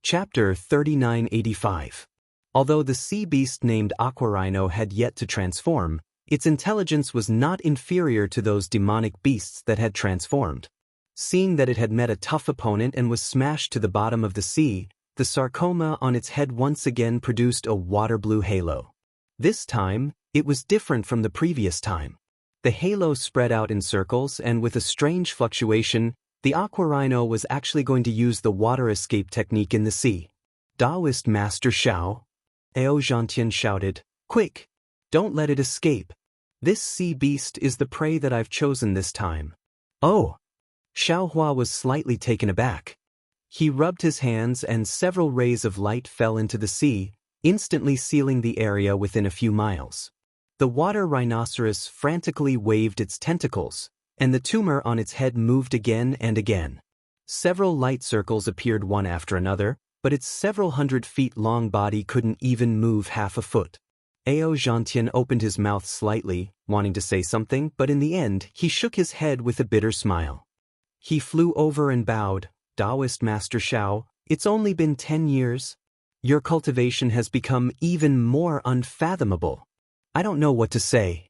Chapter 3985. Although the sea beast named Aquarhino had yet to transform, its intelligence was not inferior to those demonic beasts that had transformed. Seeing that it had met a tough opponent and was smashed to the bottom of the sea, the sarcoma on its head once again produced a water-blue halo. This time, it was different from the previous time. The halo spread out in circles, and with a strange fluctuation, the Aquarhino was actually going to use the water escape technique in the sea. Taoist Master Xiao, Ao Zhantian shouted, "Quick! Don't let it escape. This sea beast is the prey that I've chosen this time." Oh! Xiao Hua was slightly taken aback. He rubbed his hands and several rays of light fell into the sea, instantly sealing the area within a few miles. The water rhinoceros frantically waved its tentacles, and the tumor on its head moved again and again. Several light circles appeared one after another, but its several hundred feet long body couldn't even move half a foot. Ao Zhantian opened his mouth slightly, wanting to say something, but in the end he shook his head with a bitter smile. He flew over and bowed. "Taoist Master Xiao, it's only been 10 years. Your cultivation has become even more unfathomable. I don't know what to say.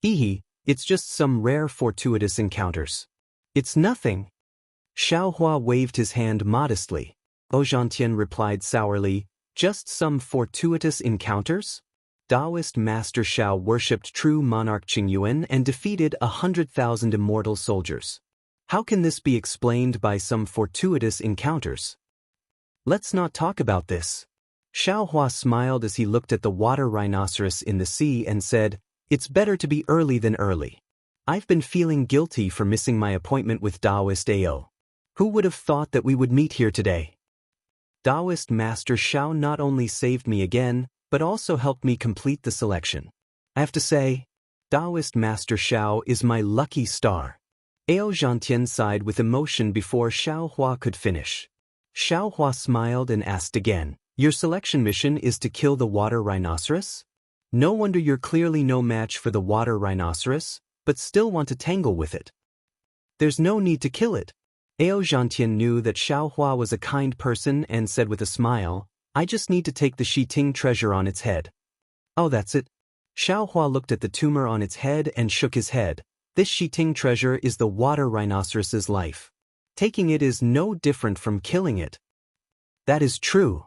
Hehe, it's just some rare fortuitous encounters. It's nothing." Xiao Hua waved his hand modestly. Ao Zhantian replied sourly, "Just some fortuitous encounters?" Taoist Master Xiao worshipped true monarch Qingyuan and defeated 100,000 immortal soldiers. How can this be explained by some fortuitous encounters? Let's not talk about this. Xiao Hua smiled as he looked at the water rhinoceros in the sea and said, "It's better to be early than early. I've been feeling guilty for missing my appointment with Taoist Ao. Who would have thought that we would meet here today? Taoist Master Xiao not only saved me again, but also helped me complete the selection. I have to say, Taoist Master Xiao is my lucky star." Ao Zhantian sighed with emotion before Xiao Hua could finish. Xiao Hua smiled and asked again, "Your selection mission is to kill the water rhinoceros? No wonder you're clearly no match for the water rhinoceros, but still want to tangle with it. There's no need to kill it." Ao Zhantian knew that Xiao Hua was a kind person and said with a smile, "I just need to take the Shiting treasure on its head." "Oh, that's it?" Xiao Hua looked at the tumor on its head and shook his head. "This Shiting treasure is the water rhinoceros's life. Taking it is no different from killing it." "That is true,"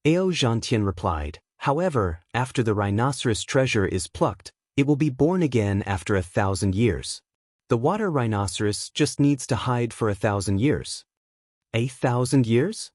Ao Zhantian replied. "However, after the rhinoceros treasure is plucked, it will be born again after 1,000 years. The water rhinoceros just needs to hide for 1,000 years. 1,000 years?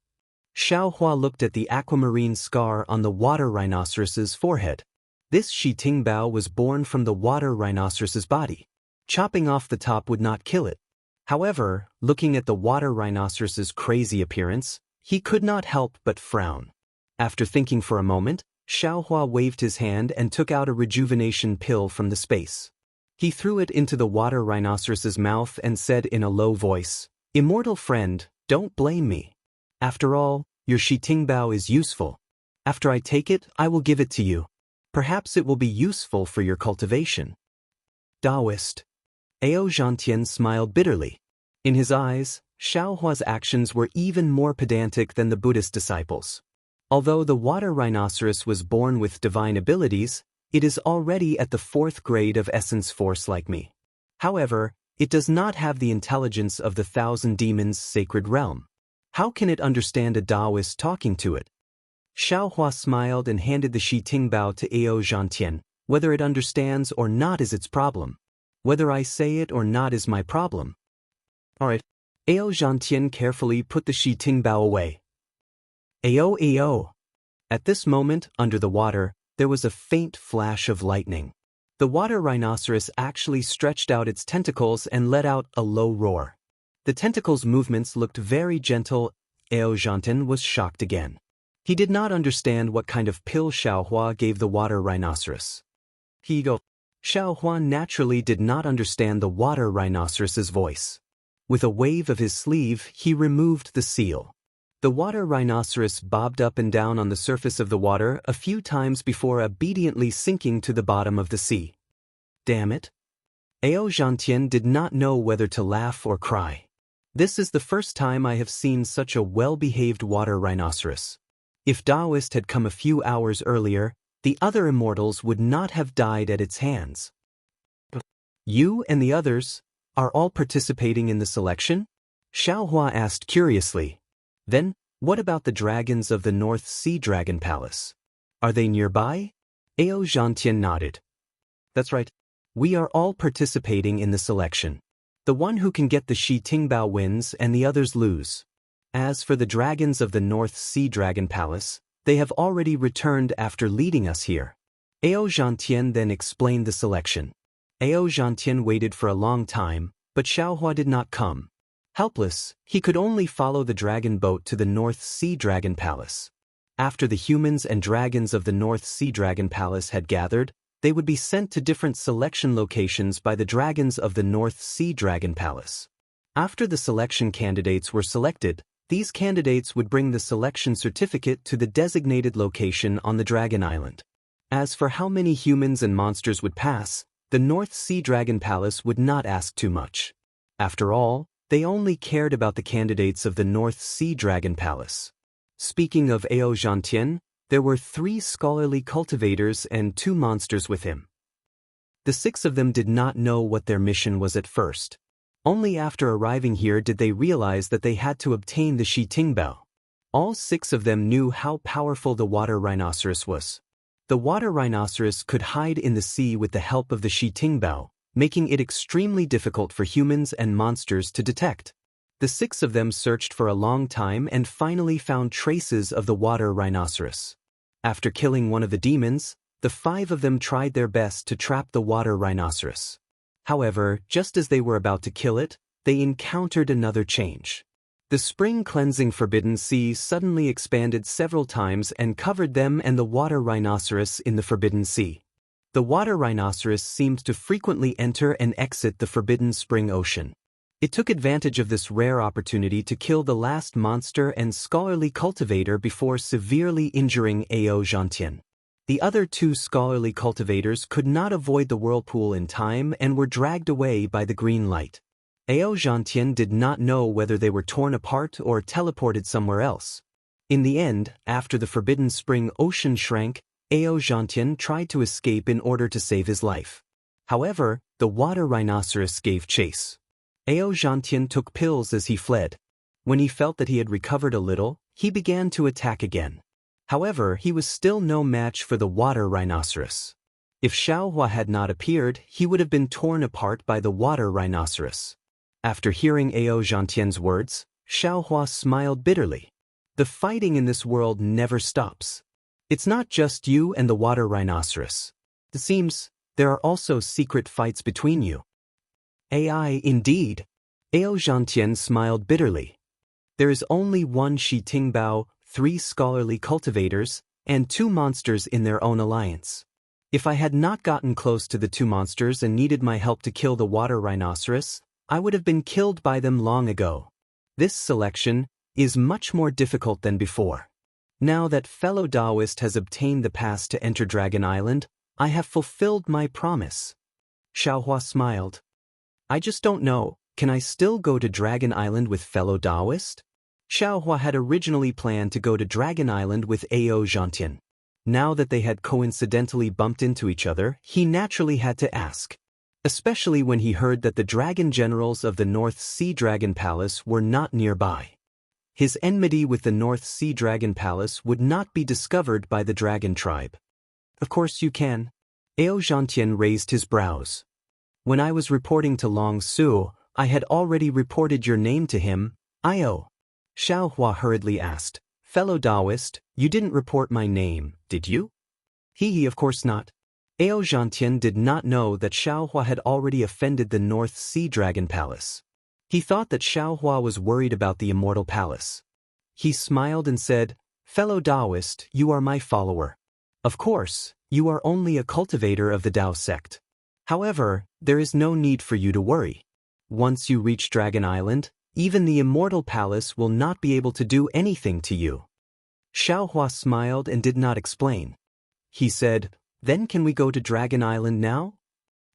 Xiao Hua looked at the aquamarine scar on the water rhinoceros's forehead. This Shiting Bao was born from the water rhinoceros's body. Chopping off the top would not kill it. However, looking at the water rhinoceros's crazy appearance, he could not help but frown. After thinking for a moment, Xiao Hua waved his hand and took out a rejuvenation pill from the space. He threw it into the water rhinoceros's mouth and said in a low voice, "Immortal friend, don't blame me. After all, your Shiting Bao is useful. After I take it, I will give it to you. Perhaps it will be useful for your cultivation." Taoist. Ao Zhantian smiled bitterly. In his eyes, Xiao Hua's actions were even more pedantic than the Buddhist disciples. Although the water rhinoceros was born with divine abilities, it is already at the 4th grade of essence force like me. However, it does not have the intelligence of the 1,000 demons' sacred realm. How can it understand a Taoist talking to it? Xiao Hua smiled and handed the Shiting Bao to Ao Zhantian. "Whether it understands or not is its problem. Whether I say it or not is my problem." "Alright." Ao Zhantian carefully put the Shiting Bao away. Ao. At this moment, under the water, there was a faint flash of lightning. The water rhinoceros actually stretched out its tentacles and let out a low roar. The tentacles' movements looked very gentle. Ao Zhantian was shocked again. He did not understand what kind of pill Xiao Hua gave the water rhinoceros. Xiao Hua naturally did not understand the water rhinoceros's voice. With a wave of his sleeve, he removed the seal. The water rhinoceros bobbed up and down on the surface of the water a few times before obediently sinking to the bottom of the sea. Damn it! Ao Zhantian did not know whether to laugh or cry. This is the first time I have seen such a well-behaved water rhinoceros. If Taoist had come a few hours earlier, the other immortals would not have died at its hands. You and the others are all participating in the selection? Xiaohua asked curiously. Then, what about the dragons of the North Sea Dragon Palace? Are they nearby? Ao Zhantian nodded. That's right. We are all participating in the selection. The one who can get the Shi Tingbao wins and the others lose. As for the dragons of the North Sea Dragon Palace, they have already returned after leading us here. Ao Zhantian then explained the selection. Ao Zhantian waited for a long time, but Xiaohua did not come. Helpless, he could only follow the dragon boat to the North Sea Dragon Palace. After the humans and dragons of the North Sea Dragon Palace had gathered, they would be sent to different selection locations by the dragons of the North Sea Dragon Palace. After the selection candidates were selected, these candidates would bring the selection certificate to the designated location on the Dragon Island. As for how many humans and monsters would pass, the North Sea Dragon Palace would not ask too much. After all, they only cared about the candidates of the North Sea Dragon Palace. Speaking of Ao Zhantian, there were 3 scholarly cultivators and 2 monsters with him. The 6 of them did not know what their mission was at first. Only after arriving here did they realize that they had to obtain the Shi Tingbao. All 6 of them knew how powerful the water rhinoceros was. The water rhinoceros could hide in the sea with the help of the Shi Tingbao, making it extremely difficult for humans and monsters to detect. The 6 of them searched for a long time and finally found traces of the water rhinoceros. After killing one of the demons, the 5 of them tried their best to trap the water rhinoceros. However, just as they were about to kill it, they encountered another change. The spring-cleansing Forbidden Sea suddenly expanded several times and covered them and the water rhinoceros in the Forbidden Sea. The water rhinoceros seemed to frequently enter and exit the Forbidden Spring Ocean. It took advantage of this rare opportunity to kill the last monster and scholarly cultivator before severely injuring Ao Zhantian. The other 2 scholarly cultivators could not avoid the whirlpool in time and were dragged away by the green light. Ao Zhantian did not know whether they were torn apart or teleported somewhere else. In the end, after the Forbidden Spring Ocean shrank, Ao Zhantian tried to escape in order to save his life. However, the water rhinoceros gave chase. Ao Zhantian took pills as he fled. When he felt that he had recovered a little, he began to attack again. However, he was still no match for the water rhinoceros. If Xiaohua had not appeared, he would have been torn apart by the water rhinoceros. After hearing Ao Zhantian's words, Xiaohua smiled bitterly. The fighting in this world never stops. It's not just you and the water rhinoceros. It seems there are also secret fights between you. AI indeed. Ao Zhantian smiled bitterly. There is only one Shi Tingbao, 3 scholarly cultivators, and 2 monsters in their own alliance. If I had not gotten close to the 2 monsters and needed my help to kill the water rhinoceros, I would have been killed by them long ago. This selection is much more difficult than before. Now that fellow Taoist has obtained the pass to enter Dragon Island, I have fulfilled my promise. Xiaohua smiled. I just don't know, can I still go to Dragon Island with fellow Taoist? Xiaohua had originally planned to go to Dragon Island with Ao Zhantian. Now that they had coincidentally bumped into each other, he naturally had to ask. Especially when he heard that the dragon generals of the North Sea Dragon Palace were not nearby. His enmity with the North Sea Dragon Palace would not be discovered by the dragon tribe. Of course you can. Ao Zhantian raised his brows. When I was reporting to Long Su, I had already reported your name to him, Io. Xiaohua hurriedly asked, Fellow Taoist, you didn't report my name, did you? He of course not. Ao Zhantian did not know that Xiaohua had already offended the North Sea Dragon Palace. He thought that Xiaohua was worried about the Immortal Palace. He smiled and said, Fellow Taoist, you are my follower. Of course, you are only a cultivator of the Tao sect. However, there is no need for you to worry. Once you reach Dragon Island, even the Immortal Palace will not be able to do anything to you. Xiaohua smiled and did not explain. He said, Then can we go to Dragon Island now?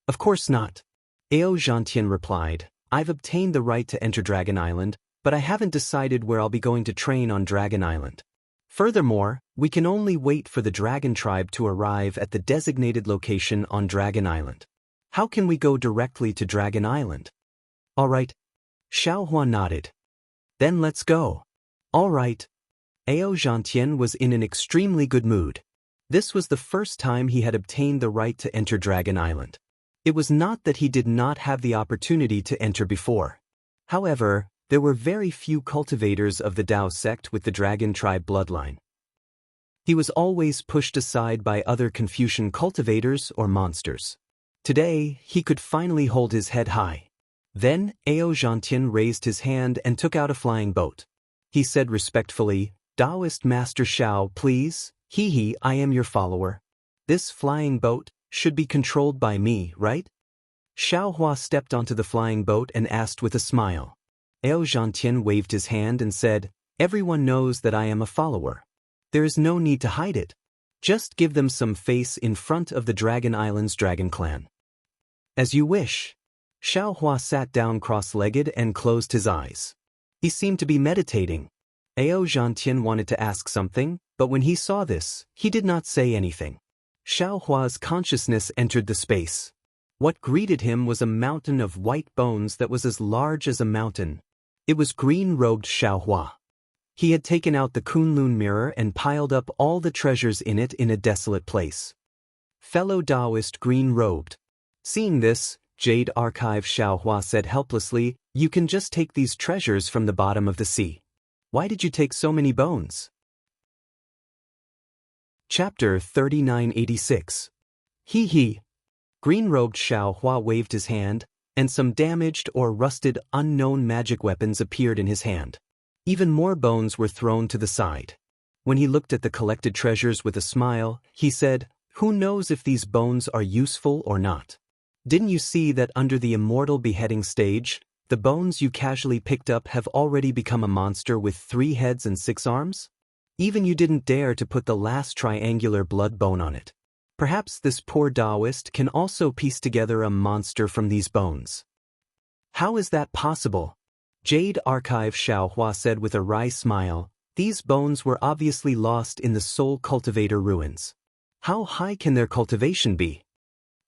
Of course not. Ao Zhantian replied, I've obtained the right to enter Dragon Island, but I haven't decided where I'll be going to train on Dragon Island. Furthermore, we can only wait for the dragon tribe to arrive at the designated location on Dragon Island. How can we go directly to Dragon Island? All right. Xiaohua nodded. Then let's go. All right. Ao Zhantian was in an extremely good mood. This was the first time he had obtained the right to enter Dragon Island. It was not that he did not have the opportunity to enter before. However, there were very few cultivators of the Dao sect with the dragon tribe bloodline. He was always pushed aside by other Confucian cultivators or monsters. Today, he could finally hold his head high. Then, Ao Zhantian raised his hand and took out a flying boat. He said respectfully, Taoist Master Xiao, please, I am your follower. This flying boat should be controlled by me, right? Xiaohua stepped onto the flying boat and asked with a smile. Ao Zhantian waved his hand and said, everyone knows that I am a follower. There is no need to hide it. Just give them some face in front of the Dragon Island's dragon clan. As you wish. Xiaohua sat down cross-legged and closed his eyes. He seemed to be meditating. Ao Zhantian wanted to ask something, but when he saw this, he did not say anything. Xiaohua's consciousness entered the space. What greeted him was a mountain of white bones that was as large as a mountain. It was green-robed Xiaohua. He had taken out the Kunlun mirror and piled up all the treasures in it in a desolate place. Fellow Taoist green-robed. Seeing this, Jade Archive Xiaohua said helplessly, you can just take these treasures from the bottom of the sea. Why did you take so many bones? Chapter 3986. Green-robed Xiaohua waved his hand, and some damaged or rusted unknown magic weapons appeared in his hand. Even more bones were thrown to the side. When he looked at the collected treasures with a smile, he said, who knows if these bones are useful or not? Didn't you see that under the immortal beheading stage, the bones you casually picked up have already become a monster with 3 heads and 6 arms? Even you didn't dare to put the last triangular blood bone on it. Perhaps this poor Taoist can also piece together a monster from these bones. How is that possible? Jade Archive Xiaohua said with a wry smile, these bones were obviously lost in the Soul Cultivator ruins. How high can their cultivation be?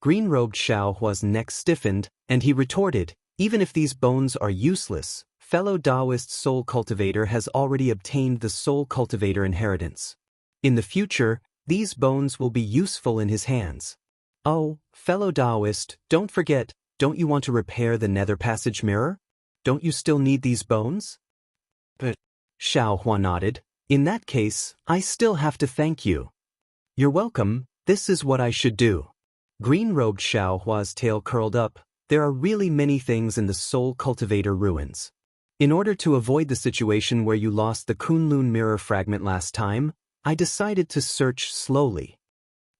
Green-robed Xiaohua's neck stiffened, and he retorted, even if these bones are useless, fellow Taoist Soul Cultivator has already obtained the Soul Cultivator inheritance. In the future, these bones will be useful in his hands. Oh, fellow Taoist, don't forget, don't you want to repair the Nether Passage mirror? Don't you still need these bones? But, Xiaohua nodded, in that case, I still have to thank you. You're welcome, this is what I should do. Green-robed Xiaohua's tail curled up, there are really many things in the Soul Cultivator ruins. In order to avoid the situation where you lost the Kunlun mirror fragment last time, I decided to search slowly.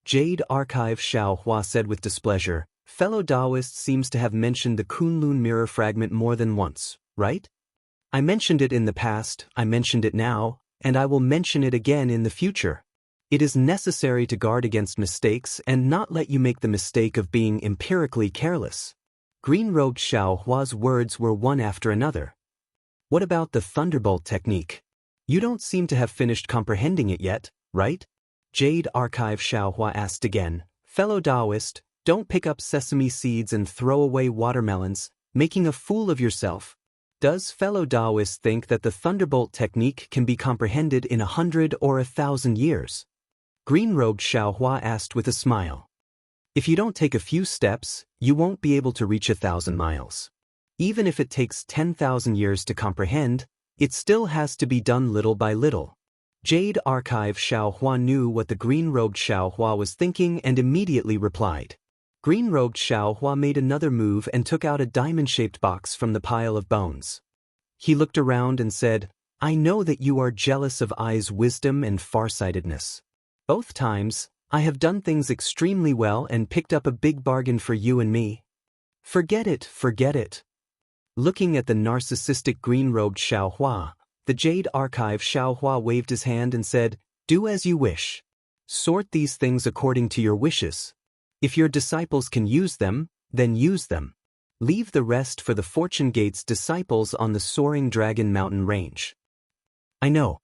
Jade Archive Xiaohua said with displeasure, fellow Taoist seems to have mentioned the Kunlun mirror fragment more than once, right? I mentioned it in the past, I mentioned it now, and I will mention it again in the future. It is necessary to guard against mistakes and not let you make the mistake of being empirically careless. Green-robed Xiaohua's words were one after another. What about the Thunderbolt technique? You don't seem to have finished comprehending it yet, right? Jade Archive Xiaohua asked again, fellow Taoist, don't pick up sesame seeds and throw away watermelons, making a fool of yourself. Does fellow Taoist think that the Thunderbolt technique can be comprehended in 100 or 1,000 years? Green-robed Xiaohua asked with a smile. If you don't take a few steps, you won't be able to reach 1,000 miles. Even if it takes 10,000 years to comprehend, it still has to be done little by little. Jade Archive Xiaohua knew what the green-robed Xiaohua was thinking and immediately replied. Green-robed Xiaohua made another move and took out a diamond-shaped box from the pile of bones. He looked around and said, I know that you are jealous of Ai's wisdom and farsightedness. Both times, I have done things extremely well and picked up a big bargain for you and me. Forget it, forget it. Looking at the narcissistic green-robed Xiaohua, the Jade Archive Xiaohua waved his hand and said, do as you wish. Sort these things according to your wishes. If your disciples can use them, then use them. Leave the rest for the Fortune Gate's disciples on the soaring Dragon Mountain range. I know.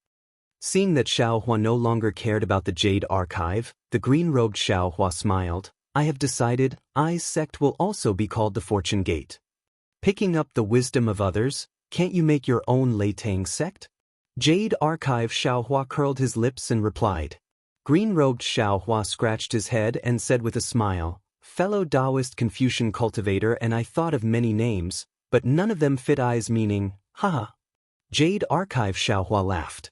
Seeing that Xiao Hua no longer cared about the Jade Archive, the green-robed Xiao Hua smiled. I have decided, I's sect will also be called the Fortune Gate. Picking up the wisdom of others, can't you make your own Leitang sect? Jade Archive Xiao Hua curled his lips and replied. Green-robed Xiao Hua scratched his head and said with a smile, fellow Taoist Confucian cultivator, and I thought of many names, but none of them fit I's meaning, haha. Jade Archive Xiao Hua laughed.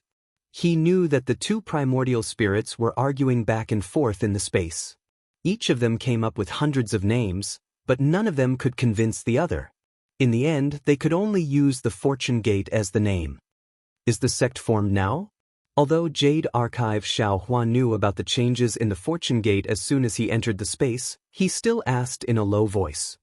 He knew that the two primordial spirits were arguing back and forth in the space. Each of them came up with hundreds of names, but none of them could convince the other. In the end, they could only use the Fortune Gate as the name. Is the sect formed now? Although Jade Archive Xiao Hua knew about the changes in the Fortune Gate as soon as he entered the space, he still asked in a low voice.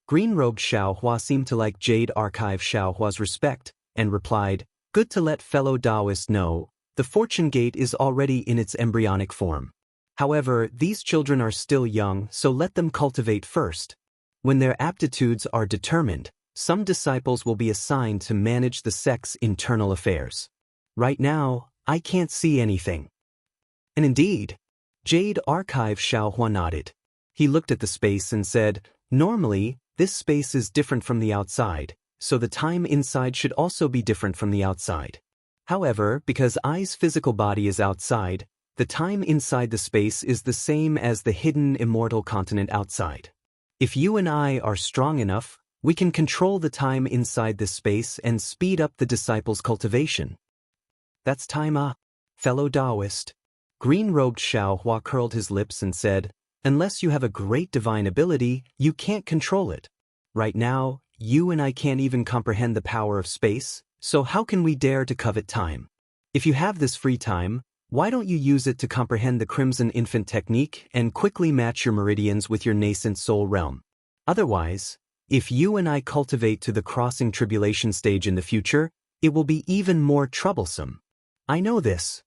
Green-robed Xiao Hua seemed to like Jade Archive Xiao Hua's respect, and replied, good to let fellow Taoists know, the Fortune Gate is already in its embryonic form. However, these children are still young, so let them cultivate first. When their aptitudes are determined, some disciples will be assigned to manage the sect's internal affairs. Right now, I can't see anything. And indeed, Jade Archive Xiao Hua nodded. He looked at the space and said, normally, this space is different from the outside, so the time inside should also be different from the outside. However, because I's physical body is outside, the time inside the space is the same as the hidden immortal continent outside. If you and I are strong enough, we can control the time inside this space and speed up the disciples' cultivation. That's time, fellow Taoist. Green-robed Xiao Hua curled his lips and said, unless you have a great divine ability, you can't control it. Right now, you and I can't even comprehend the power of space, so how can we dare to covet time? If you have this free time, why don't you use it to comprehend the Crimson Infant technique and quickly match your meridians with your nascent soul realm? Otherwise, if you and I cultivate to the crossing tribulation stage in the future, it will be even more troublesome. I know this.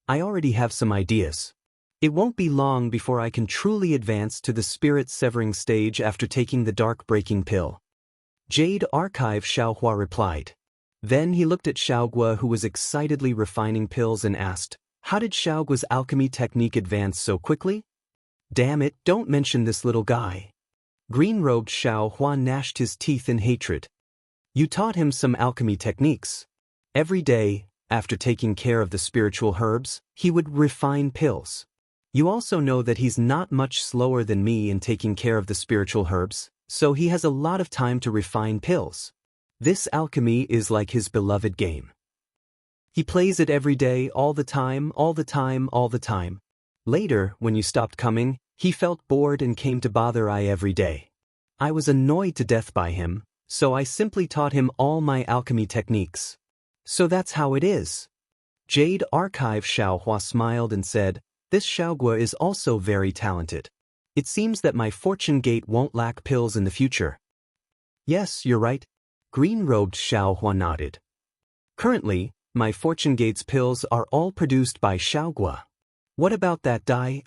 I already have some ideas. It won't be long before I can truly advance to the spirit-severing stage after taking the dark-breaking pill. Jade Archive Xiao Hua replied. Then he looked at Xiaogua, who was excitedly refining pills, and asked, how did Xiaogua's alchemy technique advance so quickly? Damn it, don't mention this little guy. Green-robed Xiao Hua gnashed his teeth in hatred. You taught him some alchemy techniques. Every day, after taking care of the spiritual herbs, he would refine pills. You also know that he's not much slower than me in taking care of the spiritual herbs, so he has a lot of time to refine pills. This alchemy is like his beloved game. He plays it every day, all the time, all the time, all the time. Later, when you stopped coming, he felt bored and came to bother I every day. I was annoyed to death by him, so I simply taught him all my alchemy techniques. So that's how it is. Jade Archive Xiao Hua smiled and said, this Xiaogua is also very talented. It seems that my Fortune Gate won't lack pills in the future. Yes, you're right. Green-robed Xiao Hua nodded. Currently, my Fortune Gate's pills are all produced by Xiaogua. What about that dye?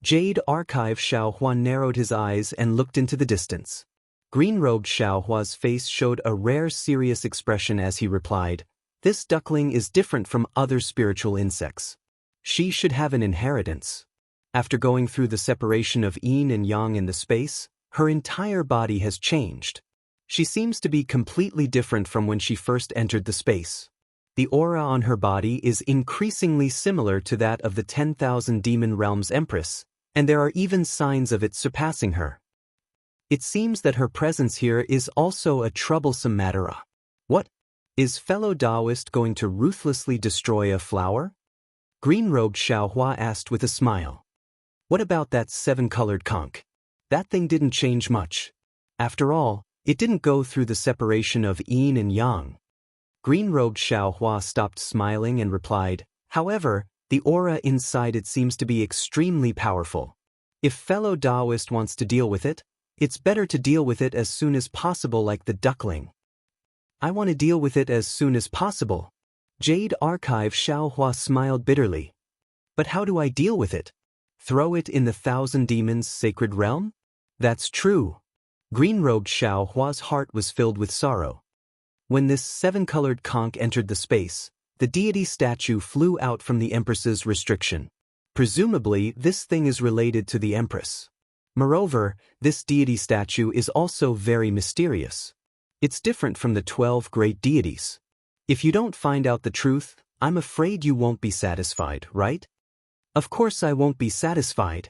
Jade Archive Xiao Hua narrowed his eyes and looked into the distance. Green-robed Xiao Hua's face showed a rare serious expression as he replied, this duckling is different from other spiritual insects. She should have an inheritance. After going through the separation of yin and yang in the space, her entire body has changed. She seems to be completely different from when she first entered the space. The aura on her body is increasingly similar to that of the 10,000 Demon Realms Empress, and there are even signs of it surpassing her. It seems that her presence here is also a troublesome matter. What? Is fellow Taoist going to ruthlessly destroy a flower? Green-robed Xiao Hua asked with a smile. What about that 7-colored conch? That thing didn't change much. After all, it didn't go through the separation of yin and yang. Green-robed Xiao Hua stopped smiling and replied, however, the aura inside it seems to be extremely powerful. If fellow Taoist wants to deal with it, it's better to deal with it as soon as possible like the duckling. I want to deal with it as soon as possible. Jade Archive Xiao Hua smiled bitterly. But how do I deal with it? Throw it in the 1,000 Demons' sacred realm? That's true. Green-robed Xiao Hua's heart was filled with sorrow. When this seven-colored conch entered the space, the deity statue flew out from the Empress's restriction. Presumably, this thing is related to the Empress. Moreover, this deity statue is also very mysterious. It's different from the 12 great deities. If you don't find out the truth, I'm afraid you won't be satisfied, right? Of course I won't be satisfied.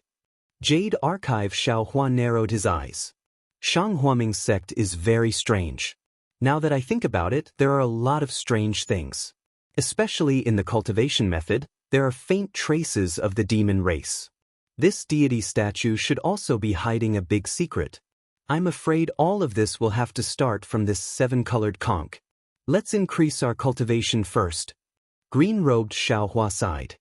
Jade Archive Xiao Hua narrowed his eyes. Shang Huaming's sect is very strange. Now that I think about it, there are a lot of strange things. Especially in the cultivation method, there are faint traces of the demon race. This deity statue should also be hiding a big secret. I'm afraid all of this will have to start from this seven-colored conch. Let's increase our cultivation first. Green-robed Xiao Hua sighed.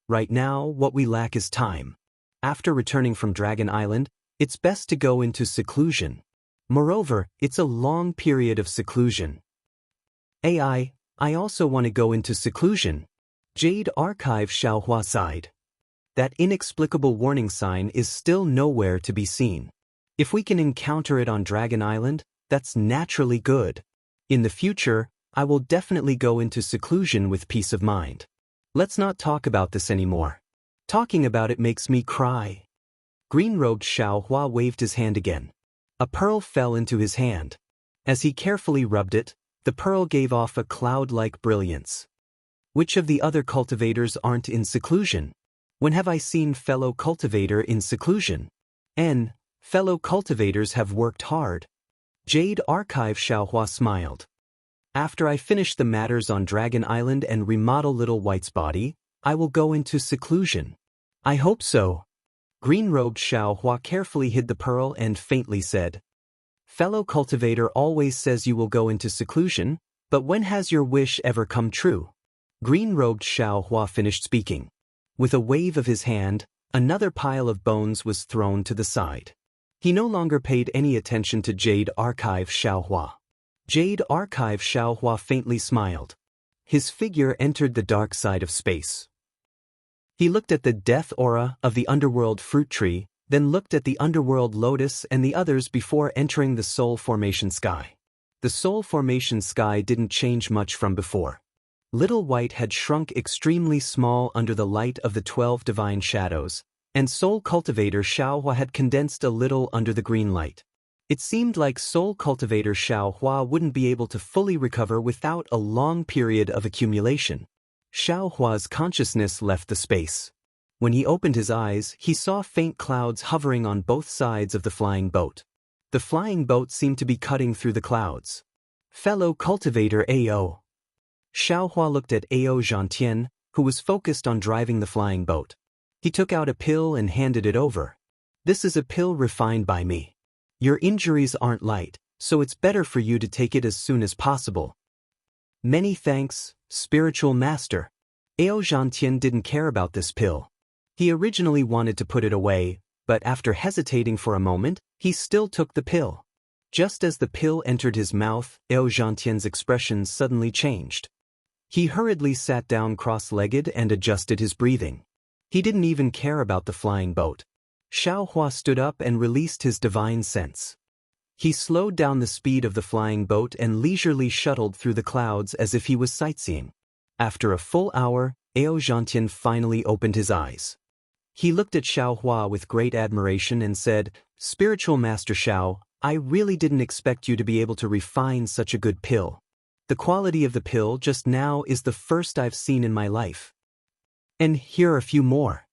Right now, what we lack is time. After returning from Dragon Island, it's best to go into seclusion. Moreover, it's a long period of seclusion. I also want to go into seclusion. Jade Archive Xiao Hua sighed. That inexplicable warning sign is still nowhere to be seen. If we can encounter it on Dragon Island, that's naturally good. In the future, I will definitely go into seclusion with peace of mind. Let's not talk about this anymore. Talking about it makes me cry. Green-robed Xiao Hua waved his hand again. A pearl fell into his hand. As he carefully rubbed it, the pearl gave off a cloud-like brilliance. Which of the other cultivators aren't in seclusion? When have I seen fellow cultivator in seclusion? Fellow cultivators have worked hard. Jade Archive Xiao Hua smiled. After I finish the matters on Dragon Island and remodel Little White's body, I will go into seclusion. I hope so. Green-robed Xiao Hua carefully hid the pearl and faintly said, Fellow cultivator always says you will go into seclusion, but when has your wish ever come true? Green-robed Xiao Hua finished speaking. With a wave of his hand, another pile of bones was thrown to the side. He no longer paid any attention to Jade Archive Xiao Hua. Jade Archive Xiao Hua faintly smiled. His figure entered the dark side of space. He looked at the death aura of the underworld fruit tree, then looked at the underworld lotus and the others before entering the soul formation sky. The soul formation sky didn't change much from before. Little White had shrunk extremely small under the light of the 12 divine shadows, and Soul Cultivator Xiao Hua had condensed a little under the green light. It seemed like Soul Cultivator Xiao Hua wouldn't be able to fully recover without a long period of accumulation. Xiao Hua's consciousness left the space. When he opened his eyes, he saw faint clouds hovering on both sides of the flying boat. The flying boat seemed to be cutting through the clouds. Fellow Cultivator Ao. Xiao Hua looked at Ao Zhantian, who was focused on driving the flying boat. He took out a pill and handed it over. This is a pill refined by me. Your injuries aren't light, so it's better for you to take it as soon as possible. Many thanks, Spiritual Master. Ao Zhantian didn't care about this pill. He originally wanted to put it away, but after hesitating for a moment, he still took the pill. Just as the pill entered his mouth, Ao Zhantian's expression suddenly changed. He hurriedly sat down cross-legged and adjusted his breathing. He didn't even care about the flying boat. Xiao Hua stood up and released his divine sense. He slowed down the speed of the flying boat and leisurely shuttled through the clouds as if he was sightseeing. After a full hour, Ao Zhantian finally opened his eyes. He looked at Xiao Hua with great admiration and said, Spiritual Master Xiao, I really didn't expect you to be able to refine such a good pill. The quality of the pill just now is the first I've seen in my life. And here are a few more.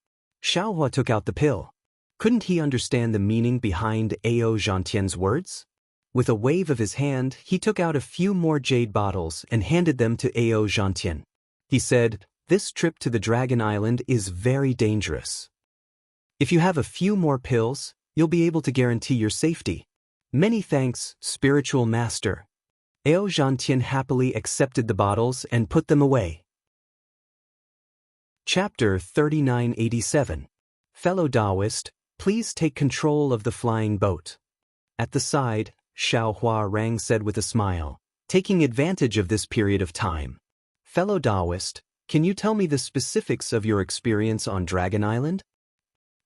Xiao Hua took out the pill. Couldn't he understand the meaning behind Ao Zhantian's words? With a wave of his hand, he took out a few more jade bottles and handed them to Ao Zhantian. He said, This trip to the Dragon Island is very dangerous. If you have a few more pills, you'll be able to guarantee your safety. Many thanks, Spiritual Master. Ao Zhantian happily accepted the bottles and put them away. Chapter 3987. Fellow Taoist, please take control of the flying boat. At the side, Xiao Hua Rang said with a smile, taking advantage of this period of time. Fellow Taoist, can you tell me the specifics of your experience on Dragon Island?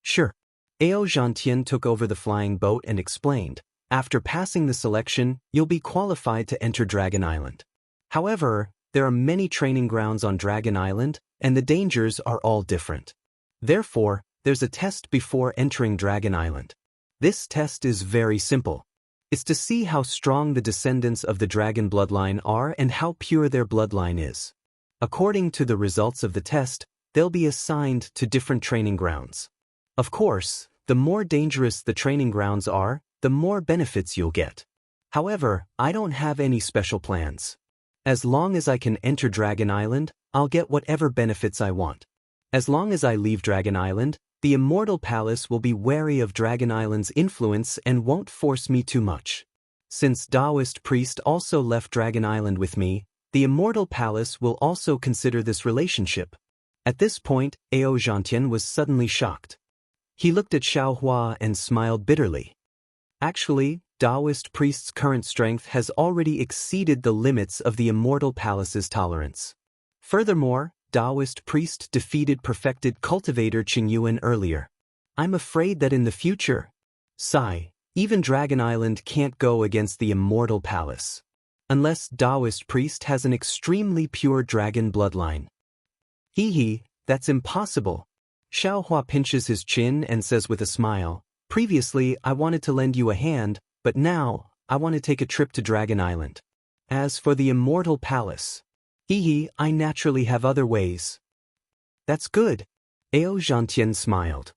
Sure. Ao Zhantian took over the flying boat and explained. After passing the selection, you'll be qualified to enter Dragon Island. However, there are many training grounds on Dragon Island, and the dangers are all different. Therefore, there's a test before entering Dragon Island. This test is very simple. It's to see how strong the descendants of the dragon bloodline are and how pure their bloodline is. According to the results of the test, they'll be assigned to different training grounds. Of course, the more dangerous the training grounds are, the more benefits you'll get. However, I don't have any special plans. As long as I can enter Dragon Island, I'll get whatever benefits I want. As long as I leave Dragon Island, the Immortal Palace will be wary of Dragon Island's influence and won't force me too much. Since Taoist priest also left Dragon Island with me, the Immortal Palace will also consider this relationship. At this point, Ao Zhantian was suddenly shocked. He looked at Xiaohua and smiled bitterly. Actually, Taoist priest's current strength has already exceeded the limits of the Immortal Palace's tolerance. Furthermore, Taoist priest defeated perfected cultivator Qingyuan earlier. I'm afraid that in the future, even Dragon Island can't go against the Immortal Palace. Unless Taoist priest has an extremely pure dragon bloodline. That's impossible. Xiaohua pinches his chin and says with a smile, previously I wanted to lend you a hand, but now, I want to take a trip to Dragon Island. As for the Immortal Palace, I naturally have other ways. That's good. Ao Zhantian smiled.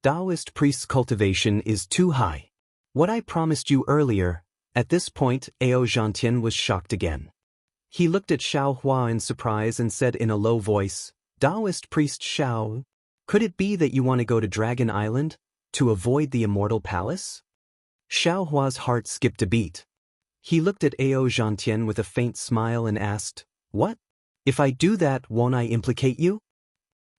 Taoist priest's cultivation is too high. What I promised you earlier. At this point, Ao Zhantian was shocked again. He looked at Xiaohua in surprise and said in a low voice, Taoist priest Xiao, could it be that you want to go to Dragon Island, to avoid the Immortal Palace? Xiaohua's heart skipped a beat. He looked at Ao Zhantian with a faint smile and asked, what? If I do that, won't I implicate you?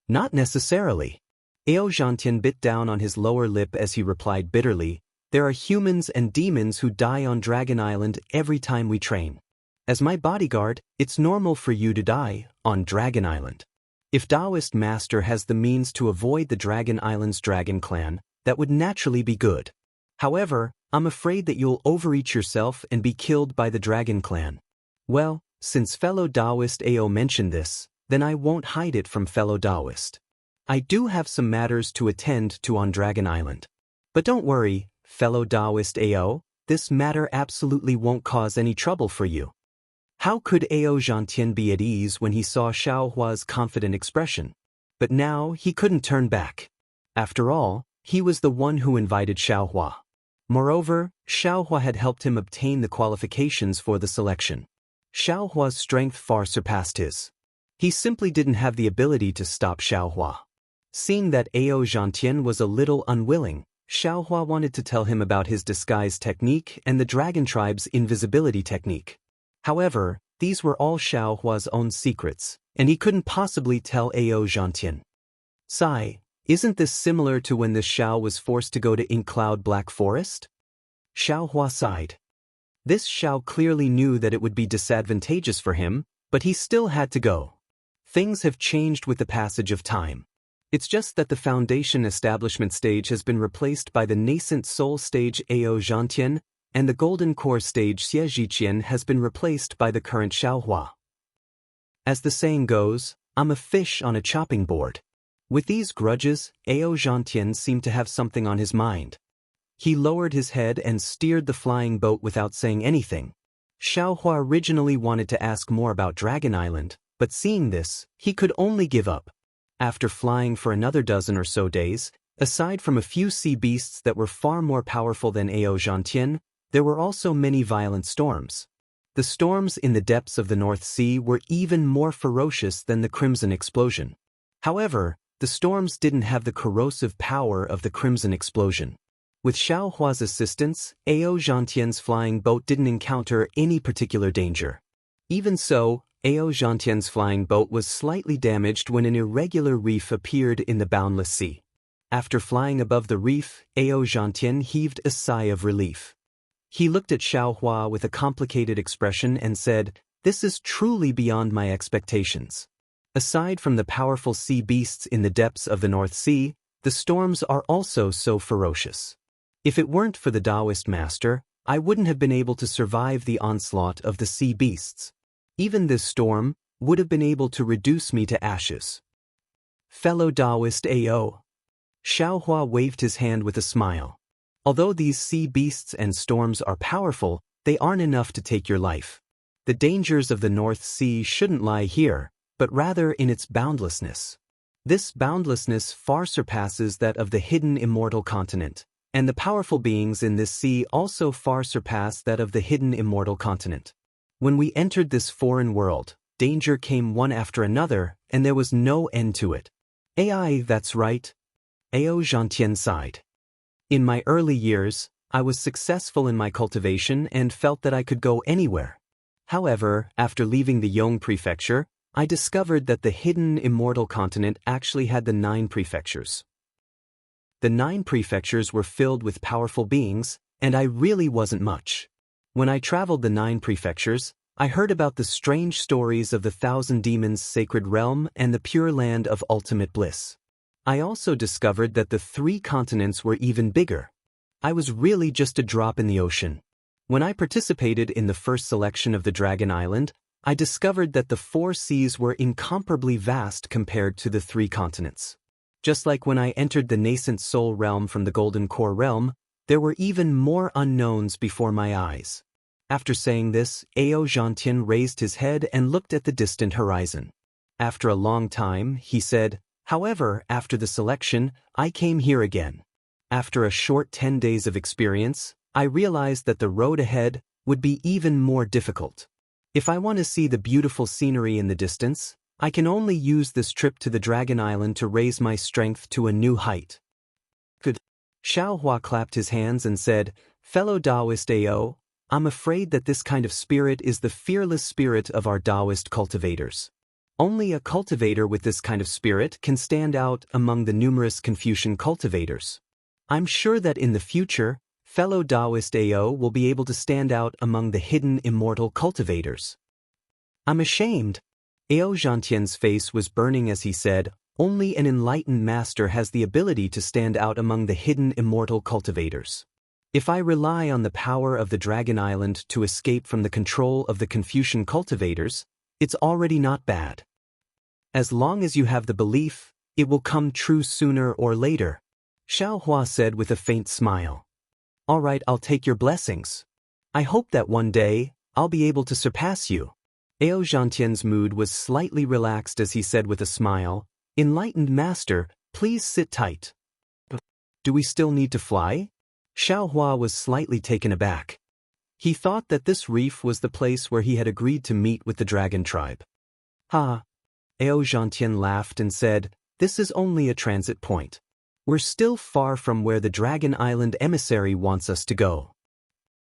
Not necessarily. Ao Zhantian bit down on his lower lip as he replied bitterly, there are humans and demons who die on Dragon Island every time we train. As my bodyguard, it's normal for you to die on Dragon Island. If Taoist Master has the means to avoid the Dragon Island's dragon clan, that would naturally be good. However, I'm afraid that you'll overeat yourself and be killed by the dragon clan. Well, since fellow Taoist Ao mentioned this, then I won't hide it from fellow Taoist. I do have some matters to attend to on Dragon Island. But don't worry, fellow Taoist Ao, this matter absolutely won't cause any trouble for you. How could Ao Zhantian be at ease when he saw Xiaohua's confident expression? But now he couldn't turn back. After all, he was the one who invited Xiaohua. Moreover, Xiaohua had helped him obtain the qualifications for the selection. Xiaohua's strength far surpassed his. He simply didn't have the ability to stop Xiaohua. Seeing that Ao Zhantian was a little unwilling, Xiaohua wanted to tell him about his disguise technique and the dragon tribe's invisibility technique. However, these were all Xiaohua's own secrets, and he couldn't possibly tell Ao Zhantian. Isn't this similar to when this Xiao was forced to go to Inkcloud Black Forest? Xiaohua sighed. This Xiao clearly knew that it would be disadvantageous for him, but he still had to go. Things have changed with the passage of time. It's just that the foundation establishment stage has been replaced by the nascent soul stage Ao Zhantian, and the golden core stage Xie Zhiqian has been replaced by the current Xiaohua. As the saying goes, I'm a fish on a chopping board. With these grudges, Ao Zhantian seemed to have something on his mind. He lowered his head and steered the flying boat without saying anything. Xiaohua originally wanted to ask more about Dragon Island, but seeing this, he could only give up. After flying for another dozen or so days, aside from a few sea beasts that were far more powerful than Ao Zhantian, there were also many violent storms. The storms in the depths of the North Sea were even more ferocious than the Crimson Explosion. However, the storms didn't have the corrosive power of the Crimson Explosion. With Xiaohua's assistance, Ao Zhantian's flying boat didn't encounter any particular danger. Even so, Ao Zhantian's flying boat was slightly damaged when an irregular reef appeared in the boundless sea. After flying above the reef, Ao Zhantian heaved a sigh of relief. He looked at Xiaohua with a complicated expression and said, "This is truly beyond my expectations." Aside from the powerful sea beasts in the depths of the North Sea, the storms are also so ferocious. If it weren't for the Taoist master, I wouldn't have been able to survive the onslaught of the sea beasts. Even this storm would have been able to reduce me to ashes. Fellow Taoist AO. Xiaohua waved his hand with a smile. Although these sea beasts and storms are powerful, they aren't enough to take your life. The dangers of the North Sea shouldn't lie here, but rather in its boundlessness. This boundlessness far surpasses that of the hidden immortal continent, and the powerful beings in this sea also far surpass that of the hidden immortal continent. When we entered this foreign world, danger came one after another, and there was no end to it. AI, that's right. Ao Zhantian sighed. In my early years, I was successful in my cultivation and felt that I could go anywhere. However, after leaving the Yong prefecture, I discovered that the hidden immortal continent actually had the 9 prefectures. The 9 prefectures were filled with powerful beings, and I really wasn't much. When I traveled the 9 prefectures, I heard about the strange stories of the 1,000 demons' sacred realm and the pure land of ultimate bliss. I also discovered that the 3 continents were even bigger. I was really just a drop in the ocean. When I participated in the first selection of the Dragon Island, I discovered that the 4 seas were incomparably vast compared to the 3 continents. Just like when I entered the nascent soul realm from the Golden Core realm, there were even more unknowns before my eyes. After saying this, Ao Zhantian raised his head and looked at the distant horizon. After a long time, he said, "However, after the selection, I came here again. After a short 10 days of experience, I realized that the road ahead would be even more difficult. If I want to see the beautiful scenery in the distance, I can only use this trip to the Dragon Island to raise my strength to a new height." Good. Xiaohua clapped his hands and said, "Fellow Taoist AO, I'm afraid that this kind of spirit is the fearless spirit of our Taoist cultivators. Only a cultivator with this kind of spirit can stand out among the numerous Confucian cultivators. I'm sure that in the future, fellow Taoist AO will be able to stand out among the hidden immortal cultivators." "I'm ashamed." Ao Zhantian's face was burning as he said, "Only an enlightened master has the ability to stand out among the hidden immortal cultivators. If I rely on the power of the Dragon Island to escape from the control of the Confucian cultivators, it's already not bad. As long as you have the belief, it will come true sooner or later," Xiaohua said with a faint smile. "All right, I'll take your blessings. I hope that one day, I'll be able to surpass you." Ao Zhantian's mood was slightly relaxed as he said with a smile, "Enlightened master, please sit tight." "Do we still need to fly?" Xiaohua was slightly taken aback. He thought that this reef was the place where he had agreed to meet with the dragon tribe. "Ha!" Ao Zhantian laughed and said, "This is only a transit point. We're still far from where the Dragon Island emissary wants us to go."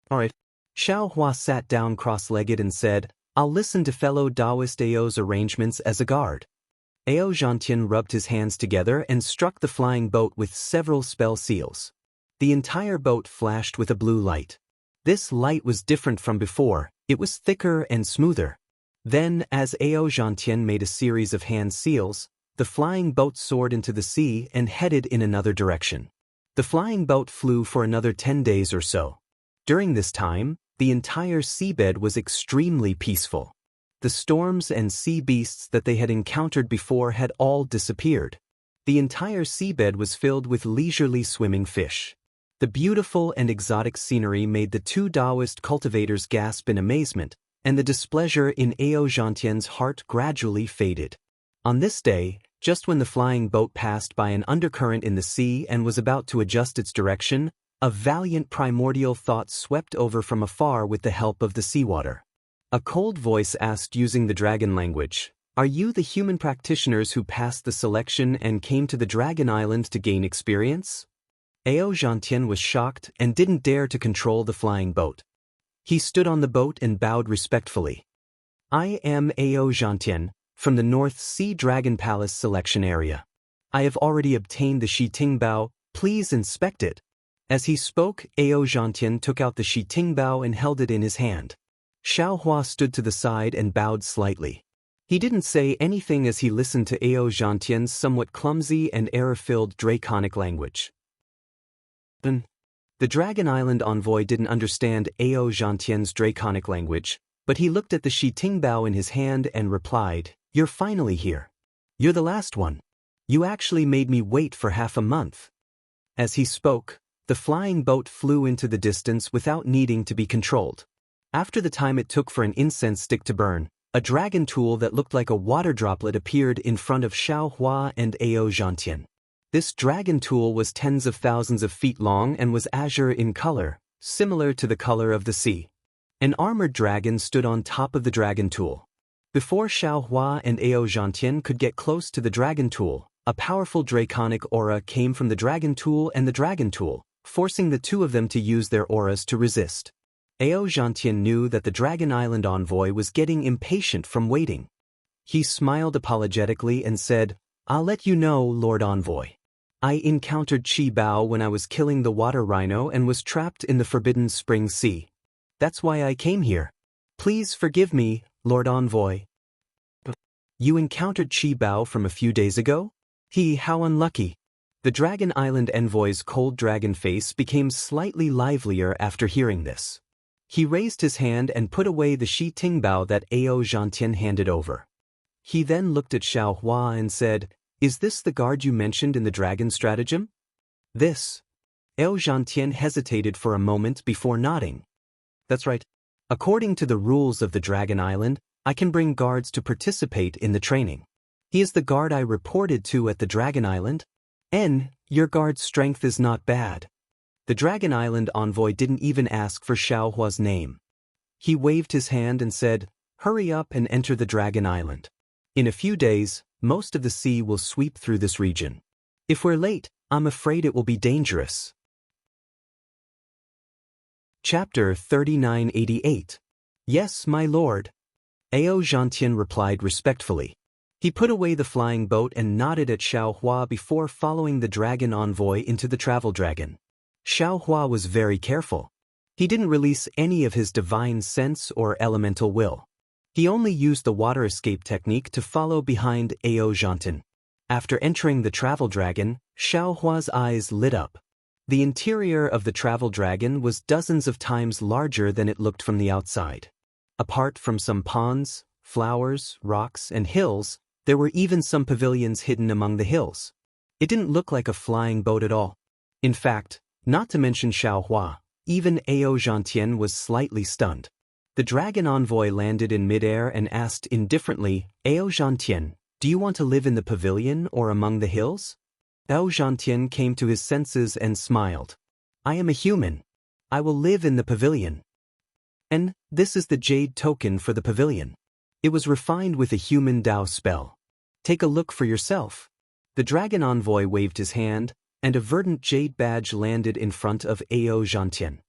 "All right." Xiaohua sat down cross-legged and said, "I'll listen to fellow Taoist AO's arrangements as a guard." Ao Zhantian rubbed his hands together and struck the flying boat with several spell seals. The entire boat flashed with a blue light. This light was different from before, it was thicker and smoother. Then, as Ao Zhantian made a series of hand seals, the flying boat soared into the sea and headed in another direction. The flying boat flew for another 10 days or so. During this time, the entire seabed was extremely peaceful. The storms and sea beasts that they had encountered before had all disappeared. The entire seabed was filled with leisurely swimming fish. The beautiful and exotic scenery made the 2 Taoist cultivators gasp in amazement, and the displeasure in Ao Zhantian's heart gradually faded. On this day, just when the flying boat passed by an undercurrent in the sea and was about to adjust its direction, a valiant primordial thought swept over from afar with the help of the seawater. A cold voice asked using the dragon language, "Are you the human practitioners who passed the selection and came to the Dragon Island to gain experience?" Ao Zhantian was shocked and didn't dare to control the flying boat. He stood on the boat and bowed respectfully. "I am Ao Zhantian, from the North Sea Dragon Palace selection area. I have already obtained the Shitingbao, please inspect it." As he spoke, Ao Zhantian took out the Shitingbao and held it in his hand. Xiaohua stood to the side and bowed slightly. He didn't say anything as he listened to Ao Zhantian's somewhat clumsy and error-filled draconic language. The Dragon Island envoy didn't understand Ao Zhantian's draconic language, but he looked at the Shi Tingbao in his hand and replied, "You're finally here. You're the last one. You actually made me wait for half a month." As he spoke, the flying boat flew into the distance without needing to be controlled. After the time it took for an incense stick to burn, a dragon tool that looked like a water droplet appeared in front of Xiao Hua and Ao Zhantian. This dragon tool was tens of thousands of feet long and was azure in color, similar to the color of the sea. An armored dragon stood on top of the dragon tool. Before Xiao Hua and Ao Zhantian could get close to the dragon tool, a powerful draconic aura came from the dragon tool and the dragon tool, forcing the two of them to use their auras to resist. Ao Zhantian knew that the Dragon Island envoy was getting impatient from waiting. He smiled apologetically and said, "I'll let you know, Lord Envoy. I encountered Qi Bao when I was killing the water rhino and was trapped in the Forbidden Spring Sea. That's why I came here. Please forgive me, Lord Envoy." "You encountered Qi Bao from a few days ago? How unlucky." The Dragon Island envoy's cold dragon face became slightly livelier after hearing this. He raised his hand and put away the Shi Tingbao that Ao Zhantian handed over. He then looked at Xiao Hua and said, "Is this the guard you mentioned in the dragon stratagem?" "This." Ao Zhantian hesitated for a moment before nodding. "That's right. According to the rules of the Dragon Island, I can bring guards to participate in the training. He is the guard I reported to at the Dragon Island. Your guard's strength is not bad." The Dragon Island envoy didn't even ask for Xiao Hua's name. He waved his hand and said, "Hurry up and enter the Dragon Island. In a few days, most of the sea will sweep through this region. If we're late, I'm afraid it will be dangerous." Chapter 3988. "Yes, my lord." Ao Zhantian replied respectfully. He put away the flying boat and nodded at Xiao Hua before following the dragon envoy into the travel dragon. Xiao Hua was very careful. He didn't release any of his divine sense or elemental will. He only used the water escape technique to follow behind Ao Zhantian. After entering the travel dragon, Xiao Hua's eyes lit up. The interior of the travel dragon was dozens of times larger than it looked from the outside. Apart from some ponds, flowers, rocks, and hills, there were even some pavilions hidden among the hills. It didn't look like a flying boat at all. In fact, not to mention Xiao Hua, even Ao Zhantian was slightly stunned. The dragon envoy landed in midair and asked indifferently, "Ao Zhantian, do you want to live in the pavilion or among the hills?" Ao Zhantian came to his senses and smiled. "I am a human. I will live in the pavilion. And this is the jade token for the pavilion. It was refined with a human Dao spell. Take a look for yourself." The dragon envoy waved his hand, and a verdant jade badge landed in front of Ao Zhantian.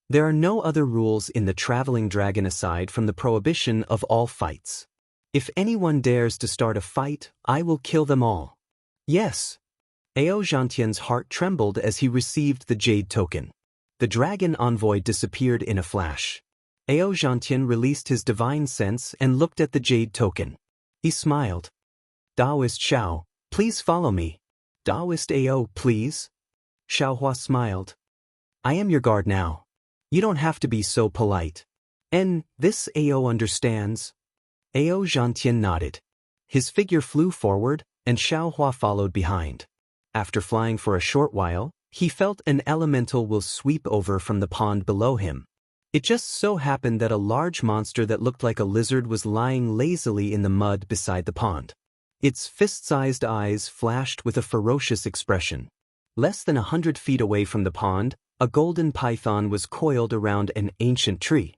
There are no other rules in the traveling dragon aside from the prohibition of all fights. If anyone dares to start a fight, I will kill them all. "Yes." Ao Zhantian's heart trembled as he received the jade token. The dragon envoy disappeared in a flash. Ao Zhantian released his divine sense and looked at the jade token. He smiled. "Taoist Xiao, please follow me." "Taoist Ao, please." Xiao Hua smiled. "I am your guard now. You don't have to be so polite. And this Ao understands." Ao Zhantian nodded. His figure flew forward, and Xiao Hua followed behind. After flying for a short while, he felt an elemental will sweep over from the pond below him. It just so happened that a large monster that looked like a lizard was lying lazily in the mud beside the pond. Its fist-sized eyes flashed with a ferocious expression. Less than 100 feet away from the pond, a golden python was coiled around an ancient tree.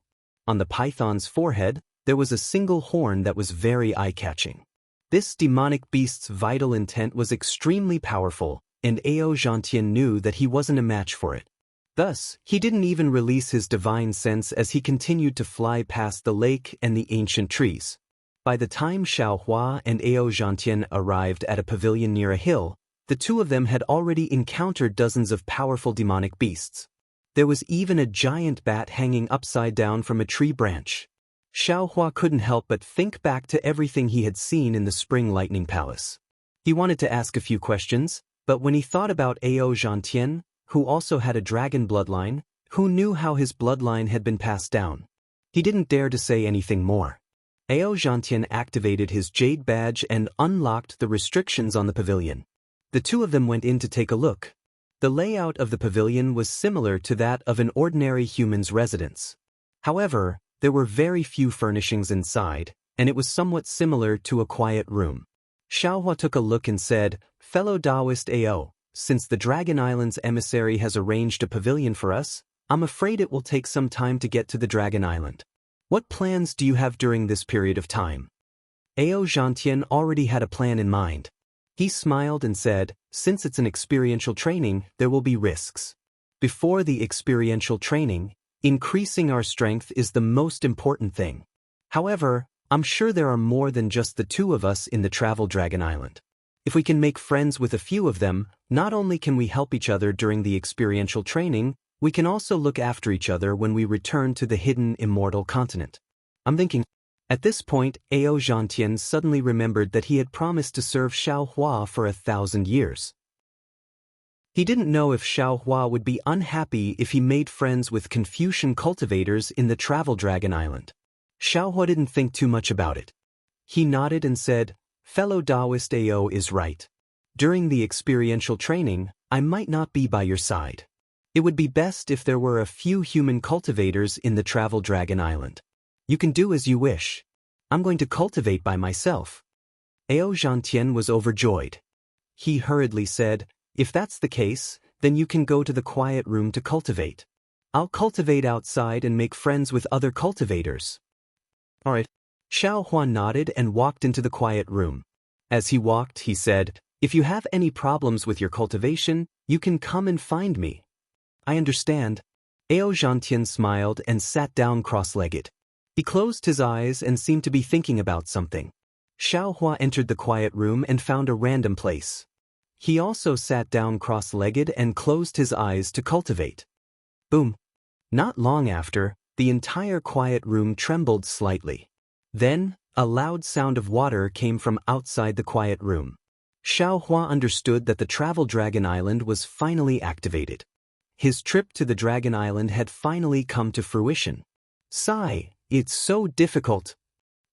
On the python's forehead, there was a single horn that was very eye-catching. This demonic beast's vital intent was extremely powerful, and Ao Zhantian knew that he wasn't a match for it. Thus, he didn't even release his divine sense as he continued to fly past the lake and the ancient trees. By the time Xiao Hua and Ao Zhantian arrived at a pavilion near a hill, the two of them had already encountered dozens of powerful demonic beasts. There was even a giant bat hanging upside down from a tree branch. Xiao Hua couldn't help but think back to everything he had seen in the Spring Lightning Palace. He wanted to ask a few questions, but when he thought about Ao Zhantian, who also had a dragon bloodline, who knew how his bloodline had been passed down. He didn't dare to say anything more. Ao Zhantian activated his jade badge and unlocked the restrictions on the pavilion. The two of them went in to take a look. The layout of the pavilion was similar to that of an ordinary human's residence. However, there were very few furnishings inside, and it was somewhat similar to a quiet room. Xiaohua took a look and said, "Fellow Taoist Ao, since the Dragon Island's emissary has arranged a pavilion for us, I'm afraid it will take some time to get to the Dragon Island. What plans do you have during this period of time?" Ao Zhantian already had a plan in mind. He smiled and said, "Since it's an experiential training, there will be risks. Before the experiential training, increasing our strength is the most important thing. However, I'm sure there are more than just the two of us in the Travel Dragon Island. If we can make friends with a few of them, not only can we help each other during the experiential training, we can also look after each other when we return to the hidden immortal continent." I'm thinking. At this point, Ao Zhantian suddenly remembered that he had promised to serve Xiao Hua for 1,000 years. He didn't know if Xiao Hua would be unhappy if he made friends with Confucian cultivators in the Travel Dragon Island. Xiao Hua didn't think too much about it. He nodded and said, "Fellow Taoist Ao is right. During the experiential training, I might not be by your side. It would be best if there were a few human cultivators in the Travel Dragon Island. You can do as you wish. I'm going to cultivate by myself." Ao Zhantian was overjoyed. He hurriedly said, "If that's the case, then you can go to the quiet room to cultivate. I'll cultivate outside and make friends with other cultivators." "All right." Xiao Hua nodded and walked into the quiet room. As he walked, he said, "If you have any problems with your cultivation, you can come and find me." "I understand." Ao Zhantian smiled and sat down cross-legged. He closed his eyes and seemed to be thinking about something. Xiao Hua entered the quiet room and found a random place. He also sat down cross-legged and closed his eyes to cultivate. Boom! Not long after, the entire quiet room trembled slightly. Then, a loud sound of water came from outside the quiet room. Xiao Hua understood that the Travel Dragon Island was finally activated. His trip to the Dragon Island had finally come to fruition. Sigh, it's so difficult.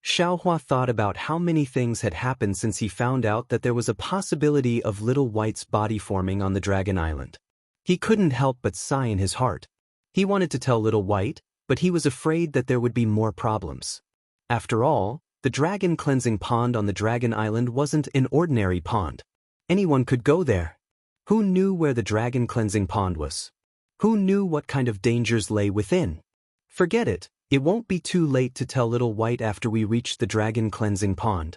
Xiao Hua thought about how many things had happened since he found out that there was a possibility of Little White's body forming on the Dragon Island. He couldn't help but sigh in his heart. He wanted to tell Little White, but he was afraid that there would be more problems. After all, the dragon cleansing pond on the Dragon Island wasn't an ordinary pond. Anyone could go there. Who knew where the dragon cleansing pond was? Who knew what kind of dangers lay within? Forget it. It won't be too late to tell Little White after we reach the dragon cleansing pond.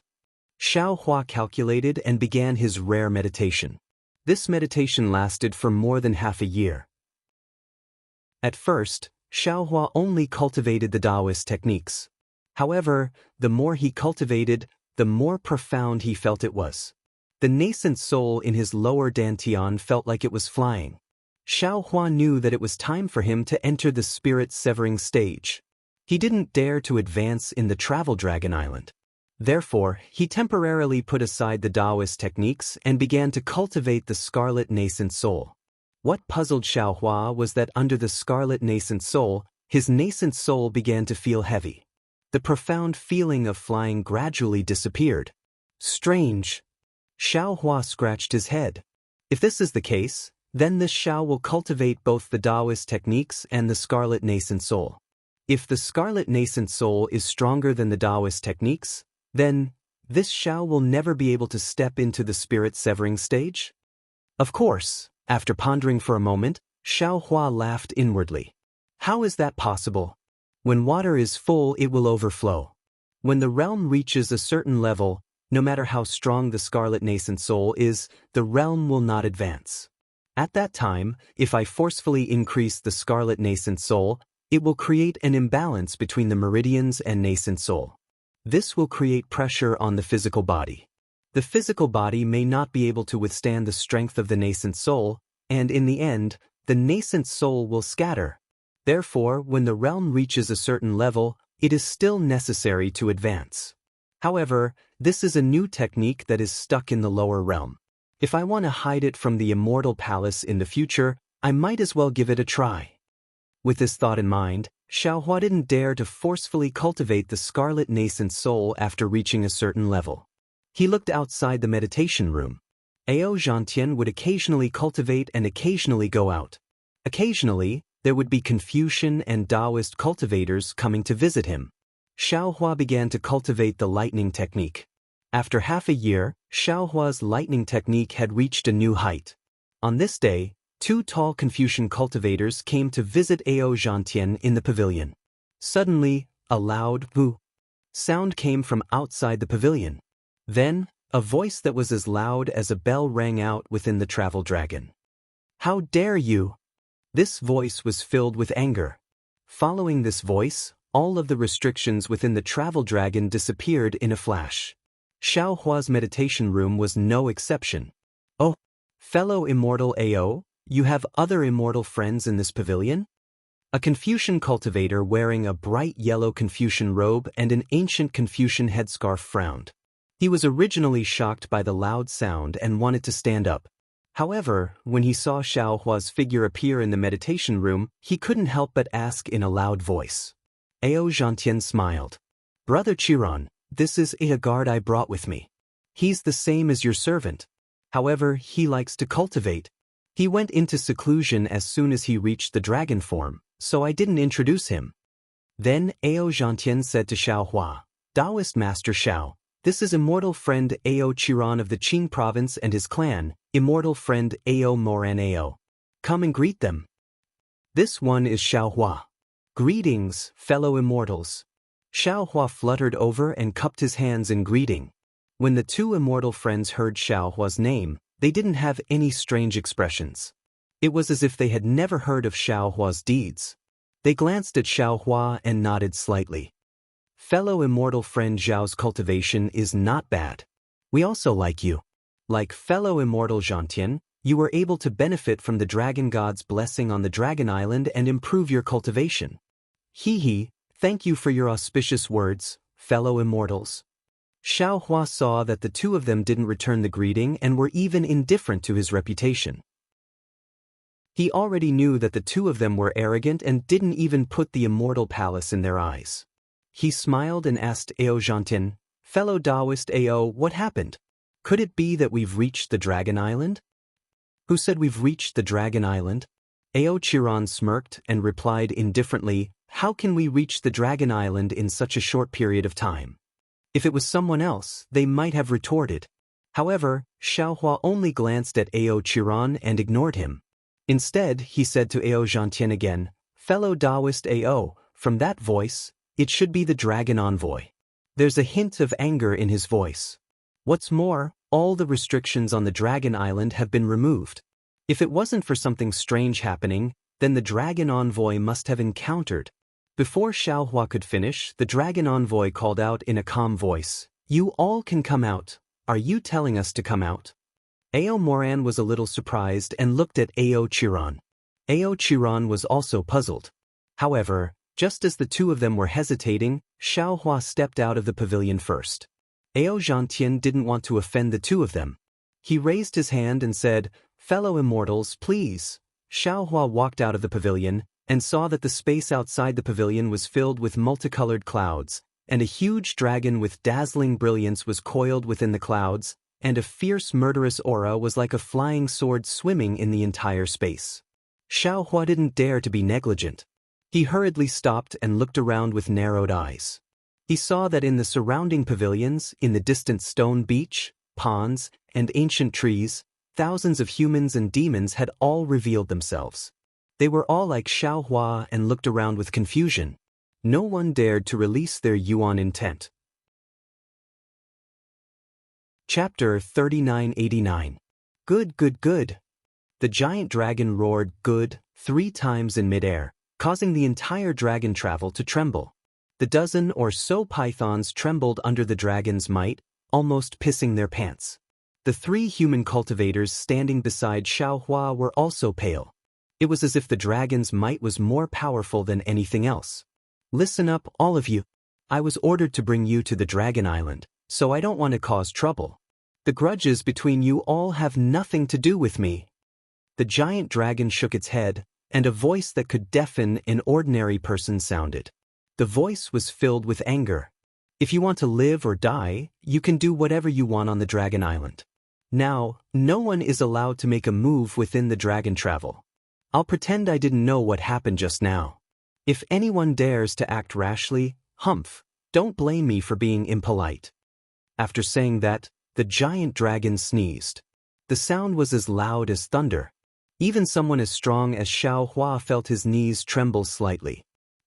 Xiao Hua calculated and began his rare meditation. This meditation lasted for more than half a year. At first, Xiao Hua only cultivated the Taoist techniques. However, the more he cultivated, the more profound he felt it was. The nascent soul in his lower dantian felt like it was flying. Xiao Hua knew that it was time for him to enter the spirit-severing stage. He didn't dare to advance in the Travel Dragon Island. Therefore, he temporarily put aside the Taoist techniques and began to cultivate the scarlet nascent soul. What puzzled Xiao Hua was that under the scarlet nascent soul, his nascent soul began to feel heavy. The profound feeling of flying gradually disappeared. Strange. Xiao Hua scratched his head. If this is the case, then this Xiao will cultivate both the Taoist techniques and the scarlet nascent soul. If the scarlet nascent soul is stronger than the Taoist techniques, then this Xiao will never be able to step into the spirit-severing stage? Of course, after pondering for a moment, Xiao Hua laughed inwardly. How is that possible? When water is full, it will overflow. When the realm reaches a certain level, no matter how strong the scarlet nascent soul is, the realm will not advance. At that time, if I forcefully increase the scarlet nascent soul, it will create an imbalance between the meridians and nascent soul. This will create pressure on the physical body. The physical body may not be able to withstand the strength of the nascent soul, and in the end, the nascent soul will scatter. Therefore, when the realm reaches a certain level, it is still necessary to advance. However, this is a new technique that is stuck in the lower realm. If I want to hide it from the immortal palace in the future, I might as well give it a try. With this thought in mind, Xiaohua didn't dare to forcefully cultivate the scarlet nascent soul after reaching a certain level. He looked outside the meditation room. Ao Zhantian would occasionally cultivate and occasionally go out. Occasionally, there would be Confucian and Taoist cultivators coming to visit him. Xiaohua began to cultivate the lightning technique. After half a year, Xiaohua's lightning technique had reached a new height. On this day, 2 tall Confucian cultivators came to visit Ao Zhantian in the pavilion. Suddenly, a loud "boo" sound came from outside the pavilion. Then, a voice that was as loud as a bell rang out within the travel dragon. "How dare you!" This voice was filled with anger. Following this voice, all of the restrictions within the travel dragon disappeared in a flash. Xiaohua's meditation room was no exception. "Oh, fellow immortal Ao, you have other immortal friends in this pavilion?" A Confucian cultivator wearing a bright yellow Confucian robe and an ancient Confucian headscarf frowned. He was originally shocked by the loud sound and wanted to stand up. However, when he saw Xiaohua's figure appear in the meditation room, he couldn't help but ask in a loud voice. Ao Zhantian smiled. "Brother Chiron, this is a guard I brought with me. He's the same as your servant. However, he likes to cultivate. He went into seclusion as soon as he reached the dragon form, so I didn't introduce him." Then Ao Zhantian said to Xiaohua, "Taoist Master Xiao, this is immortal friend Ao Chiron of the Qing province and his clan, immortal friend Ao Moran Ao. Come and greet them." "This one is Xiaohua. Greetings, fellow immortals." Xiaohua fluttered over and cupped his hands in greeting. When the 2 immortal friends heard Xiaohua's name, they didn't have any strange expressions. It was as if they had never heard of Xiaohua's deeds. They glanced at Xiaohua and nodded slightly. "Fellow immortal friend Zhao's cultivation is not bad. We also like you. Like fellow immortal Zhantian, you were able to benefit from the dragon god's blessing on the dragon island and improve your cultivation. Hee, thank you for your auspicious words, fellow immortals." Xiaohua saw that the 2 of them didn't return the greeting and were even indifferent to his reputation. He already knew that the 2 of them were arrogant and didn't even put the immortal palace in their eyes. He smiled and asked Ao Zhantian, "Fellow Taoist Ao, what happened? Could it be that we've reached the Dragon Island?" "Who said we've reached the Dragon Island?" Ao Chiron smirked and replied indifferently, "How can we reach the Dragon Island in such a short period of time?" If it was someone else, they might have retorted. However, Xiaohua only glanced at Ao Chiron and ignored him. Instead, he said to Ao Zhantian again, "Fellow Taoist Ao, from that voice, it should be the dragon envoy." There's a hint of anger in his voice. What's more, all the restrictions on the Dragon Island have been removed. If it wasn't for something strange happening, then the dragon envoy must have encountered. Before Xiaohua could finish, the dragon envoy called out in a calm voice, "You all can come out. Are you telling us to come out?" Ao Moran was a little surprised and looked at Ao Chiron. Ao Chiron was also puzzled. However, just as the 2 of them were hesitating, Xiaohua stepped out of the pavilion first. Ao Zhantian didn't want to offend the 2 of them. He raised his hand and said, "Fellow immortals, please." Xiaohua walked out of the pavilion and saw that the space outside the pavilion was filled with multicolored clouds, and a huge dragon with dazzling brilliance was coiled within the clouds, and a fierce murderous aura was like a flying sword swimming in the entire space. Xiaohua didn't dare to be negligent. He hurriedly stopped and looked around with narrowed eyes. He saw that in the surrounding pavilions, in the distant stone beach, ponds, and ancient trees, thousands of humans and demons had all revealed themselves. They were all like Xiaohua and looked around with confusion. No one dared to release their yuan intent. Chapter 3989. Good, good, good. The giant dragon roared good 3 times in midair, causing the entire dragon travel to tremble. The dozen or so pythons trembled under the dragon's might, almost pissing their pants. The 3 human cultivators standing beside Xiaohua were also pale. It was as if the dragon's might was more powerful than anything else. "Listen up, all of you. I was ordered to bring you to the Dragon Island, so I don't want to cause trouble. The grudges between you all have nothing to do with me." The giant dragon shook its head, and a voice that could deafen an ordinary person sounded. The voice was filled with anger. If you want to live or die, you can do whatever you want on the Dragon Island. Now, no one is allowed to make a move within the Dragon Travel. I'll pretend I didn't know what happened just now. If anyone dares to act rashly, humph, don't blame me for being impolite. After saying that, the giant dragon sneezed. The sound was as loud as thunder. Even someone as strong as Xiao Hua felt his knees tremble slightly.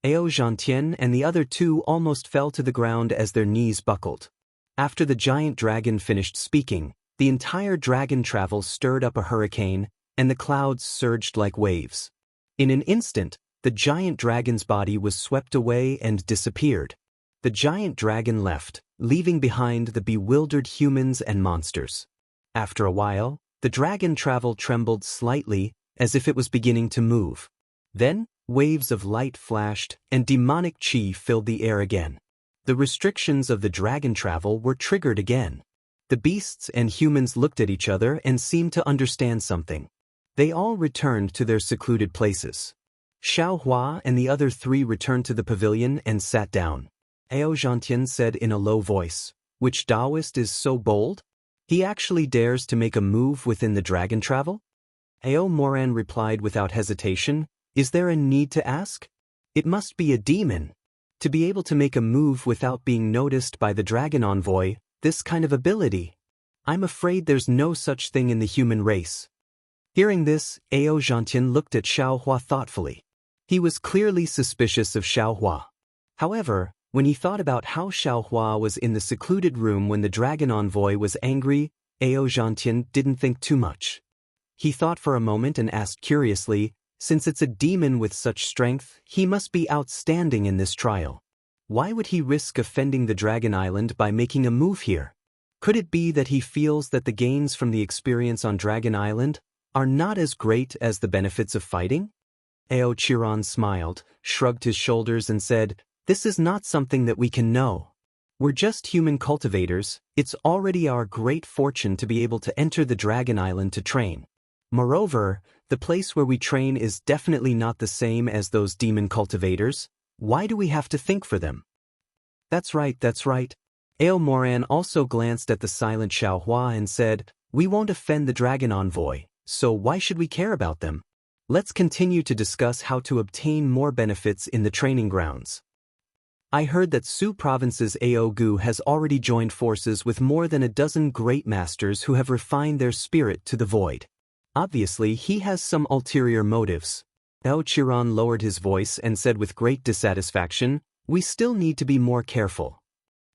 Ao Zhantian and the other two almost fell to the ground as their knees buckled. After the giant dragon finished speaking, the entire Dragon Travel stirred up a hurricane, and the clouds surged like waves. In an instant, the giant dragon's body was swept away and disappeared. The giant dragon left, leaving behind the bewildered humans and monsters. After a while, the Dragon Travel trembled slightly, as if it was beginning to move. Then, waves of light flashed, and demonic chi filled the air again. The restrictions of the Dragon Travel were triggered again. The beasts and humans looked at each other and seemed to understand something. They all returned to their secluded places. Xiao Hua and the other three returned to the pavilion and sat down. Ao Zhantian said in a low voice, "Which Taoist is so bold? He actually dares to make a move within the Dragon Travel?" Ao Moran replied without hesitation, "Is there a need to ask? It must be a demon. To be able to make a move without being noticed by the Dragon Envoy, this kind of ability. I'm afraid there's no such thing in the human race." Hearing this, Ao Zhantian looked at Xiao Hua thoughtfully. He was clearly suspicious of Xiao Hua. However, when he thought about how Xiao Hua was in the secluded room when the Dragon Envoy was angry, Ao Zhantian didn't think too much. He thought for a moment and asked curiously, since it's a demon with such strength, he must be outstanding in this trial. Why would he risk offending the Dragon Island by making a move here? Could it be that he feels that the gains from the experience on Dragon Island are not as great as the benefits of fighting? Ao Chiron smiled, shrugged his shoulders and said, "This is not something that we can know. We're just human cultivators. It's already our great fortune to be able to enter the Dragon Island to train. Moreover, the place where we train is definitely not the same as those demon cultivators. Why do we have to think for them?" That's right. Ao Moran also glanced at the silent Xiao Hua and said, "We won't offend the Dragon Envoy, so why should we care about them? Let's continue to discuss how to obtain more benefits in the training grounds. I heard that Su Province's Ao Gu has already joined forces with more than a dozen great masters who have refined their spirit to the void. Obviously, he has some ulterior motives." Ao Chiron lowered his voice and said with great dissatisfaction, "We still need to be more careful."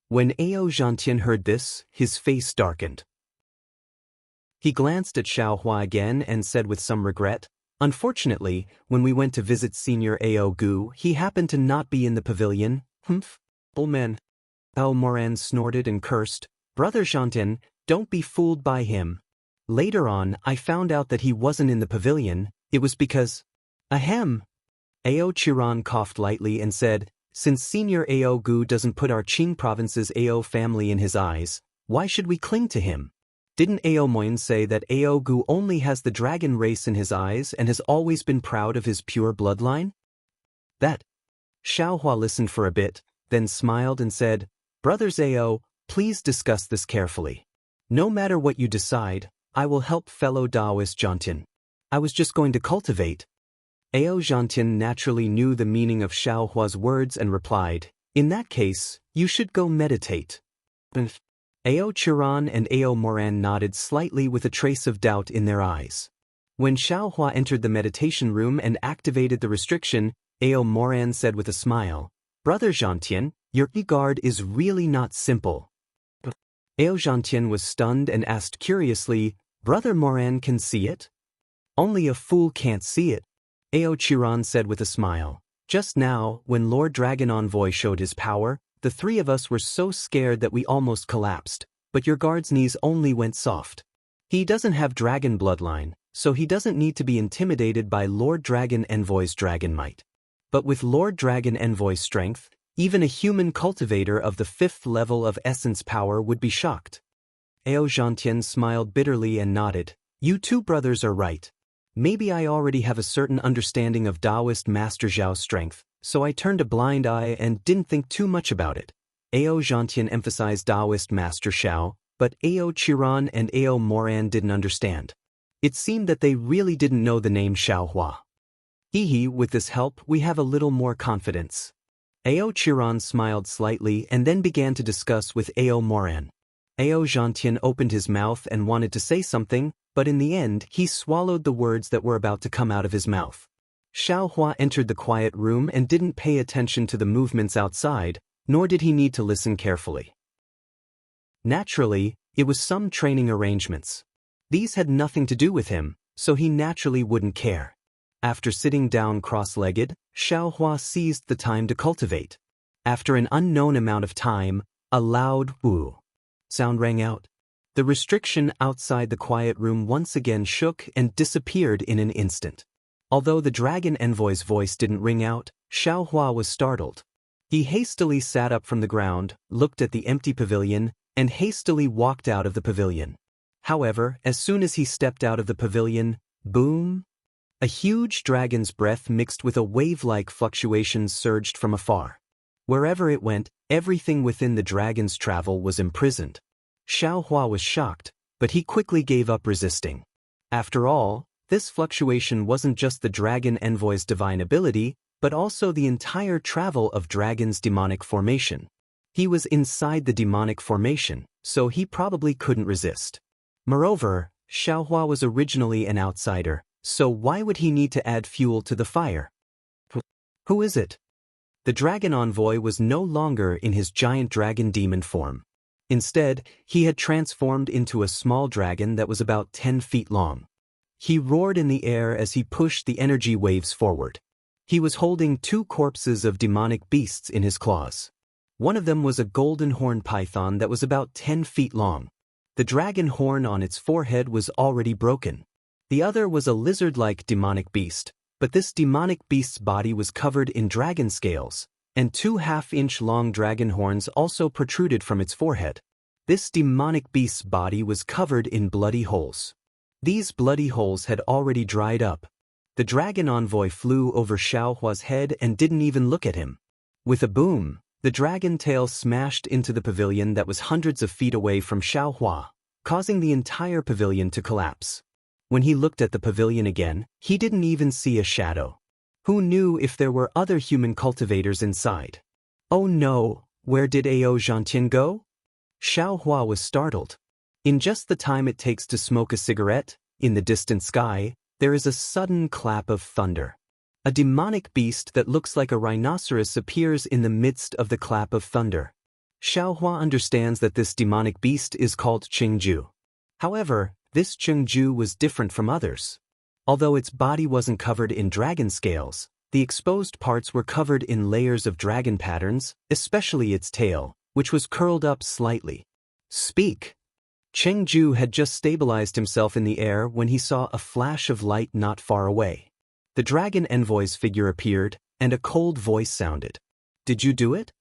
When Ao Zhantian heard this, his face darkened. He glanced at Xiao Hua again and said with some regret, "Unfortunately, when we went to visit Senior Ao Gu, he happened to not be in the pavilion." "Humph, bullman." Ao Moran snorted and cursed, "Brother Zhantian, don't be fooled by him. Later on, I found out that he wasn't in the pavilion. It was because—" "Ahem." Ao Chiron coughed lightly and said, "Since Senior Ao Gu doesn't put our Qing Province's Ao family in his eyes, why should we cling to him? Didn't Ao Moin say that Ao Gu only has the dragon race in his eyes and has always been proud of his pure bloodline?" That. Xiao Hua listened for a bit, then smiled and said, "Brothers Ao, please discuss this carefully. No matter what you decide, I will help fellow Taoist Zhantian. I was just going to cultivate." Ao Zhantian naturally knew the meaning of Xiao Hua's words and replied, "In that case, you should go meditate." Ao Chiron and Ao Moran nodded slightly with a trace of doubt in their eyes. When Xiao Hua entered the meditation room and activated the restriction, Ao Moran said with a smile, "Brother Zhantian, your guard is really not simple." Ao Zhantian was stunned and asked curiously, "Brother Moran can see it?" "Only a fool can't see it," Ao Chiron said with a smile. "Just now, when Lord Dragon Envoy showed his power, the three of us were so scared that we almost collapsed, but your guard's knees only went soft. He doesn't have dragon bloodline, so he doesn't need to be intimidated by Lord Dragon Envoy's dragon might. But with Lord Dragon Envoy's strength, even a human cultivator of the 5th level of essence power would be shocked." Ao Zhantian smiled bitterly and nodded. "You two brothers are right. Maybe I already have a certain understanding of Taoist Master Zhao's strength, so I turned a blind eye and didn't think too much about it. Ao Zhantian emphasized Taoist Master Zhao, but Ao Qiran and Ao Moran didn't understand. It seemed that they really didn't know the name Xiaohua. Hee, with this help we have a little more confidence. Ao Qiran smiled slightly and then began to discuss with Ao Moran. Ao Zhantian opened his mouth and wanted to say something, but in the end he swallowed the words that were about to come out of his mouth. Xiaohua entered the quiet room and didn't pay attention to the movements outside, nor did he need to listen carefully. Naturally, it was some training arrangements. These had nothing to do with him, so he naturally wouldn't care. After sitting down cross-legged, Xiaohua seized the time to cultivate. After an unknown amount of time, a loud woo sound rang out. The restriction outside the quiet room once again shook and disappeared in an instant. Although the dragon envoy's voice didn't ring out, Xiaohua was startled. He hastily sat up from the ground, looked at the empty pavilion, and hastily walked out of the pavilion. However, as soon as he stepped out of the pavilion, boom! A huge dragon's breath mixed with a wave-like fluctuation surged from afar. Wherever it went, everything within the dragon's travel was imprisoned. Xiaohua was shocked, but he quickly gave up resisting. After all, this fluctuation wasn't just the dragon envoy's divine ability, but also the entire travel of dragon's demonic formation. He was inside the demonic formation, so he probably couldn't resist. Moreover, Xiaohua was originally an outsider, so why would he need to add fuel to the fire? Who is it? The dragon envoy was no longer in his giant dragon demon form. Instead, he had transformed into a small dragon that was about 10 feet long. He roared in the air as he pushed the energy waves forward. He was holding 2 corpses of demonic beasts in his claws. One of them was a golden horn python that was about 10 feet long. The dragon horn on its forehead was already broken. The other was a lizard-like demonic beast, but this demonic beast's body was covered in dragon scales, and 2 half-inch long dragon horns also protruded from its forehead. This demonic beast's body was covered in bloody holes. These bloody holes had already dried up. The dragon envoy flew over Xiaohua's head and didn't even look at him. With a boom, the dragon tail smashed into the pavilion that was hundreds of feet away from Xiaohua, causing the entire pavilion to collapse. When he looked at the pavilion again, he didn't even see a shadow. Who knew if there were other human cultivators inside? Oh no, where did Ao Zhantian go? Xiaohua was startled. In just the time it takes to smoke a cigarette, in the distant sky, there is a sudden clap of thunder. A demonic beast that looks like a rhinoceros appears in the midst of the clap of thunder. Xiaohua understands that this demonic beast is called Qingju. However, this Qingju was different from others. Although its body wasn't covered in dragon scales, the exposed parts were covered in layers of dragon patterns, especially its tail, which was curled up slightly. Speak! Qingju had just stabilized himself in the air when he saw a flash of light not far away. The dragon envoy's figure appeared, and a cold voice sounded. Did you do it?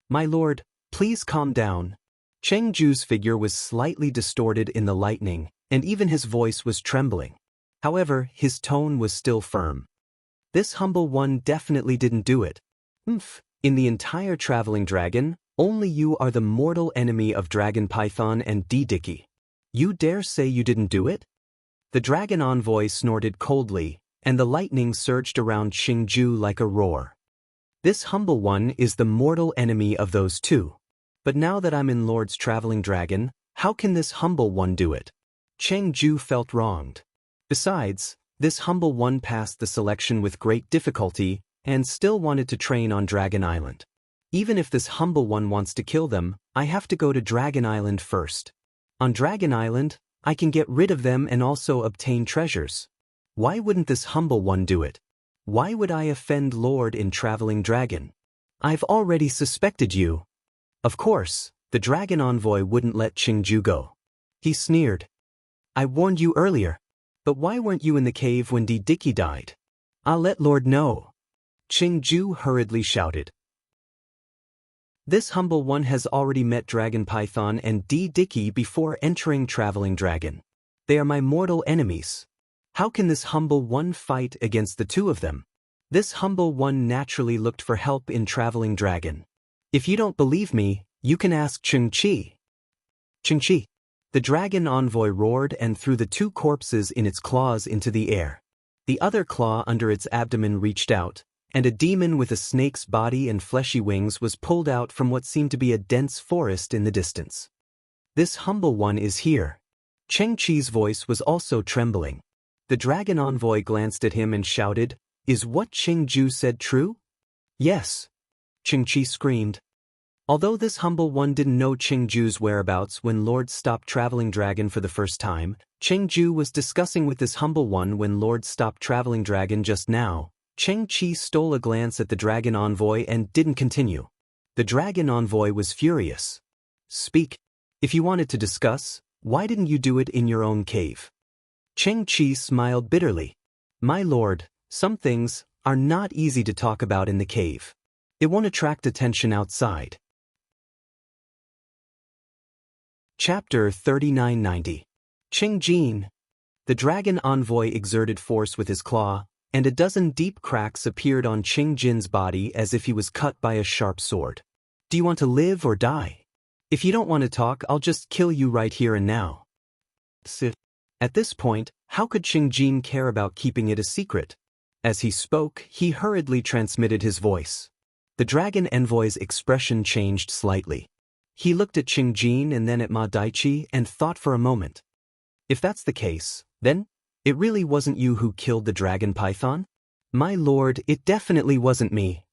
My lord, please calm down. Qingju's figure was slightly distorted in the lightning, and even his voice was trembling. However, his tone was still firm. This humble one definitely didn't do it. In the entire traveling dragon, only you are the mortal enemy of Dragon Python and Dicky. You dare say you didn't do it? The dragon envoy snorted coldly, and the lightning surged around Qingju like a roar. This humble one is the mortal enemy of those 2. But now that I'm in Lord's traveling dragon, how can this humble one do it? Qingju felt wronged. Besides, this humble one passed the selection with great difficulty and still wanted to train on Dragon Island. Even if this humble one wants to kill them, I have to go to Dragon Island first. On Dragon Island, I can get rid of them and also obtain treasures. Why wouldn't this humble one do it? Why would I offend Lord in Traveling Dragon? I've already suspected you. Of course, the dragon envoy wouldn't let Qingju go. He sneered. I warned you earlier. But why weren't you in the cave when Dicky died? I'll let Lord know. Qingju hurriedly shouted. This humble one has already met Dragon Python and Dicky before entering Traveling Dragon. They are my mortal enemies. How can this humble one fight against the two of them? This humble one naturally looked for help in Traveling Dragon. If you don't believe me, you can ask Ching-Chi. Ching-Chi. The dragon envoy roared and threw the two corpses in its claws into the air. The other claw under its abdomen reached out, and a demon with a snake's body and fleshy wings was pulled out from what seemed to be a dense forest in the distance. This humble one is here. Ching-Chi's voice was also trembling. The dragon envoy glanced at him and shouted, "Is what Ching-Ju said true?" "Yes," Ching-Chi screamed. Although this humble one didn't know Ching-Ju's whereabouts when Lord stopped Traveling Dragon for the first time, Ching-Ju was discussing with this humble one when Lord stopped Traveling Dragon just now. Ching-Chi stole a glance at the dragon envoy and didn't continue. The dragon envoy was furious. "Speak. If you wanted to discuss, why didn't you do it in your own cave?" Ching-Chi smiled bitterly. "My lord, some things are not easy to talk about in the cave. It won't attract attention outside." Chapter 3990. Ching-Jin. The dragon envoy exerted force with his claw, and a dozen deep cracks appeared on Ching-Jin's body as if he was cut by a sharp sword. "Do you want to live or die? If you don't want to talk, I'll just kill you right here and now." At this point, how could Ching-Jin care about keeping it a secret? As he spoke, he hurriedly transmitted his voice. The dragon envoy's expression changed slightly. He looked at Ching-Jin and then at Ma Daichi and thought for a moment. "If that's the case, then it really wasn't you who killed the dragon python?" "My lord, it definitely wasn't me."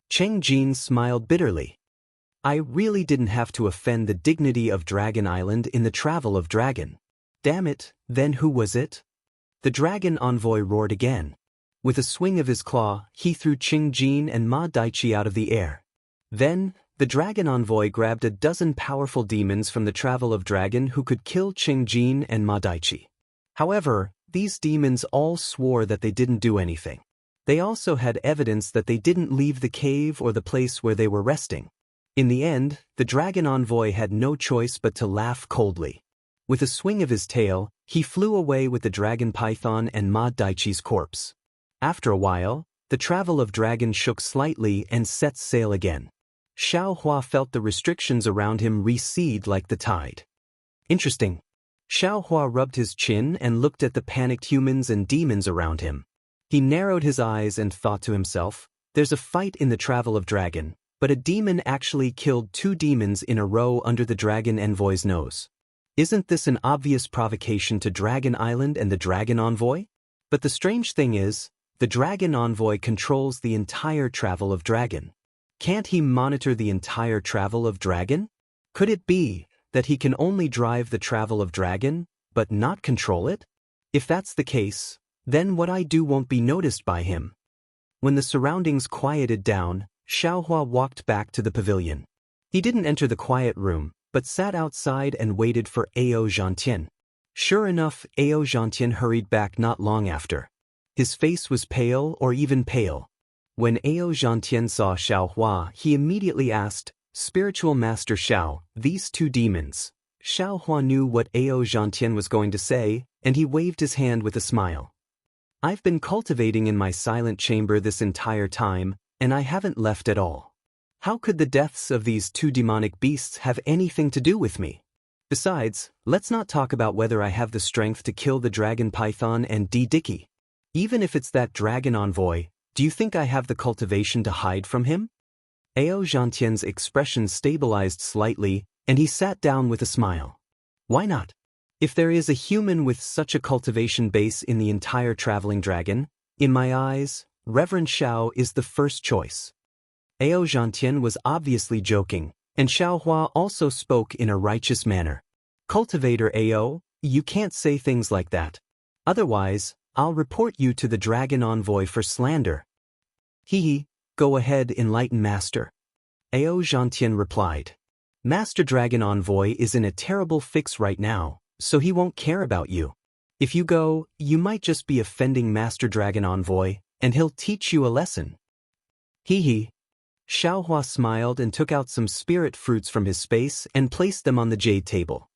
Ching-Jin smiled bitterly. "I really didn't have to offend the dignity of Dragon Island in the Travel of Dragon." "Damn it, then who was it?" The dragon envoy roared again. With a swing of his claw, he threw Ching-Jin and Ma Daichi out of the air. Then, the dragon envoy grabbed a dozen powerful demons from the Travel of Dragon who could kill Ching-Jin and Ma Daichi. However, these demons all swore that they didn't do anything. They also had evidence that they didn't leave the cave or the place where they were resting. In the end, the dragon envoy had no choice but to laugh coldly. With a swing of his tail, he flew away with the dragon python and Ma Daichi's corpse. After a while, the Travel of Dragon shook slightly and set sail again. Xiao Hua felt the restrictions around him recede like the tide. Interesting. Xiao Hua rubbed his chin and looked at the panicked humans and demons around him. He narrowed his eyes and thought to himself, "There's a fight in the Travel of Dragon, but a demon actually killed two demons in a row under the dragon envoy's nose. Isn't this an obvious provocation to Dragon Island and the dragon envoy? But the strange thing is, the dragon envoy controls the entire Travel of Dragon. Can't he monitor the entire Travel of Dragon? Could it be that he can only drive the Travel of Dragon, but not control it? If that's the case, then what I do won't be noticed by him." When the surroundings quieted down, Xiaohua walked back to the pavilion. He didn't enter the quiet room, but sat outside and waited for Ao Zhantian. Sure enough, Ao Zhantian hurried back not long after. His face was pale or even pale. When Ao Zhantian saw Xiaohua, he immediately asked, "Spiritual Master Xiao, these two demons." Xiaohua knew what Ao Zhantian was going to say, and he waved his hand with a smile. "I've been cultivating in my silent chamber this entire time, and I haven't left at all. How could the deaths of these two demonic beasts have anything to do with me? Besides, let's not talk about whether I have the strength to kill the dragon python and Dicky. Even if it's that dragon envoy, do you think I have the cultivation to hide from him?" Ao Zhantian's expression stabilized slightly, and he sat down with a smile. "Why not? If there is a human with such a cultivation base in the entire Traveling Dragon, in my eyes, Reverend Xiao is the first choice." Ao Zhantian was obviously joking, and Xiaohua also spoke in a righteous manner. "Cultivator Ao, you can't say things like that. Otherwise, I'll report you to the dragon envoy for slander." "Hee, go ahead, enlighten master." Ao Zhantian replied. "Master Dragon Envoy is in a terrible fix right now, so he won't care about you. If you go, you might just be offending Master Dragon Envoy, and he'll teach you a lesson." "Hee." Xiaohua smiled and took out some spirit fruits from his space and placed them on the jade table.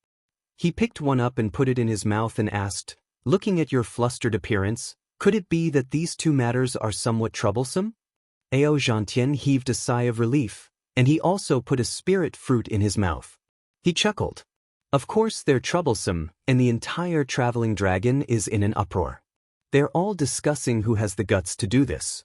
He picked one up and put it in his mouth and asked, Looking at your flustered appearance, could it be that these two matters are somewhat troublesome? Ao Zhangtian heaved a sigh of relief, and he also put a spirit fruit in his mouth. He chuckled. Of course they're troublesome, and the entire traveling dragon is in an uproar. They're all discussing who has the guts to do this.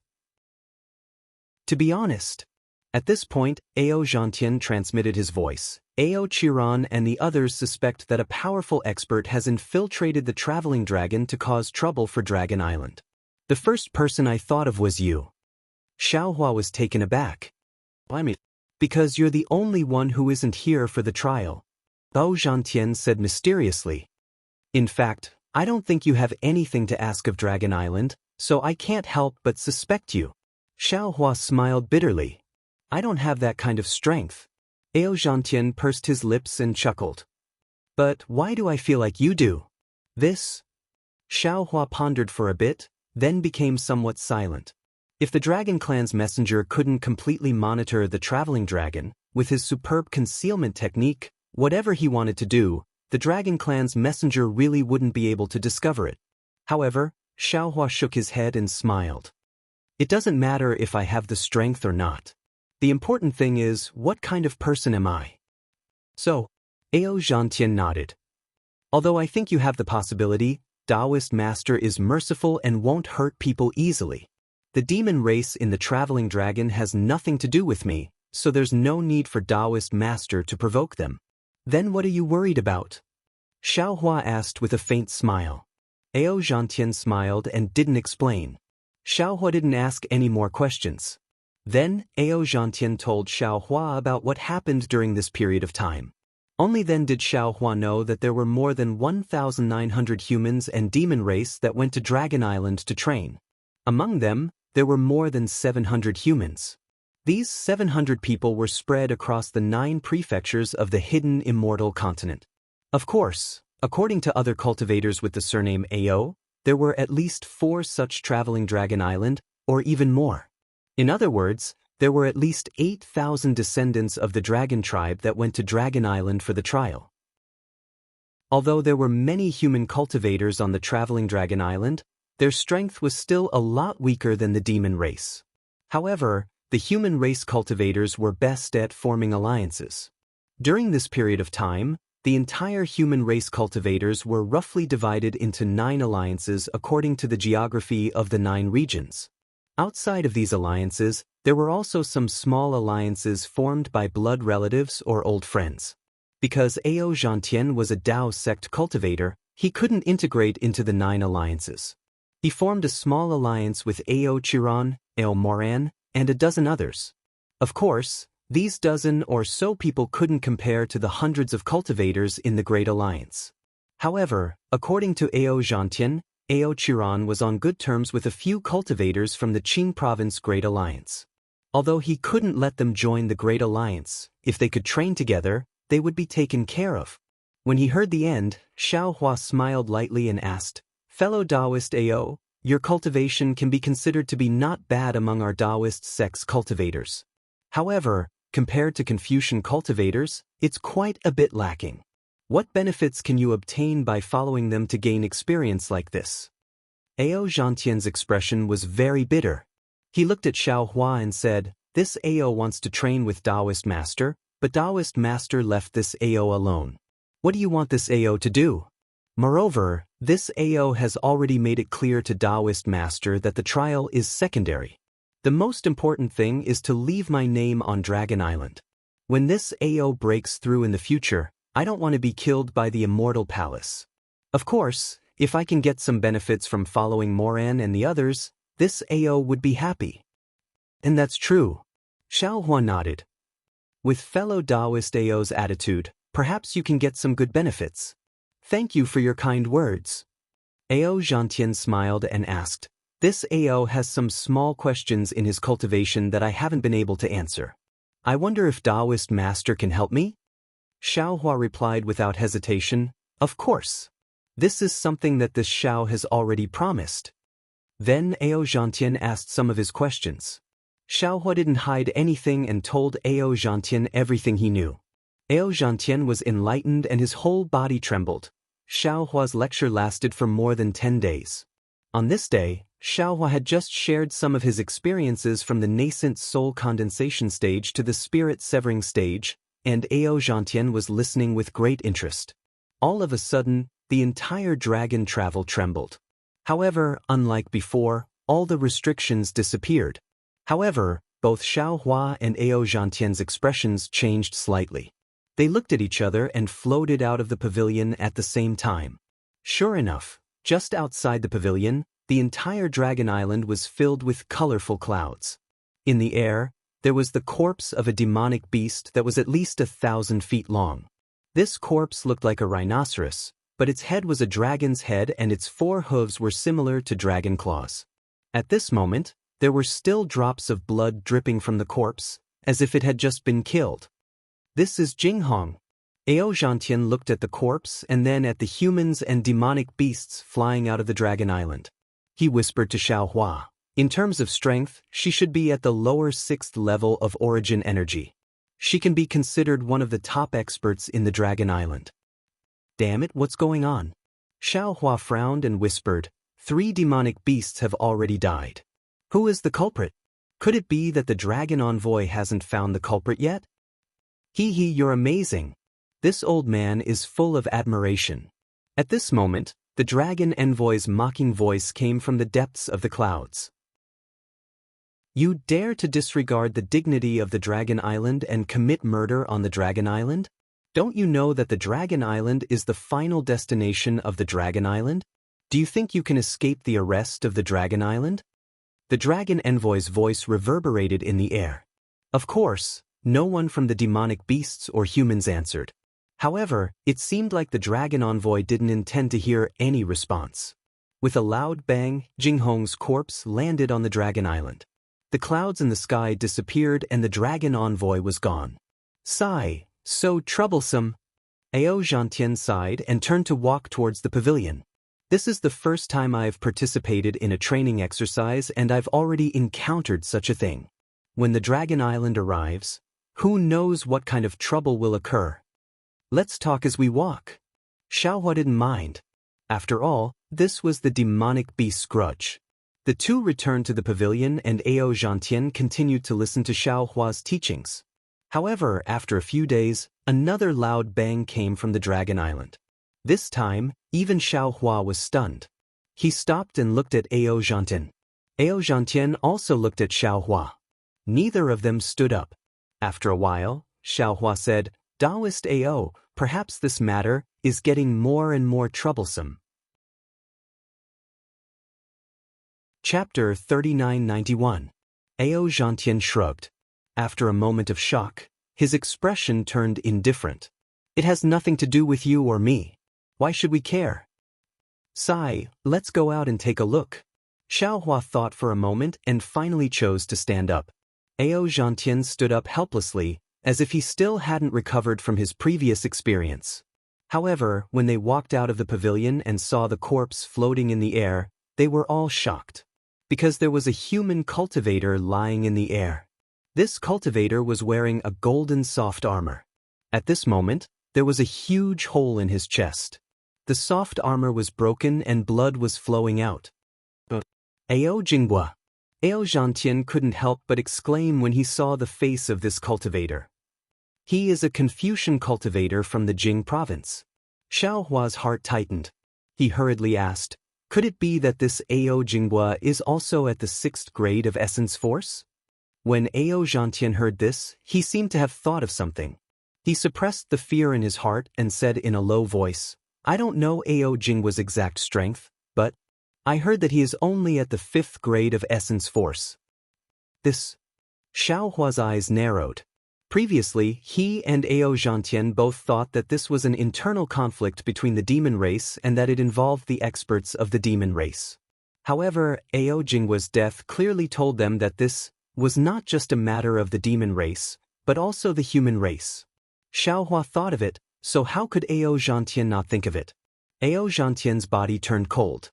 To be honest. At this point, Ao Zhangtian transmitted his voice. Ao Chiron and the others suspect that a powerful expert has infiltrated the traveling dragon to cause trouble for Dragon Island. The first person I thought of was you. Xiaohua was taken aback. I mean, because you're the only one who isn't here for the trial, Ao Zhangtian said mysteriously. In fact, I don't think you have anything to ask of Dragon Island, so I can't help but suspect you. Xiaohua smiled bitterly. I don't have that kind of strength. Ao Zhangtian pursed his lips and chuckled. But why do I feel like you do? This? Xiaohua pondered for a bit, then became somewhat silent. If the Dragon Clan's messenger couldn't completely monitor the traveling dragon, with his superb concealment technique, whatever he wanted to do, the Dragon Clan's messenger really wouldn't be able to discover it. However, Xiaohua shook his head and smiled. It doesn't matter if I have the strength or not. The important thing is, what kind of person am I? So, Ao Zhangtian nodded. Although I think you have the possibility, Taoist Master is merciful and won't hurt people easily. The demon race in the traveling dragon has nothing to do with me, so there's no need for Taoist Master to provoke them. Then what are you worried about? Xiaohua asked with a faint smile. Ao Zhangtian smiled and didn't explain. Xiaohua didn't ask any more questions. Then, Ao Zhangtian told Xiaohua about what happened during this period of time. Only then did Xiaohua know that there were more than 1,900 humans and demon race that went to Dragon Island to train. Among them, there were more than 700 humans. These 700 people were spread across the 9 prefectures of the hidden immortal continent. Of course, according to other cultivators with the surname Ao, there were at least 4 such traveling Dragon Island, or even more. In other words, there were at least 8,000 descendants of the dragon tribe that went to Dragon Island for the trial. Although there were many human cultivators on the traveling Dragon Island, their strength was still a lot weaker than the demon race. However, the human race cultivators were best at forming alliances. During this period of time, the entire human race cultivators were roughly divided into 9 alliances according to the geography of the 9 regions. Outside of these alliances, there were also some small alliances formed by blood relatives or old friends. Because Ao Zhangtian was a Dao sect cultivator, he couldn't integrate into the 9 alliances. He formed a small alliance with Ao Chiron, Ao Moran, and a dozen others. Of course, these dozen or so people couldn't compare to the hundreds of cultivators in the Great Alliance. However, according to Ao Zhangtian, Ao Chiron was on good terms with a few cultivators from the Qing Province Great Alliance. Although he couldn't let them join the Great Alliance, if they could train together, they would be taken care of. When he heard the end, Xiaohua smiled lightly and asked, "Fellow Taoist Ao, your cultivation can be considered to be not bad among our Taoist sect's cultivators. However, compared to Confucian cultivators, it's quite a bit lacking. What benefits can you obtain by following them to gain experience like this?" Ao Zhangtian's expression was very bitter. He looked at Xiaohua and said, "This Ao wants to train with Taoist Master, but Taoist Master left this Ao alone. What do you want this Ao to do? Moreover, this Ao has already made it clear to Taoist Master that the trial is secondary. The most important thing is to leave my name on Dragon Island. When this Ao breaks through in the future, I don't want to be killed by the Immortal Palace. Of course, if I can get some benefits from following Moran and the others, this Ao would be happy." "And that's true." Xiaohua nodded. "With fellow Taoist Ao's attitude, perhaps you can get some good benefits. Thank you for your kind words." Ao Zhangtian smiled and asked, "This Ao has some small questions in his cultivation that I haven't been able to answer. I wonder if Taoist Master can help me?" Xiaohua replied without hesitation, "Of course. This is something that this Xiao has already promised." Then Ao Zhangtian asked some of his questions. Xiaohua didn't hide anything and told Ao Zhangtian everything he knew. Ao Zhangtian was enlightened and his whole body trembled. Xiaohua's lecture lasted for more than 10 days. On this day, Xiaohua had just shared some of his experiences from the nascent soul condensation stage to the spirit severing stage, and Ao Zhantian was listening with great interest. All of a sudden, the entire dragon travel trembled. However, unlike before, all the restrictions disappeared. However, both Xiaohua and Ao Zhantian's expressions changed slightly. They looked at each other and floated out of the pavilion at the same time. Sure enough, just outside the pavilion, the entire Dragon Island was filled with colorful clouds. In the air, there was the corpse of a demonic beast that was at least 1,000 feet long. This corpse looked like a rhinoceros, but its head was a dragon's head and its 4 hooves were similar to dragon claws. At this moment, there were still drops of blood dripping from the corpse, as if it had just been killed. This is Jinghong. Ao Zhantian looked at the corpse and then at the humans and demonic beasts flying out of the Dragon Island. He whispered to Xiaohua, in terms of strength, she should be at the lower 6th level of origin energy. She can be considered one of the top experts in the Dragon Island. Damn it, what's going on? Xiaohua frowned and whispered, 3 demonic beasts have already died. Who is the culprit? Could it be that the dragon envoy hasn't found the culprit yet? Hee hee, you're amazing. This old man is full of admiration. At this moment, the dragon envoy's mocking voice came from the depths of the clouds. You dare to disregard the dignity of the Dragon Island and commit murder on the Dragon Island? Don't you know that the Dragon Island is the final destination of the Dragon Island? Do you think you can escape the arrest of the Dragon Island? The dragon envoy's voice reverberated in the air. Of course, no one from the demonic beasts or humans answered. However, it seemed like the dragon envoy didn't intend to hear any response. With a loud bang, Jinghong's corpse landed on the Dragon Island. The clouds in the sky disappeared and the dragon envoy was gone. Sigh, so troublesome. Ao Zhantian sighed and turned to walk towards the pavilion. This is the first time I've participated in a training exercise and I've already encountered such a thing. When the Dragon Island arrives, who knows what kind of trouble will occur? Let's talk as we walk. Xiaohua didn't mind. After all, this was the demonic beast's grudge. The two returned to the pavilion and Ao Zhantian continued to listen to Xiaohua's teachings. However, after a few days, another loud bang came from the Dragon Island. This time, even Xiaohua was stunned. He stopped and looked at Ao Zhantian. Ao Zhantian also looked at Xiaohua. Neither of them stood up. After a while, Xiaohua said, Taoist Ao, perhaps this matter is getting more and more troublesome. Chapter 3991. Ao Zhantian shrugged. After a moment of shock, his expression turned indifferent. It has nothing to do with you or me. Why should we care? Sigh, let's go out and take a look. Xiaohua thought for a moment and finally chose to stand up. Ao Zhantian stood up helplessly, as if he still hadn't recovered from his previous experience. However, when they walked out of the pavilion and saw the corpse floating in the air, they were all shocked. Because there was a human cultivator lying in the air. This cultivator was wearing a golden soft armor. At this moment, there was a huge hole in his chest. The soft armor was broken and blood was flowing out. Ao Jinghua. Ao Zhantian couldn't help but exclaim when he saw the face of this cultivator. He is a Confucian cultivator from the Jing province. Xiaohua's heart tightened. He hurriedly asked, could it be that this Ao Jinghua is also at the 6th grade of essence force? When Ao Zhantian heard this, he seemed to have thought of something. He suppressed the fear in his heart and said in a low voice, I don't know Ao Jinghua's exact strength, but I heard that he is only at the 5th grade of essence force. This. Xiaohua's eyes narrowed. Previously, he and Ao Zhantian both thought that this was an internal conflict between the demon race and that it involved the experts of the demon race. However, Ao Jinghua's death clearly told them that this was not just a matter of the demon race, but also the human race. Xiaohua thought of it, so how could Ao Zhantian not think of it? Ao Zhantian's body turned cold.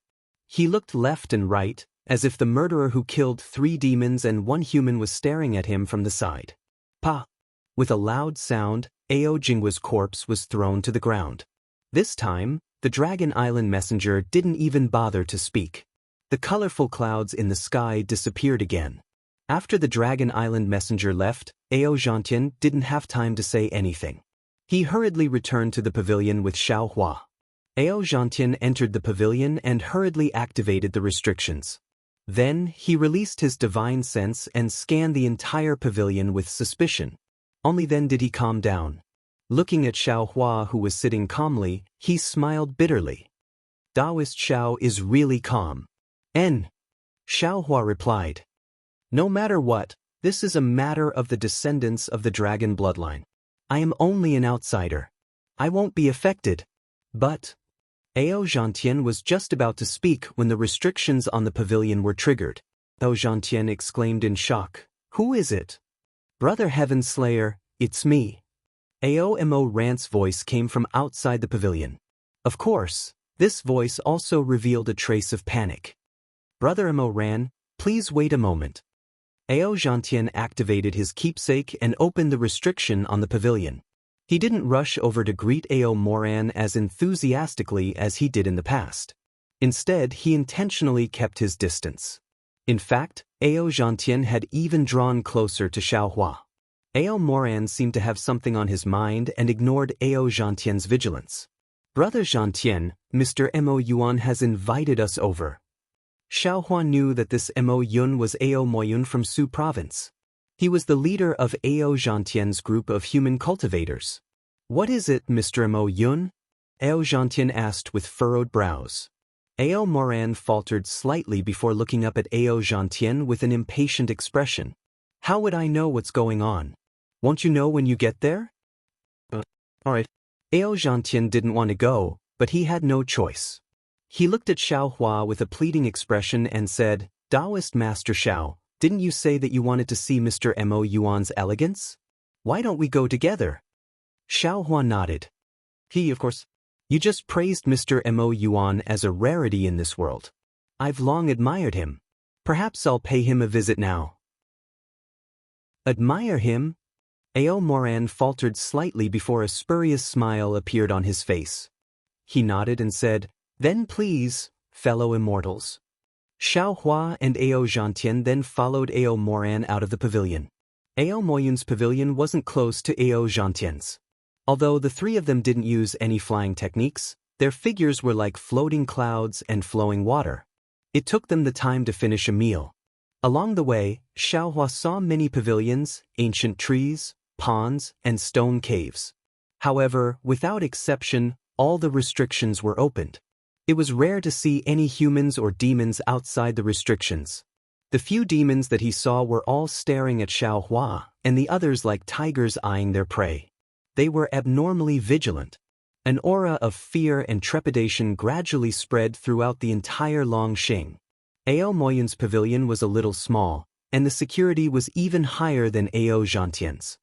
He looked left and right, as if the murderer who killed 3 demons and 1 human was staring at him from the side. Pa! With a loud sound, Ao Jinghua's corpse was thrown to the ground. This time, The Dragon Island messenger didn't even bother to speak. The colorful clouds in the sky disappeared again. After the Dragon Island messenger left, Ao Zhantian didn't have time to say anything. He hurriedly returned to the pavilion with Xiao Hua. Ao Zhantian entered the pavilion and hurriedly activated the restrictions. Then, he released his divine sense and scanned the entire pavilion with suspicion. Only then did he calm down. Looking at Xiao Hua, who was sitting calmly, he smiled bitterly. Taoist Xiao is really calm. Xiao Hua replied. No matter what, this is a matter of the descendants of the dragon bloodline. I am only an outsider. I won't be affected. But Ao Zhantian was just about to speak when the restrictions on the pavilion were triggered. Ao Zhantian exclaimed in shock. Who is it? Brother Heaven Slayer, it's me. Mo Rant's voice came from outside the pavilion. Of course, this voice also revealed a trace of panic. Brother Mo Ran, please wait a moment. Ao Zhantian activated his keepsake and opened the restriction on the pavilion. He didn't rush over to greet Ao Moran as enthusiastically as he did in the past. Instead, he intentionally kept his distance. In fact, Ao Zhantian had even drawn closer to Xiao Hua. Ao Moran seemed to have something on his mind and ignored Ao Zhantian's vigilance. Brother Zhantian, Mr. Mo Yuan has invited us over. Xiao Hua knew that this Mo Yun was Ao Moyun from Su province. He was the leader of Ao Zhantian's group of human cultivators. What is it, Mr. Mo Yun? Ao Zhantian asked with furrowed brows. Ao Moran faltered slightly before looking up at Ao Zhantian with an impatient expression. How would I know what's going on? Won't you know when you get there? Alright. Ao Zhantian didn't want to go, but he had no choice. He looked at Xiao Hua with a pleading expression and said, Taoist Master Xiao, didn't you say that you wanted to see Mr. Mo Yuan's elegance? Why don't we go together? Xiao Hua nodded. Of course. You just praised Mr. Mo Yuan as a rarity in this world. I've long admired him. Perhaps I'll pay him a visit now. Admire him? Ao Moran faltered slightly before a spurious smile appeared on his face. He nodded and said, Then please, fellow immortals. Xiao Hua and Ao Zhantian then followed Ao Moran out of the pavilion. Ao Moyun's pavilion wasn't close to Ao Zhantian's. Although the three of them didn't use any flying techniques, their figures were like floating clouds and flowing water. It took them the time to finish a meal. Along the way, Xiao Hua saw many pavilions, ancient trees, ponds, and stone caves. However, without exception, all the restrictions were opened. It was rare to see any humans or demons outside the restrictions. The few demons that he saw were all staring at Xiao Hua, and the others like tigers eyeing their prey. They were abnormally vigilant. An aura of fear and trepidation gradually spread throughout the entire Longxing. Ao Moyun's pavilion was a little small, and the security was even higher than Ao Zhantian's.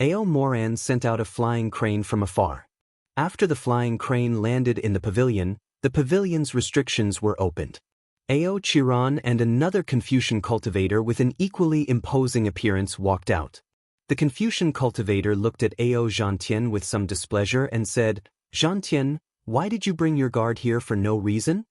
Ao Moran sent out a flying crane from afar. After the flying crane landed in the pavilion's restrictions were opened. Ao Chiron and another Confucian cultivator with an equally imposing appearance walked out. The Confucian cultivator looked at Ao Zhantian with some displeasure and said, Zhantian, why did you bring your guard here for no reason?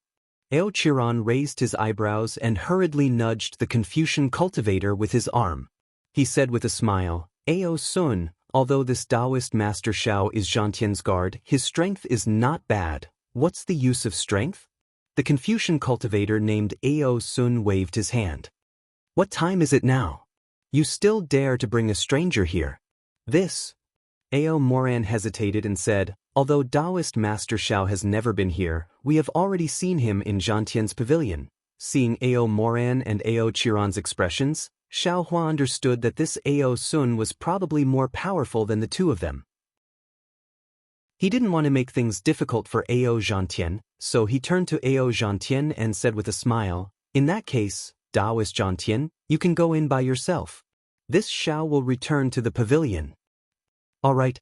Ao Chiron raised his eyebrows and hurriedly nudged the Confucian cultivator with his arm. He said with a smile, Ao Sun, although this Taoist Master Xiao is Zhantian's guard, his strength is not bad. What's the use of strength? The Confucian cultivator named Ao Sun waved his hand. What time is it now? You still dare to bring a stranger here? This? Ao Moran hesitated and said, although Taoist Master Xiao has never been here, we have already seen him in Zhantian's pavilion. Seeing Ao Moran and Ao Chiron's expressions, Xiao Hua understood that this Ao Sun was probably more powerful than the two of them. He didn't want to make things difficult for Ao Zhantian, so he turned to Ao Zhantian and said with a smile, in that case, Taoist Zhantian, you can go in by yourself. This Xiao will return to the pavilion. All right.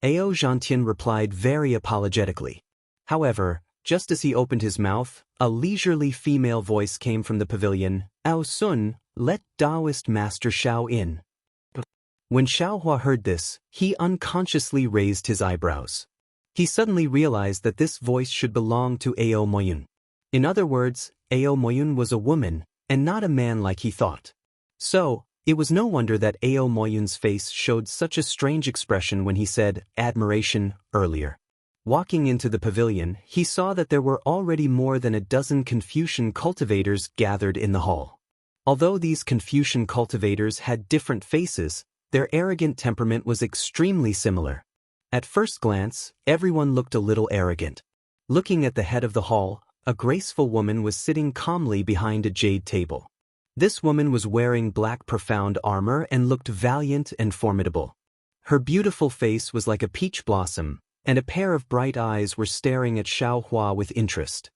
Ao Zhantian replied very apologetically. However, just as he opened his mouth, a leisurely female voice came from the pavilion, Ao Sun, let Taoist Master Xiao in. When Xiao Hua heard this, he unconsciously raised his eyebrows. He suddenly realized that this voice should belong to Ao Moyun. In other words, Ao Moyun was a woman, and not a man like he thought. So, it was no wonder that Ao Moyun's face showed such a strange expression when he said, admiration, earlier. Walking into the pavilion, he saw that there were already more than a dozen Confucian cultivators gathered in the hall. Although these Confucian cultivators had different faces, their arrogant temperament was extremely similar. At first glance, everyone looked a little arrogant. Looking at the head of the hall, a graceful woman was sitting calmly behind a jade table. This woman was wearing black profound armor and looked valiant and formidable. Her beautiful face was like a peach blossom, and a pair of bright eyes were staring at Xiao Hua with interest.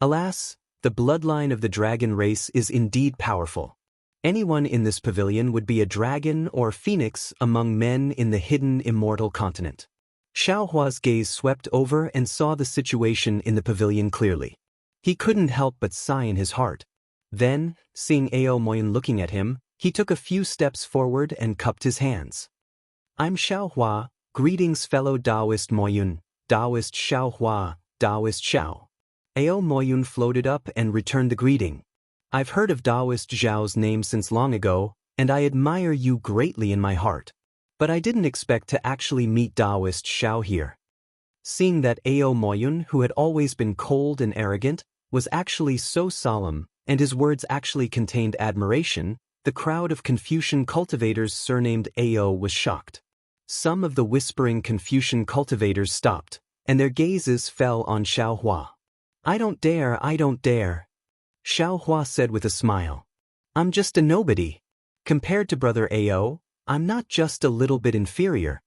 Alas, the bloodline of the dragon race is indeed powerful. Anyone in this pavilion would be a dragon or phoenix among men in the hidden immortal continent. Xiao Hua's gaze swept over and saw the situation in the pavilion clearly. He couldn't help but sigh in his heart. Then, seeing Ao Moyun looking at him, he took a few steps forward and cupped his hands. I'm Xiao Hua. Greetings fellow Taoist Moyun, Taoist Xiao Hua, Taoist Xiao. Ao Moyun floated up and returned the greeting. I've heard of Taoist Zhao's name since long ago, and I admire you greatly in my heart. But I didn't expect to actually meet Taoist Xiao here. Seeing that Ao Moyun, who had always been cold and arrogant, was actually so solemn, and his words actually contained admiration, the crowd of Confucian cultivators surnamed Ao was shocked. Some of the whispering Confucian cultivators stopped, and their gazes fell on Xiao Hua. I don't dare. Xiao Hua said with a smile. I'm just a nobody. Compared to brother Ao, I'm not just a little bit inferior.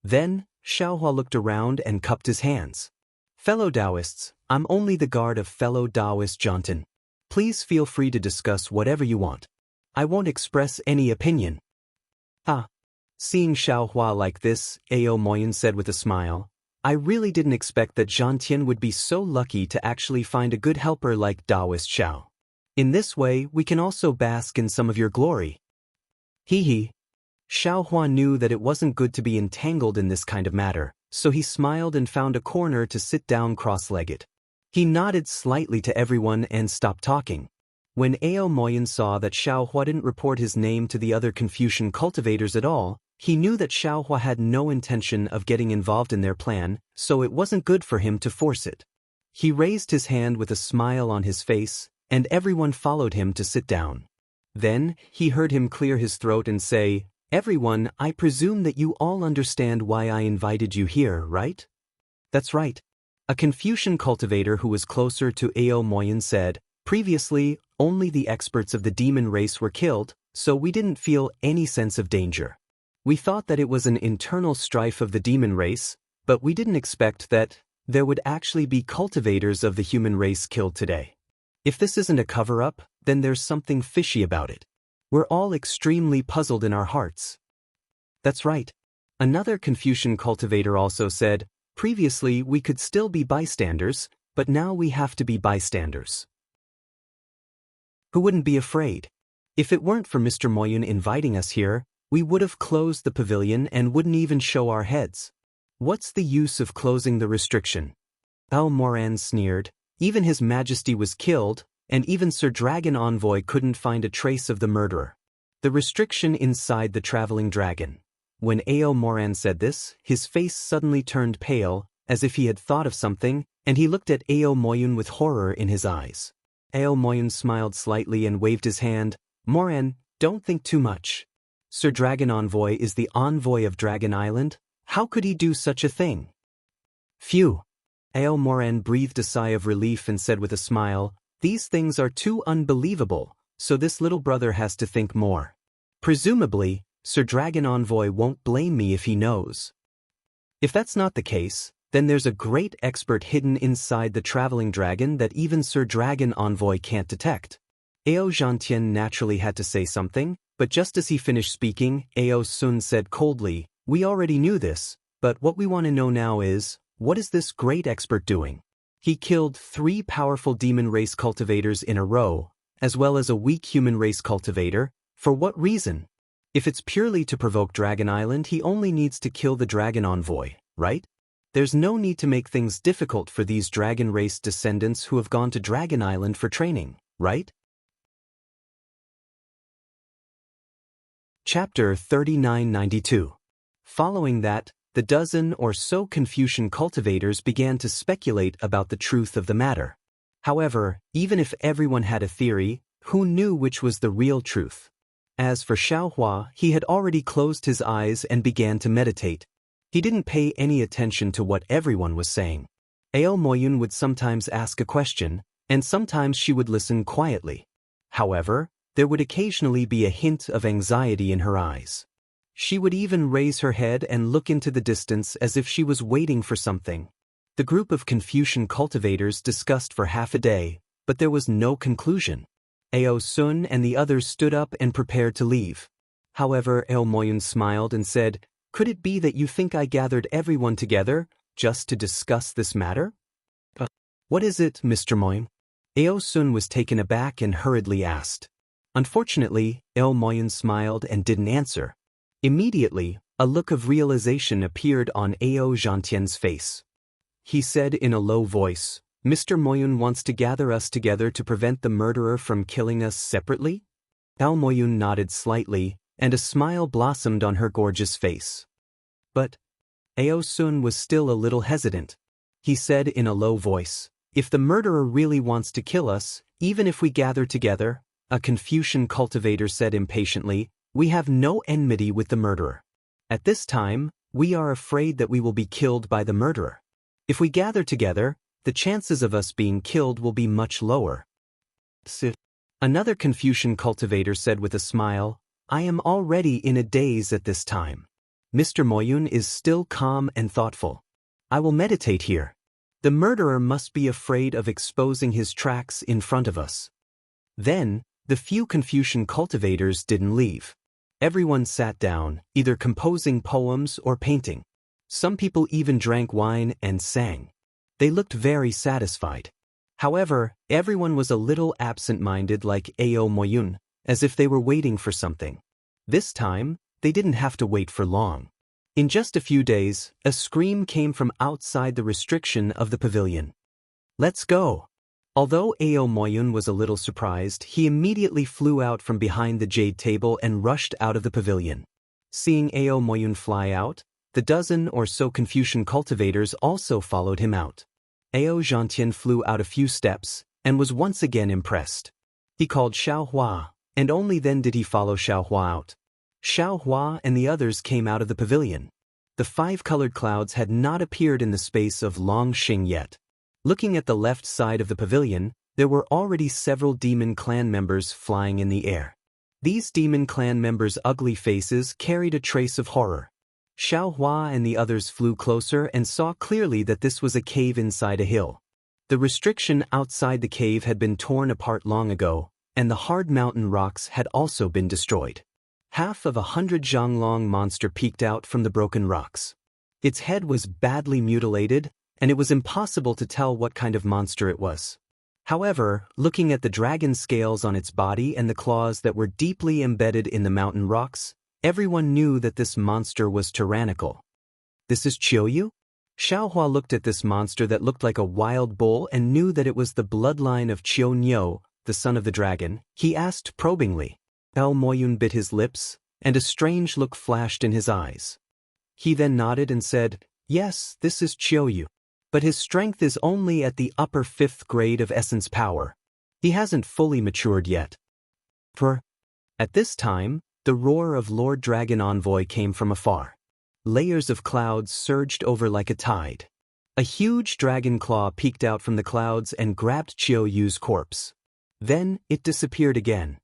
Then, Xiao Hua looked around and cupped his hands. Fellow Taoists, I'm only the guard of fellow Taoist Jonton. Please feel free to discuss whatever you want. I won't express any opinion. Seeing Xiao Hua like this, Ao Moyun said with a smile, I really didn't expect that Zhantian would be so lucky to actually find a good helper like Taoist Xiao. In this way, we can also bask in some of your glory. Hee. Xiao Hua knew that it wasn't good to be entangled in this kind of matter, so he smiled and found a corner to sit down cross-legged. He nodded slightly to everyone and stopped talking. When Ao Moyun saw that Xiao Hua didn't report his name to the other Confucian cultivators at all, he knew that Xiao Hua had no intention of getting involved in their plan, so it wasn't good for him to force it. He raised his hand with a smile on his face, and everyone followed him to sit down. Then, he heard him clear his throat and say, Everyone, I presume that you all understand why I invited you here, right? That's right. A Confucian cultivator who was closer to Ao Moyun said, Previously, only the experts of the demon race were killed, so we didn't feel any sense of danger. We thought that it was an internal strife of the demon race, but we didn't expect that there would actually be cultivators of the human race killed today. If this isn't a cover-up, then there's something fishy about it. We're all extremely puzzled in our hearts. That's right. Another Confucian cultivator also said, Previously we could still be bystanders, but now we have to be bystanders. Who wouldn't be afraid? If it weren't for Mr. Moyun inviting us here, we would have closed the pavilion and wouldn't even show our heads. What's the use of closing the restriction? Ao Moran sneered. Even His Majesty was killed, and even Sir Dragon Envoy couldn't find a trace of the murderer. The restriction inside the traveling dragon. When Ao Moran said this, his face suddenly turned pale, as if he had thought of something, and he looked at Ao Moyun with horror in his eyes. Ao Moyun smiled slightly and waved his hand. Moran, don't think too much. Sir Dragon Envoy is the envoy of Dragon Island. How could he do such a thing? Phew. Ao Moran breathed a sigh of relief and said with a smile, These things are too unbelievable, so this little brother has to think more. Presumably, Sir Dragon Envoy won't blame me if he knows. If that's not the case, then there's a great expert hidden inside the traveling dragon that even Sir Dragon Envoy can't detect. Ao Zhantian naturally had to say something, but just as he finished speaking, Ao Sun said coldly, We already knew this, but what we want to know now is, what is this great expert doing? He killed 3 powerful demon race cultivators in a row, as well as a weak human race cultivator. For what reason? If it's purely to provoke Dragon Island, he only needs to kill the Dragon Envoy, right? There's no need to make things difficult for these dragon race descendants who have gone to Dragon Island for training, right? Chapter 3992. Following that, the dozen or so Confucian cultivators began to speculate about the truth of the matter. However, even if everyone had a theory, who knew which was the real truth? As for Xiaohua, he had already closed his eyes and began to meditate. He didn't pay any attention to what everyone was saying. Ao Moyun would sometimes ask a question, and sometimes she would listen quietly. However, there would occasionally be a hint of anxiety in her eyes. She would even raise her head and look into the distance as if she was waiting for something. The group of Confucian cultivators discussed for half a day, but there was no conclusion. Ao Sun and the others stood up and prepared to leave. However, Ao Moyun smiled and said, "Could it be that you think I gathered everyone together just to discuss this matter?" "What is it, Mr. Moyun?" Ao Sun was taken aback and hurriedly asked. Unfortunately, Ao Moyun smiled and didn't answer. Immediately, a look of realization appeared on Ao Zhantian's face. He said in a low voice, "Mr. Moyun wants to gather us together to prevent the murderer from killing us separately?" Ao Moyun nodded slightly, and a smile blossomed on her gorgeous face. But Ao Sun was still a little hesitant. He said in a low voice, "If the murderer really wants to kill us, even if we gather together," a Confucian cultivator said impatiently, "we have no enmity with the murderer. At this time, we are afraid that we will be killed by the murderer. If we gather together, the chances of us being killed will be much lower." Another Confucian cultivator said with a smile, "I am already in a daze at this time. Mr. Moyun is still calm and thoughtful. I will meditate here. The murderer must be afraid of exposing his tracks in front of us." Then, the few Confucian cultivators didn't leave. Everyone sat down, either composing poems or painting. Some people even drank wine and sang. They looked very satisfied. However, everyone was a little absent-minded like Ao Moyun, as if they were waiting for something. This time, they didn't have to wait for long. In just a few days, a scream came from outside the restriction of the pavilion. "Let's go!" Although Ao Moyun was a little surprised, he immediately flew out from behind the jade table and rushed out of the pavilion. Seeing Ao Moyun fly out, the dozen or so Confucian cultivators also followed him out. Ao Zhantian flew out a few steps, and was once again impressed. He called Xiaohua, and only then did he follow Xiaohua out. Xiaohua and the others came out of the pavilion. The 5-colored clouds had not appeared in the space of Longxing yet. Looking at the left side of the pavilion, there were already several demon clan members flying in the air. These demon clan members' ugly faces carried a trace of horror. Xiaohua and the others flew closer and saw clearly that this was a cave inside a hill. The restriction outside the cave had been torn apart long ago, and the hard mountain rocks had also been destroyed. Half of 100 Zhanglong monster peeked out from the broken rocks. Its head was badly mutilated, and it was impossible to tell what kind of monster it was. However, looking at the dragon scales on its body and the claws that were deeply embedded in the mountain rocks, everyone knew that this monster was tyrannical. "This is Qiuyu?" Xiaohua looked at this monster that looked like a wild bull and knew that it was the bloodline of Qiu Niu, the son of the dragon. He asked probingly. Ao Moyun bit his lips, and a strange look flashed in his eyes. He then nodded and said, "Yes, this is Qiuyu. But his strength is only at the upper 5th grade of essence power. He hasn't fully matured yet." At this time, the roar of Lord Dragon Envoy came from afar. Layers of clouds surged over like a tide. A huge dragon claw peeked out from the clouds and grabbed Qiuyu's corpse. Then, it disappeared again.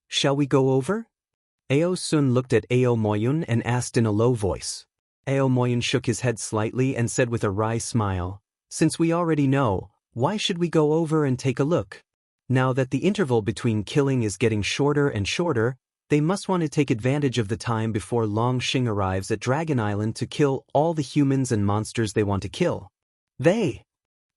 "Shall we go over?" Ao Sun looked at Ao Moyun and asked in a low voice. Ao Moyun shook his head slightly and said with a wry smile, "Since we already know, why should we go over and take a look? Now that the interval between killing is getting shorter and shorter, they must want to take advantage of the time before Longxing arrives at Dragon Island to kill all the humans and monsters they want to kill." "They?"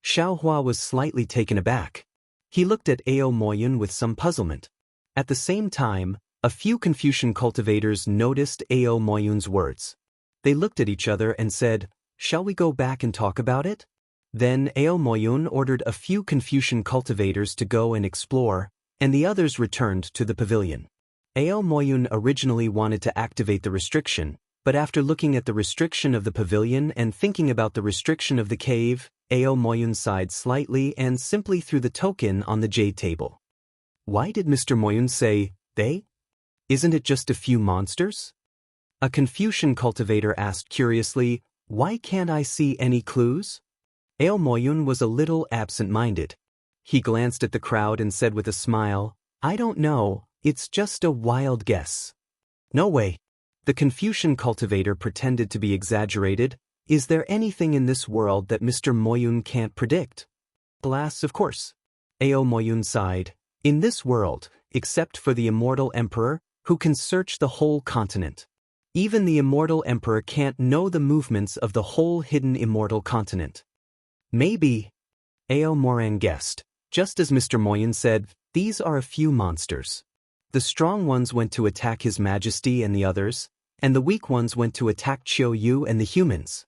Xiaohua was slightly taken aback. He looked at Ao Moyun with some puzzlement. At the same time, a few Confucian cultivators noticed Ao Moyun's words. They looked at each other and said, "Shall we go back and talk about it?" Then Ao Moyun ordered a few Confucian cultivators to go and explore, and the others returned to the pavilion. Ao Moyun originally wanted to activate the restriction, but after looking at the restriction of the pavilion and thinking about the restriction of the cave, Ao Moyun sighed slightly and simply threw the token on the jade table. Why did Mr. Moyun say, "they"? Isn't it just a few monsters? A Confucian cultivator asked curiously, "Why can't I see any clues?" Ao Moyun was a little absent-minded. He glanced at the crowd and said with a smile, "I don't know, it's just a wild guess." "No way." The Confucian cultivator pretended to be exaggerated. "Is there anything in this world that Mr. Moyun can't predict?" "Alas, of course." Ao Moyun sighed. "In this world, except for the immortal emperor, who can search the whole continent. Even the immortal emperor can't know the movements of the whole hidden immortal continent." "Maybe," Ao Morang guessed. Just as Mr. Moyun said, "These are a few monsters. The strong ones went to attack His Majesty and the others, and the weak ones went to attack Chiu Yu and the humans.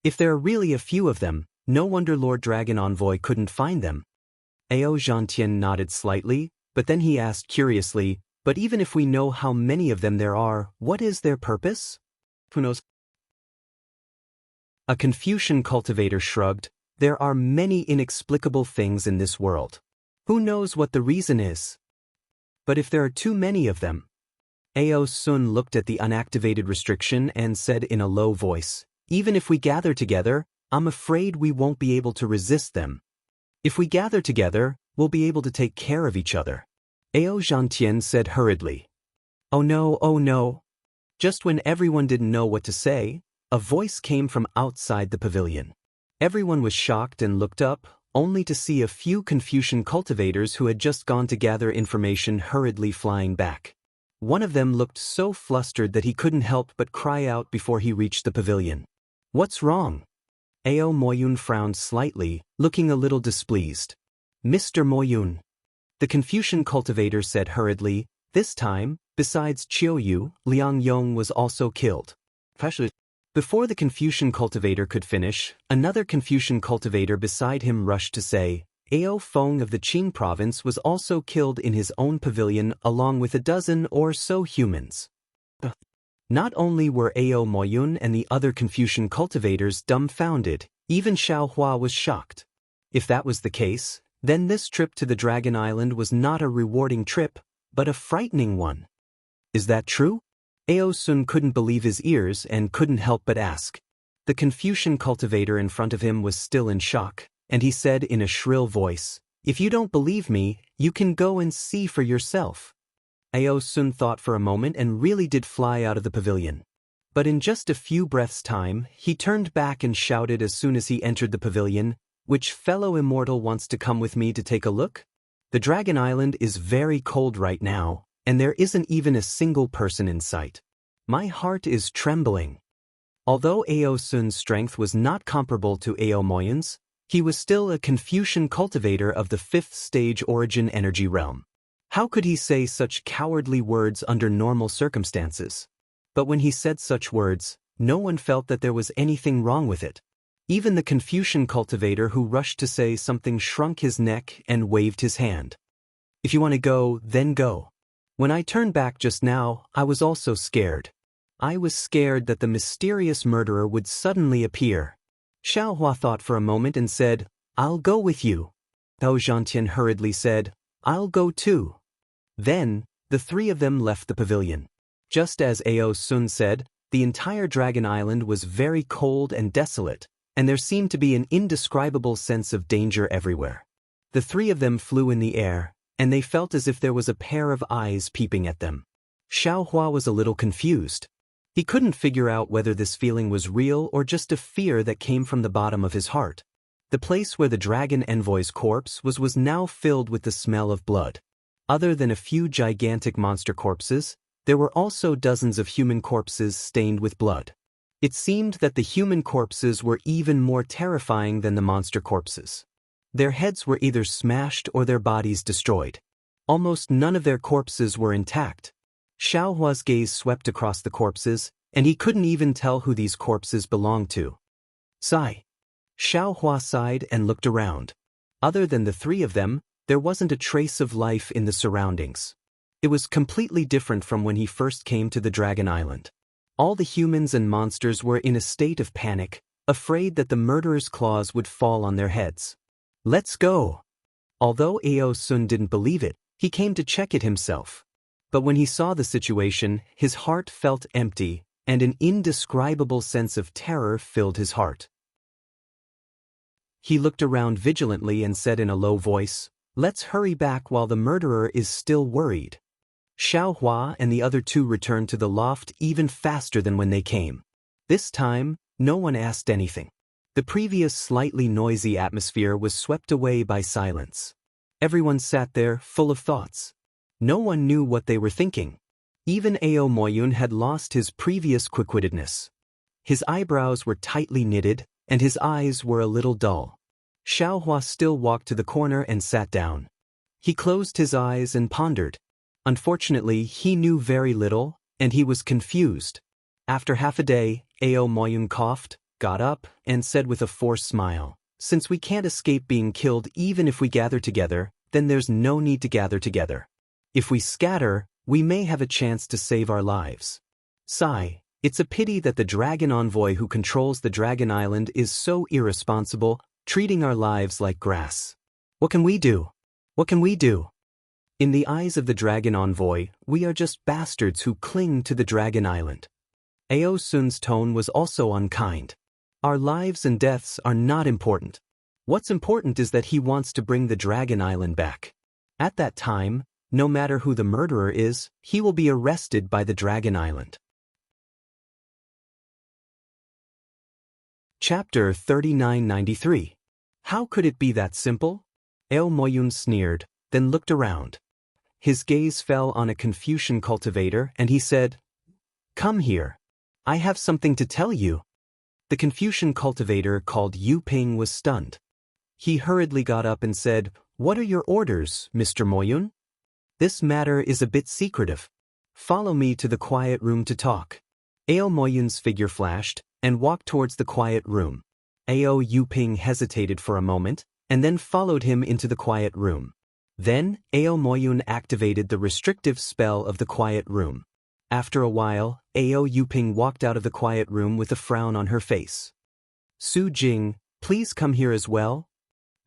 If there are really a few of them, no wonder Lord Dragon Envoy couldn't find them." Ao Zhantian nodded slightly, but then he asked curiously, "But even if we know how many of them there are, what is their purpose?" "Who knows?" A Confucian cultivator shrugged. "There are many inexplicable things in this world. Who knows what the reason is? But if there are too many of them..." Ao Sun looked at the unactivated restriction and said in a low voice, "Even if we gather together, I'm afraid we won't be able to resist them. If we gather together, we'll be able to take care of each other." Ao Zhantian said hurriedly, "Oh no, oh no." Just when everyone didn't know what to say, a voice came from outside the pavilion. Everyone was shocked and looked up, only to see a few Confucian cultivators who had just gone to gather information hurriedly flying back. One of them looked so flustered that he couldn't help but cry out before he reached the pavilion. "What's wrong?" Ao Moyun frowned slightly, looking a little displeased. "Mr. Moyun," the Confucian cultivator said hurriedly, "this time, besides Chiu Yu, Liang Yong was also killed." Before the Confucian cultivator could finish, another Confucian cultivator beside him rushed to say, "Ao Feng of the Qing province was also killed in his own pavilion along with a dozen or so humans." Not only were Ao Moyun and the other Confucian cultivators dumbfounded, even Xiao Hua was shocked. If that was the case, then this trip to the Dragon Island was not a rewarding trip, but a frightening one. "Is that true?" Ao Sun couldn't believe his ears and couldn't help but ask. The Confucian cultivator in front of him was still in shock, and he said in a shrill voice, "If you don't believe me, you can go and see for yourself." Ao Sun thought for a moment and really did fly out of the pavilion. But in just a few breaths' time, he turned back and shouted as soon as he entered the pavilion, "Which fellow immortal wants to come with me to take a look? The Dragon Island is very cold right now, and there isn't even a single person in sight. My heart is trembling." Although Ao Sun's strength was not comparable to Ao Moyun's, he was still a Confucian cultivator of the 5th stage origin energy realm. How could he say such cowardly words under normal circumstances? But when he said such words, no one felt that there was anything wrong with it. Even the Confucian cultivator who rushed to say something shrunk his neck and waved his hand. "If you want to go, then go. When I turned back just now, I was also scared. I was scared that the mysterious murderer would suddenly appear." Xiao Hua thought for a moment and said, "I'll go with you." Ao Zhantian hurriedly said, "I'll go too." Then, the three of them left the pavilion. Just as Ao Sun said, the entire Dragon Island was very cold and desolate, and there seemed to be an indescribable sense of danger everywhere. The three of them flew in the air, and they felt as if there was a pair of eyes peeping at them. Xiao Hua was a little confused. He couldn't figure out whether this feeling was real or just a fear that came from the bottom of his heart. The place where the Dragon Envoy's corpse was now filled with the smell of blood. Other than a few gigantic monster corpses, there were also dozens of human corpses stained with blood. It seemed that the human corpses were even more terrifying than the monster corpses. Their heads were either smashed or their bodies destroyed. Almost none of their corpses were intact. Xiao Hua's gaze swept across the corpses, and he couldn't even tell who these corpses belonged to. Sigh. Xiao Hua sighed and looked around. Other than the three of them, there wasn't a trace of life in the surroundings. It was completely different from when he first came to the Dragon Island. All the humans and monsters were in a state of panic, afraid that the murderer's claws would fall on their heads. Let's go! Although Ao Sun didn't believe it, he came to check it himself. But when he saw the situation, his heart felt empty, and an indescribable sense of terror filled his heart. He looked around vigilantly and said in a low voice, "Let's hurry back while the murderer is still worried." Xiao Hua and the other two returned to the loft even faster than when they came. This time, no one asked anything. The previous slightly noisy atmosphere was swept away by silence. Everyone sat there, full of thoughts. No one knew what they were thinking. Even Ao Moyun had lost his previous quick-wittedness. His eyebrows were tightly knitted, and his eyes were a little dull. Xiao Hua still walked to the corner and sat down. He closed his eyes and pondered. Unfortunately, he knew very little, and he was confused. After half a day, Ao Moyun coughed, got up, and said with a forced smile, "Since we can't escape being killed even if we gather together, then there's no need to gather together. If we scatter, we may have a chance to save our lives." Sigh. It's a pity that the dragon envoy who controls the Dragon Island is so irresponsible, treating our lives like grass. What can we do? What can we do? In the eyes of the dragon envoy, we are just bastards who cling to the Dragon Island. Ao Sun's tone was also unkind. Our lives and deaths are not important. What's important is that he wants to bring the Dragon Island back. At that time, no matter who the murderer is, he will be arrested by the Dragon Island. Chapter 3993. How could it be that simple? Ao Moyun sneered, then looked around. His gaze fell on a Confucian cultivator and he said, "Come here. I have something to tell you." The Confucian cultivator called Yu Ping was stunned. He hurriedly got up and said, "What are your orders, Mr. Moyun?" "This matter is a bit secretive. Follow me to the quiet room to talk." Ao Moyun's figure flashed and walked towards the quiet room. Ao Yu Ping hesitated for a moment and then followed him into the quiet room. Then, Ao Moyun activated the restrictive spell of the quiet room. After a while, Ao Yuping walked out of the quiet room with a frown on her face. "Su Jing, please come here as well."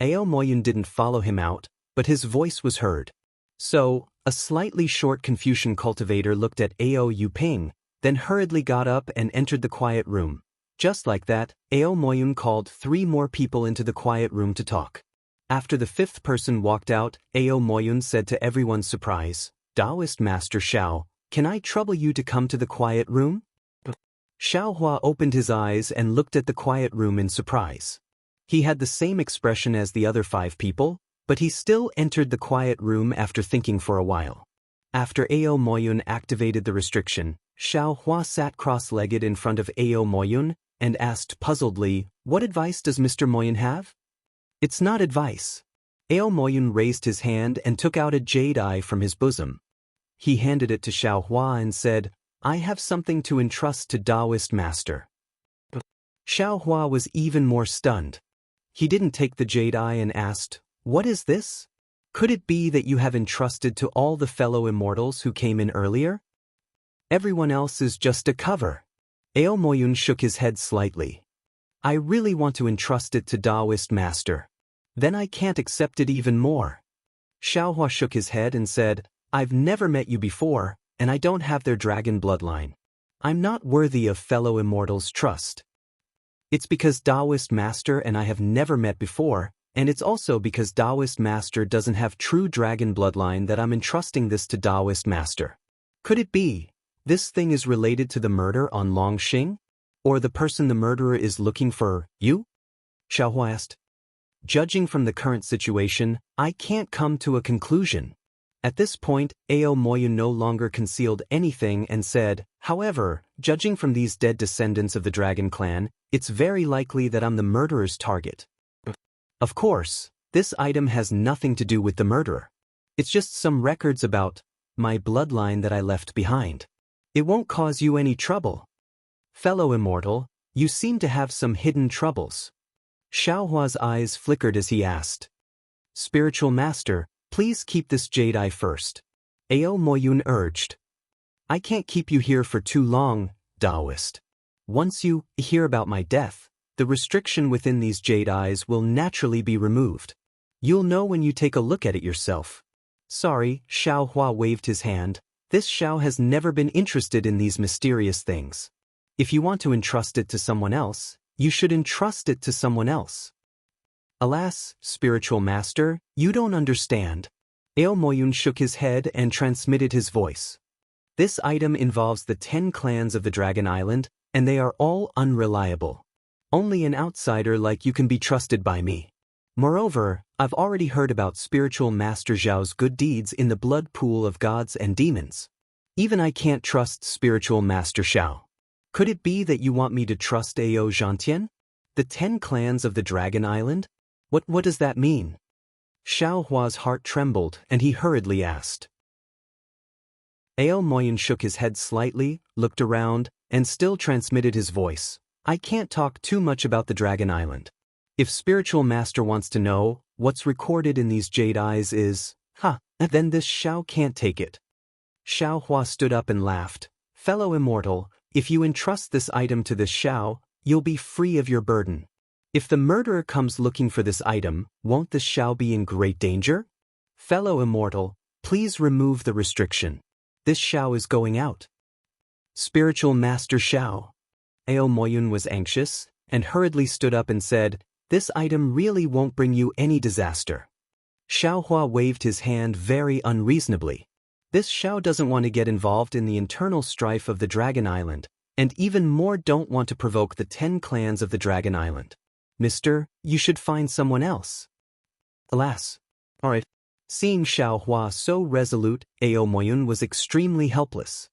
Ao Moyun didn't follow him out, but his voice was heard. So, a slightly short Confucian cultivator looked at Ao Yuping, then hurriedly got up and entered the quiet room. Just like that, Ao Moyun called 3 more people into the quiet room to talk. After the 5th person walked out, Ao Moyun said to everyone's surprise, "Taoist Master Xiao, can I trouble you to come to the quiet room?" Xiao Hua opened his eyes and looked at the quiet room in surprise. He had the same expression as the other 5 people, but he still entered the quiet room after thinking for a while. After Ao Moyun activated the restriction, Xiao Hua sat cross-legged in front of Ao Moyun and asked puzzledly, "What advice does Mr. Moyun have?" "It's not advice." Ao Moyun raised his hand and took out a jade eye from his bosom. He handed it to Xiao Hua and said, "I have something to entrust to Taoist Master." Xiao Hua was even more stunned. He didn't take the jade eye and asked, "What is this? Could it be that you have entrusted to all the fellow immortals who came in earlier? Everyone else is just a cover." Ao Moyun shook his head slightly. "I really want to entrust it to Taoist Master. Then I can't accept it even more." Xiao Hua shook his head and said, "I've never met you before, and I don't have their dragon bloodline. I'm not worthy of fellow immortals' trust. It's because Taoist Master and I have never met before, and it's also because Taoist Master doesn't have true dragon bloodline that I'm entrusting this to Taoist Master. Could it be this thing is related to the murder on Longxing? Or the person the murderer is looking for, you?" Xiao Hua asked. "Judging from the current situation, I can't come to a conclusion." At this point, Ao Moyun no longer concealed anything and said, "However, judging from these dead descendants of the Dragon Clan, it's very likely that I'm the murderer's target." "Of course, this item has nothing to do with the murderer. It's just some records about my bloodline that I left behind. It won't cause you any trouble." Fellow immortal, you seem to have some hidden troubles. Xiaohua's eyes flickered as he asked. Spiritual Master, please keep this jade eye first. Ao Moyun urged. I can't keep you here for too long, Taoist. Once you hear about my death, the restriction within these jade eyes will naturally be removed. You'll know when you take a look at it yourself. Sorry, Xiaohua waved his hand. This Xiao has never been interested in these mysterious things. If you want to entrust it to someone else, you should entrust it to someone else. Alas, Spiritual Master, you don't understand. Ao Moyun shook his head and transmitted his voice. This item involves the 10 clans of the Dragon Island, and they are all unreliable. Only an outsider like you can be trusted by me. Moreover, I've already heard about Spiritual Master Zhao's good deeds in the blood pool of gods and demons. Even I can't trust Spiritual Master Xiao. Could it be that you want me to trust Ao Zhantian? The 10 clans of the Dragon Island? What does that mean? Xiaohua's heart trembled and he hurriedly asked. Ao Moyun shook his head slightly, looked around, and still transmitted his voice. I can't talk too much about the Dragon Island. If Spiritual Master wants to know, what's recorded in these jade eyes is, then this Xiao can't take it. Xiaohua stood up and laughed. Fellow immortal, if you entrust this item to this Xiao, you'll be free of your burden. If the murderer comes looking for this item, won't this Xiao be in great danger? Fellow immortal, please remove the restriction. This Xiao is going out. Spiritual Master Xiao. Ao Moyun was anxious, and hurriedly stood up and said, this item really won't bring you any disaster. Xiaohua waved his hand very unreasonably. This Xiao doesn't want to get involved in the internal strife of the Dragon Island, and even more don't want to provoke the 10 clans of the Dragon Island. Mister, you should find someone else. Alas. Alright. Seeing Xiaohua so resolute, Ao Moyun was extremely helpless.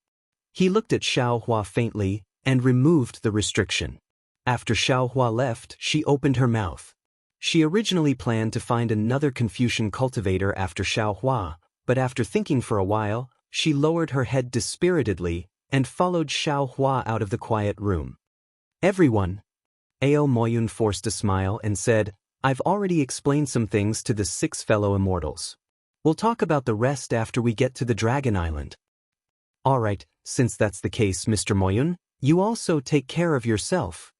He looked at Xiaohua faintly and removed the restriction. After Xiaohua left, she opened her mouth. She originally planned to find another Confucian cultivator after Xiaohua, but after thinking for a while, she lowered her head dispiritedly and followed Xiaohua out of the quiet room. Everyone. Ao Moyun forced a smile and said, I've already explained some things to the 6 fellow immortals. We'll talk about the rest after we get to the Dragon Island. Alright, since that's the case, Mr. Moyun, you also take care of yourself.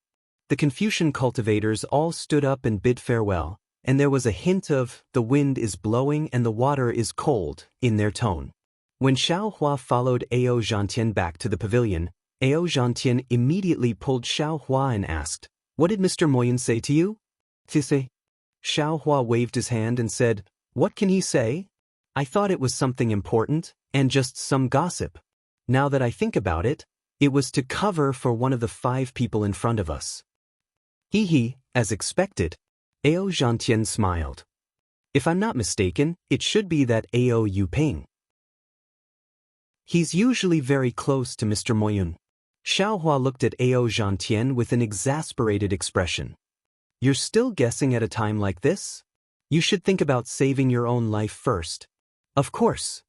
The Confucian cultivators all stood up and bid farewell, and there was a hint of, the wind is blowing and the water is cold, in their tone. When Xiaohua followed Ao Zhantian back to the pavilion, Ao Zhantian immediately pulled Xiaohua and asked, What did Mr. Moyun say to you? Say. Xiaohua waved his hand and said, What can he say? I thought it was something important, and just some gossip. Now that I think about it, it was to cover for one of the 5 people in front of us. As expected. Ao Zhantian smiled. If I'm not mistaken, it should be that Ao Yuping. He's usually very close to Mr. Moyun. Xiaohua looked at Ao Zhantian with an exasperated expression. You're still guessing at a time like this? You should think about saving your own life first. Of course.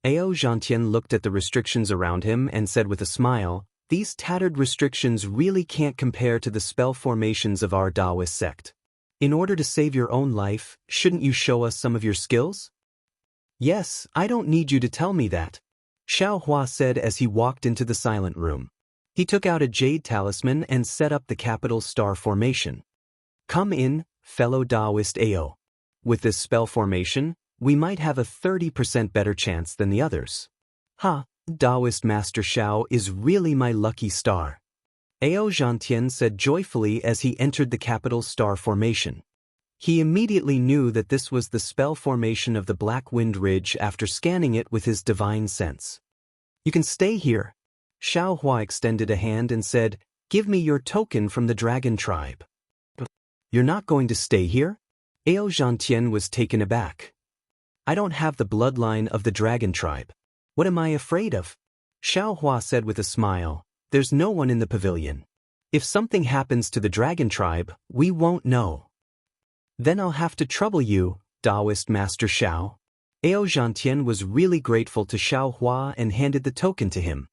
Ao Zhantian looked at the restrictions around him and said with a smile, These tattered restrictions really can't compare to the spell formations of our Taoist sect. In order to save your own life, shouldn't you show us some of your skills? Yes, I don't need you to tell me that. Xiaohua said as he walked into the silent room. He took out a jade talisman and set up the capital star formation. Come in, fellow Taoist Ao. With this spell formation, we might have a 30% better chance than the others. Taoist Master Xiao is really my lucky star. Ao Zhantian said joyfully as he entered the capital star formation. He immediately knew that this was the spell formation of the Black Wind Ridge after scanning it with his divine sense. You can stay here. Xiaohua extended a hand and said, Give me your token from the dragon tribe. You're not going to stay here? Ao Zhantian was taken aback. I don't have the bloodline of the dragon tribe. What am I afraid of? Xiaohua said with a smile, There's no one in the pavilion. If something happens to the dragon tribe, we won't know. Then I'll have to trouble you, Taoist Master Xiao. Ao Zhantian was really grateful to Xiaohua and handed the token to him.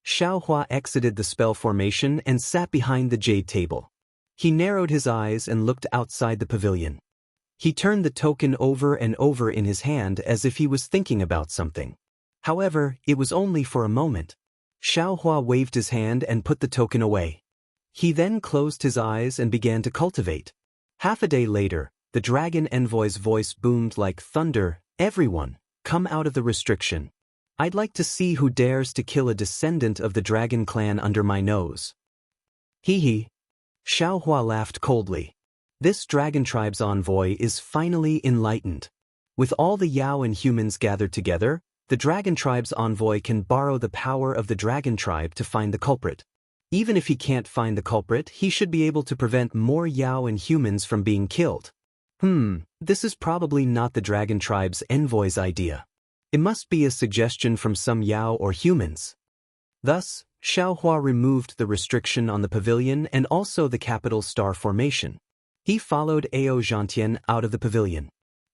Xiao Hua exited the spell formation and sat behind the jade table. He narrowed his eyes and looked outside the pavilion. He turned the token over and over in his hand as if he was thinking about something. However, it was only for a moment. Xiao Hua waved his hand and put the token away. He then closed his eyes and began to cultivate. Half a day later, the dragon envoy's voice boomed like thunder, "Everyone, come out of the restriction. I'd like to see who dares to kill a descendant of the dragon clan under my nose." Hee hee. Xiao Hua laughed coldly. This dragon tribe's envoy is finally enlightened. With all the Yao and humans gathered together, the dragon tribe's envoy can borrow the power of the dragon tribe to find the culprit. Even if he can't find the culprit, he should be able to prevent more Yao and humans from being killed. This is probably not the dragon tribe's envoy's idea. It must be a suggestion from some Yao or humans. Thus, Xiao Hua removed the restriction on the pavilion and also the capital star formation. He followed Ao Zhantian out of the pavilion.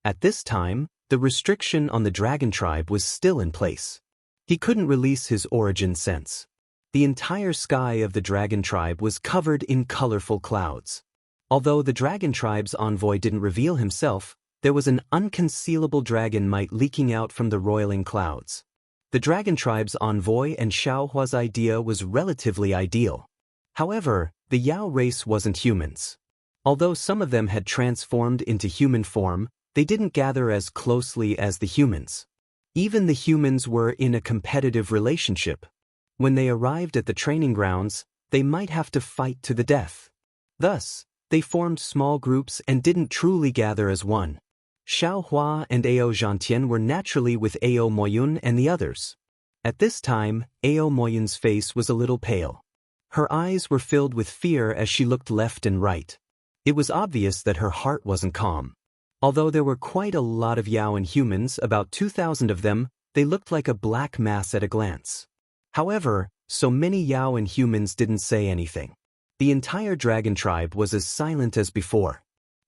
At this time, the restriction on the dragon tribe was still in place. He couldn't release his origin sense. The entire sky of the dragon tribe was covered in colorful clouds. Although the dragon tribe's envoy didn't reveal himself, there was an unconcealable dragon might leaking out from the roiling clouds. The dragon tribe's envoy and Xiao Hua's idea was relatively ideal. However, the Yao race wasn't humans. Although some of them had transformed into human form, they didn't gather as closely as the humans. Even the humans were in a competitive relationship. When they arrived at the training grounds, they might have to fight to the death. Thus, they formed small groups and didn't truly gather as one. Xiao Hua and Ao Zhantian were naturally with Ao Moyun and the others. At this time, Ao Moyun's face was a little pale. Her eyes were filled with fear as she looked left and right. It was obvious that her heart wasn't calm. Although there were quite a lot of Yao and humans, about 2,000 of them, they looked like a black mass at a glance. However, so many Yao and humans didn't say anything. The entire dragon tribe was as silent as before.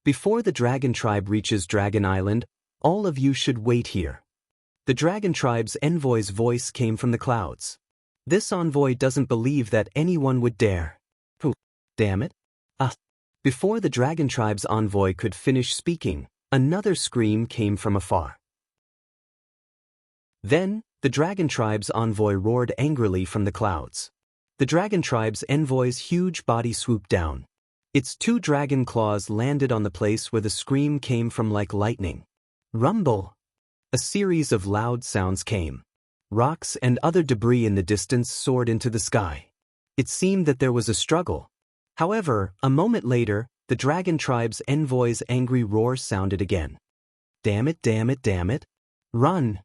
Before the dragon tribe reaches Dragon Island, all of you should wait here. The dragon tribe's envoy's voice came from the clouds. This envoy doesn't believe that anyone would dare. Oh, damn it. Before the dragon tribe's envoy could finish speaking, another scream came from afar. Then, the dragon tribe's envoy roared angrily from the clouds. The dragon tribe's envoy's huge body swooped down. Its 2 dragon claws landed on the place where the scream came from like lightning. Rumble! A series of loud sounds came. Rocks and other debris in the distance soared into the sky. It seemed that there was a struggle. However, a moment later, the dragon tribe's envoy's angry roar sounded again. Damn it, damn it, damn it. Run!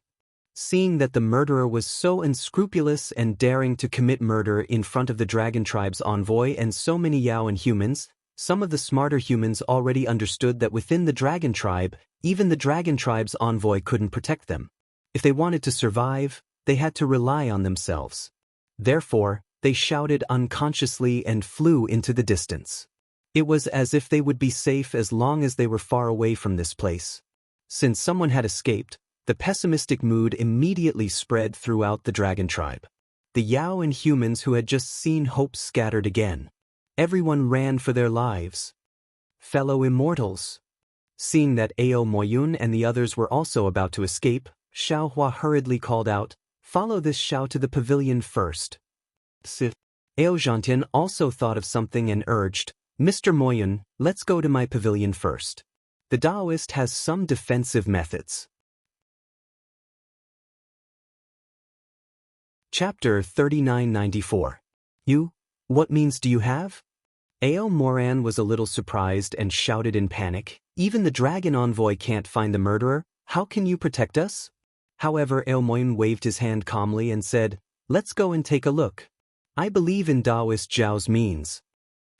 Seeing that the murderer was so unscrupulous and daring to commit murder in front of the dragon tribe's envoy and so many Yao and humans, some of the smarter humans already understood that within the dragon tribe, even the dragon tribe's envoy couldn't protect them. If they wanted to survive, they had to rely on themselves. Therefore, they shouted unconsciously and flew into the distance. It was as if they would be safe as long as they were far away from this place. Since someone had escaped, the pessimistic mood immediately spread throughout the dragon tribe. The Yao and humans who had just seen hope scattered again. Everyone ran for their lives. Fellow immortals. Seeing that Ao Moyun and the others were also about to escape, Xiao Hua hurriedly called out, "Follow this Xiao to the pavilion first." Ao Zhantian also thought of something and urged, "Mr. Moyun, let's go to my pavilion first. The Taoist has some defensive methods." Chapter 3994. What means do you have? Ao Moran was a little surprised and shouted in panic, "Even the dragon envoy can't find the murderer, how can you protect us?" However, Ao Moyun waved his hand calmly and said, "Let's go and take a look. I believe in Taoist Zhao's means."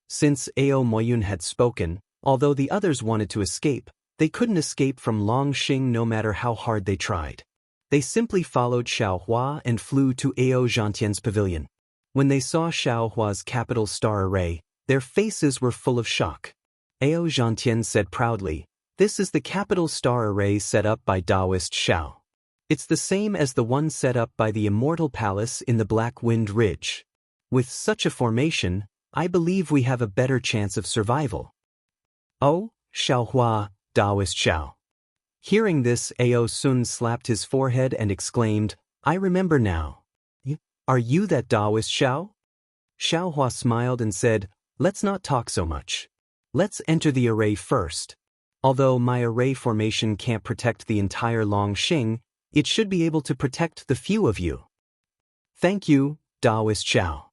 Since Ao Moyun had spoken, although the others wanted to escape, they couldn't escape from Longxing no matter how hard they tried. They simply followed Xiao Hua and flew to Ao Zhantian's pavilion. When they saw Xiao Hua's capital star array, their faces were full of shock. Ao Zhantian said proudly, "This is the capital star array set up by Taoist Xiao." It's the same as the one set up by the immortal palace in the Black Wind Ridge. With such a formation, I believe we have a better chance of survival. Oh, Xiaohua, Taoist Xiao. Hearing this, Ao Sun slapped his forehead and exclaimed, I remember now. Are you that Taoist Xiao? Xiaohua smiled and said, let's not talk so much. Let's enter the array first. Although my array formation can't protect the entire Longxing, it should be able to protect the few of you. Thank you, Taoist Xiao.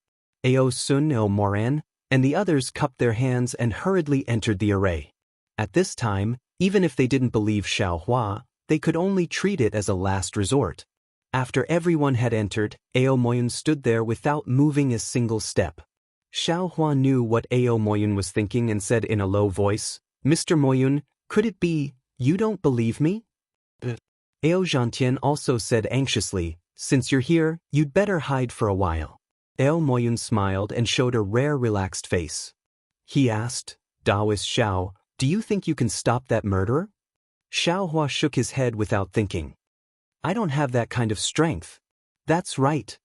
Ao Sun El Moran and the others cupped their hands and hurriedly entered the array. At this time, even if they didn't believe Xiaohua, they could only treat it as a last resort. After everyone had entered, Ao Moyun stood there without moving a single step. Xiaohua knew what Ao Moyun was thinking and said in a low voice, Mr. Moyun, could it be, you don't believe me? Ao Zhantian also said anxiously, since you're here, you'd better hide for a while. Ao Moyun smiled and showed a rare relaxed face. He asked, Taoist Xiao, do you think you can stop that murderer? Xiaohua shook his head without thinking. I don't have that kind of strength. That's right.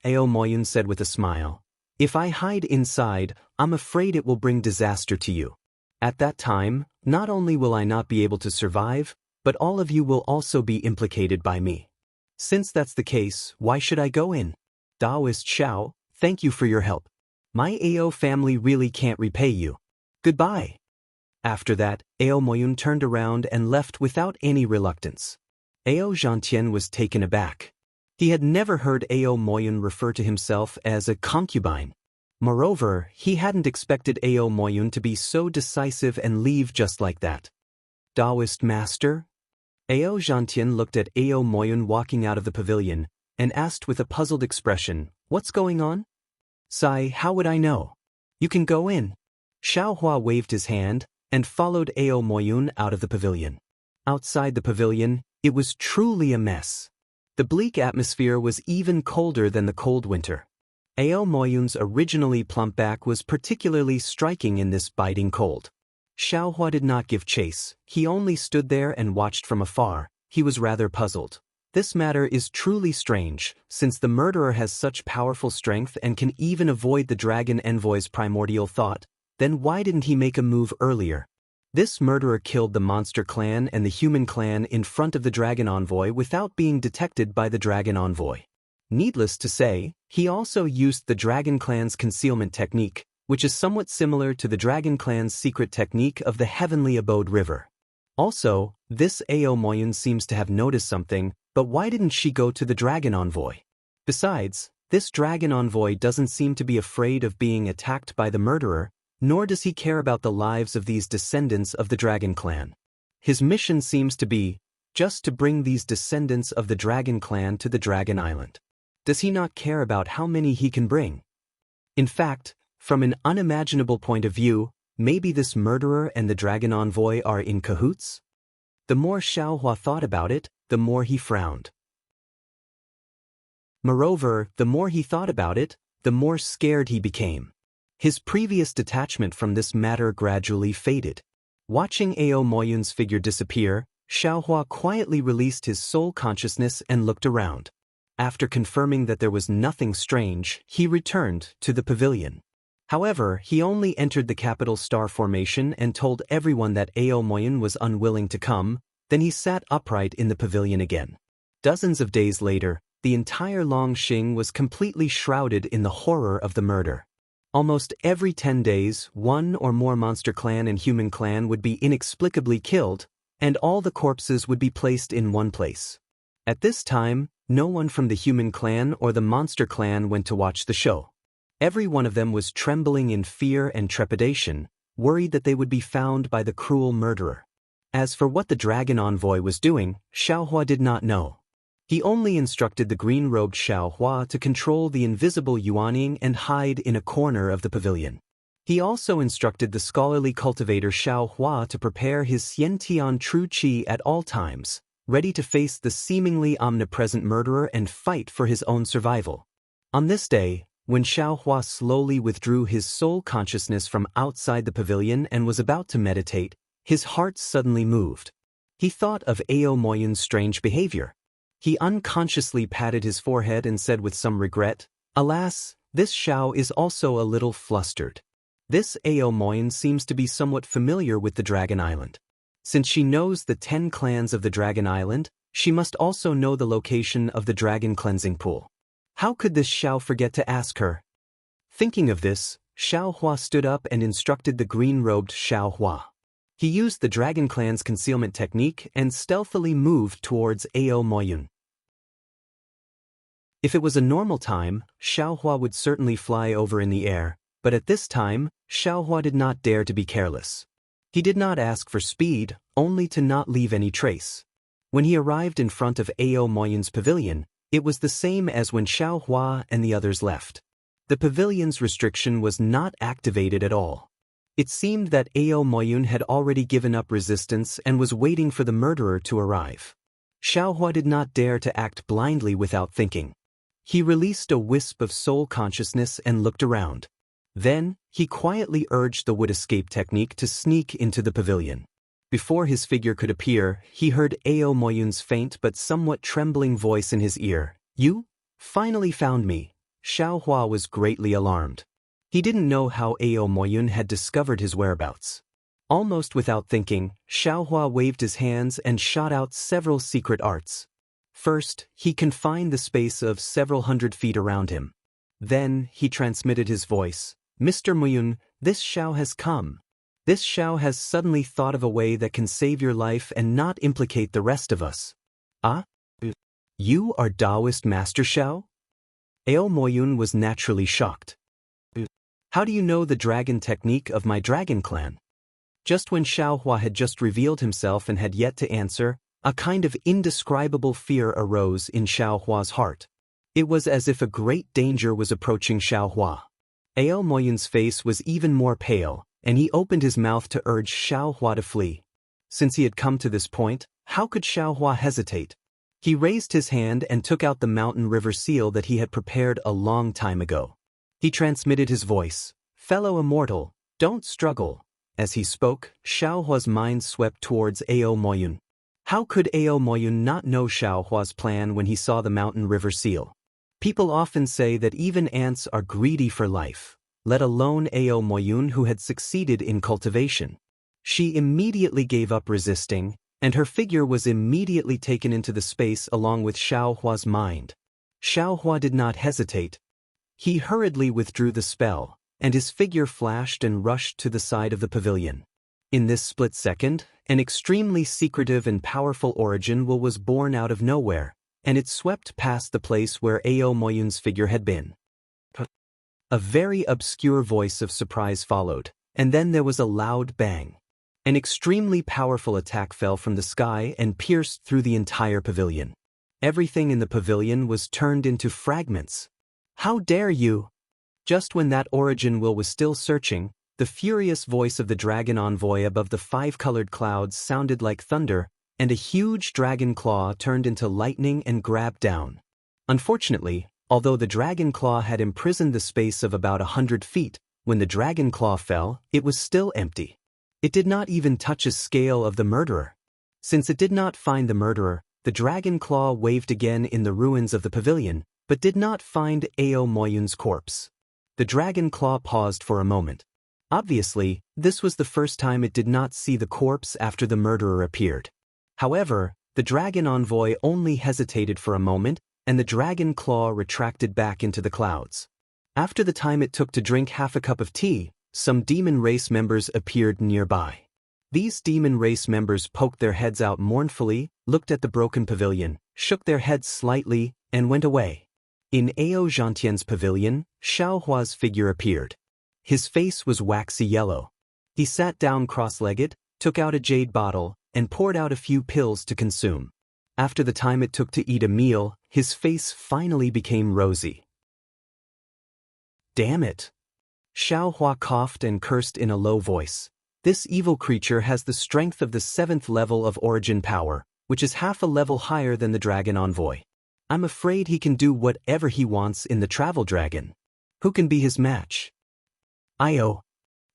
Ao Moyun said with a smile. If I hide inside, I'm afraid it will bring disaster to you. At that time, not only will I not be able to survive, but all of you will also be implicated by me. Since that's the case, why should I go in? Taoist Xiao, thank you for your help. My Ao family really can't repay you. Goodbye. After that, Ao Moyun turned around and left without any reluctance. Ao Zhantian was taken aback. He had never heard Ao Moyun refer to himself as a concubine. Moreover, he hadn't expected Ao Moyun to be so decisive and leave just like that. Taoist master? Ao Zhantian looked at Ao Moyun walking out of the pavilion and asked with a puzzled expression, what's going on? Sai, how would I know? You can go in. Xiaohua waved his hand and followed Ao Moyun out of the pavilion. Outside the pavilion, it was truly a mess. The bleak atmosphere was even colder than the cold winter. Ao Moyun's originally plump back was particularly striking in this biting cold. Xiaohua did not give chase, he only stood there and watched from afar. He was rather puzzled. This matter is truly strange, since the murderer has such powerful strength and can even avoid the dragon envoy's primordial thought, then why didn't he make a move earlier? This murderer killed the monster clan and the human clan in front of the dragon envoy without being detected by the dragon envoy. Needless to say, he also used the dragon clan's concealment technique, which is somewhat similar to the dragon clan's secret technique of the heavenly abode river. Also, this Ao Moyun seems to have noticed something, but why didn't she go to the dragon envoy? Besides, this dragon envoy doesn't seem to be afraid of being attacked by the murderer, nor does he care about the lives of these descendants of the dragon clan. His mission seems to be just to bring these descendants of the dragon clan to the dragon island. Does he not care about how many he can bring? In fact, from an unimaginable point of view, maybe this murderer and the dragon envoy are in cahoots? The more Xiaohua thought about it, the more he frowned. Moreover, the more he thought about it, the more scared he became. His previous detachment from this matter gradually faded. Watching Ao Moyun's figure disappear, Xiaohua quietly released his soul consciousness and looked around. After confirming that there was nothing strange, he returned to the pavilion. However, he only entered the capital star formation and told everyone that Ao Moyun was unwilling to come, then he sat upright in the pavilion again. Dozens of days later, the entire Longxing was completely shrouded in the horror of the murder. Almost every 10 days, one or more monster clan and human clan would be inexplicably killed, and all the corpses would be placed in one place. At this time, no one from the human clan or the monster clan went to watch the show. Every one of them was trembling in fear and trepidation, worried that they would be found by the cruel murderer. As for what the dragon envoy was doing, Xiaohua did not know. He only instructed the green-robed Xiaohua to control the invisible Yuaning and hide in a corner of the pavilion. He also instructed the scholarly cultivator Xiaohua to prepare his Xiantian true qi at all times, ready to face the seemingly omnipresent murderer and fight for his own survival. On this day, when Xiaohua slowly withdrew his soul consciousness from outside the pavilion and was about to meditate, his heart suddenly moved. He thought of Ao Moyun's strange behavior. He unconsciously patted his forehead and said with some regret, "Alas, this Xiao is also a little flustered. This Ao Moyin seems to be somewhat familiar with the Dragon Island. Since she knows the 10 clans of the Dragon Island, she must also know the location of the Dragon Cleansing Pool. How could this Xiao forget to ask her?" Thinking of this, Xiao Hua stood up and instructed the green-robed Xiao Hua. He used the Dragon Clan's concealment technique and stealthily moved towards Ao Moyun. If it was a normal time, Xiao Hua would certainly fly over in the air, but at this time, Xiao Hua did not dare to be careless. He did not ask for speed, only to not leave any trace. When he arrived in front of Ao Moyun's pavilion, it was the same as when Xiao Hua and the others left. The pavilion's restriction was not activated at all. It seemed that Ao Moyun had already given up resistance and was waiting for the murderer to arrive. Xiao Hua did not dare to act blindly without thinking. He released a wisp of soul consciousness and looked around. Then, he quietly urged the wood escape technique to sneak into the pavilion. Before his figure could appear, he heard Ao Moyun's faint but somewhat trembling voice in his ear. "You? Finally found me." Xiao Hua was greatly alarmed. He didn't know how Ao Moyun had discovered his whereabouts. Almost without thinking, Xiao Hua waved his hands and shot out several secret arts. First, he confined the space of several hundred feet around him. Then, he transmitted his voice. "Mr. Moyun, this Xiao has come. This Xiao has suddenly thought of a way that can save your life and not implicate the rest of us." "Ah? You are Taoist Master Xiao?" Ao Moyun was naturally shocked. "How do you know the dragon technique of my dragon clan?" Just when Xiao Hua had just revealed himself and had yet to answer, a kind of indescribable fear arose in Xiao Hua's heart. It was as if a great danger was approaching Xiao Hua. Ao Moyun's face was even more pale, and he opened his mouth to urge Xiao Hua to flee. Since he had come to this point, how could Xiao Hua hesitate? He raised his hand and took out the mountain river seal that he had prepared a long time ago. He transmitted his voice. "Fellow immortal, don't struggle." As he spoke, Xiao Hua's mind swept towards Ao Moyun. How could Ao Moyun not know Xiao Hua's plan when he saw the mountain river seal? People often say that even ants are greedy for life, let alone Ao Moyun, who had succeeded in cultivation. She immediately gave up resisting, and her figure was immediately taken into the space along with Xiao Hua's mind. Xiao Hua did not hesitate. He hurriedly withdrew the spell, and his figure flashed and rushed to the side of the pavilion. In this split second, an extremely secretive and powerful origin was born out of nowhere, and it swept past the place where Ao Moyun's figure had been. A very obscure voice of surprise followed, and then there was a loud bang. An extremely powerful attack fell from the sky and pierced through the entire pavilion. Everything in the pavilion was turned into fragments. "How dare you!" Just when that origin was still searching, the furious voice of the dragon envoy above the 5-colored clouds sounded like thunder, and a huge dragon claw turned into lightning and grabbed down. Unfortunately, although the dragon claw had imprisoned the space of about 100 feet, when the dragon claw fell, it was still empty. It did not even touch a scale of the murderer. Since it did not find the murderer, the dragon claw waved again in the ruins of the pavilion, but did not find Ao Moyun's corpse. The dragon claw paused for a moment. Obviously, this was the first time it did not see the corpse after the murderer appeared. However, the dragon envoy only hesitated for a moment, and the dragon claw retracted back into the clouds. After the time it took to drink half a cup of tea, some demon race members appeared nearby. These demon race members poked their heads out mournfully, looked at the broken pavilion, shook their heads slightly, and went away. In Ao Zhantian's pavilion, Xiao Hua's figure appeared. His face was waxy yellow. He sat down cross-legged, took out a jade bottle, and poured out a few pills to consume. After the time it took to eat a meal, his face finally became rosy. "Damn it!" Xiao Hua coughed and cursed in a low voice. "This evil creature has the strength of the 7th level of origin power, which is half a level higher than the dragon envoy. I'm afraid he can do whatever he wants in the travel dragon. Who can be his match?" "Io."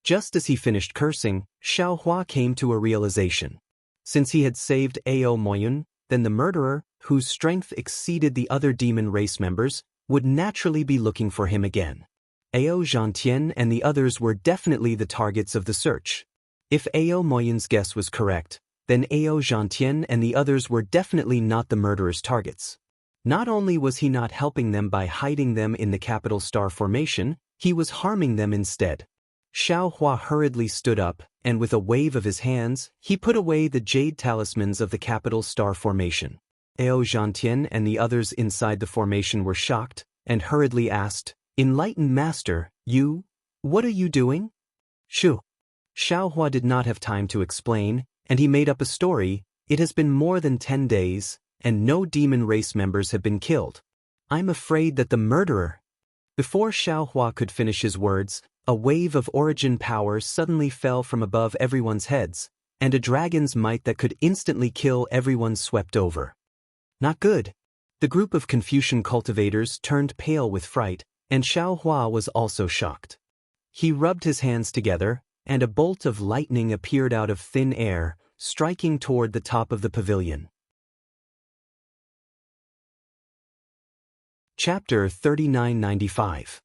Just as he finished cursing, Xiao Hua came to a realization. Since he had saved Ao Moyun, then the murderer, whose strength exceeded the other demon race members, would naturally be looking for him again. Ao Zhangtian and the others were definitely the targets of the search. If Ao Moyun's guess was correct, then Ao Zhangtian and the others were definitely not the murderer's targets. Not only was he not helping them by hiding them in the capital star formation, he was harming them instead. Xiao Hua hurriedly stood up, and with a wave of his hands, he put away the jade talismans of the capital star formation. Ao Zhangtian and the others inside the formation were shocked, and hurriedly asked, "Enlightened Master, what are you doing?" Shoo. Xiao Hua did not have time to explain, and he made up a story. It has been more than 10 days, and no demon race members have been killed. I'm afraid that the murderer... Before Xiao Hua could finish his words, a wave of origin power suddenly fell from above everyone's heads, and a dragon's might that could instantly kill everyone swept over. Not good. The group of Confucian cultivators turned pale with fright, and Xiao Hua was also shocked. He rubbed his hands together, and a bolt of lightning appeared out of thin air, striking toward the top of the pavilion. Chapter 3995.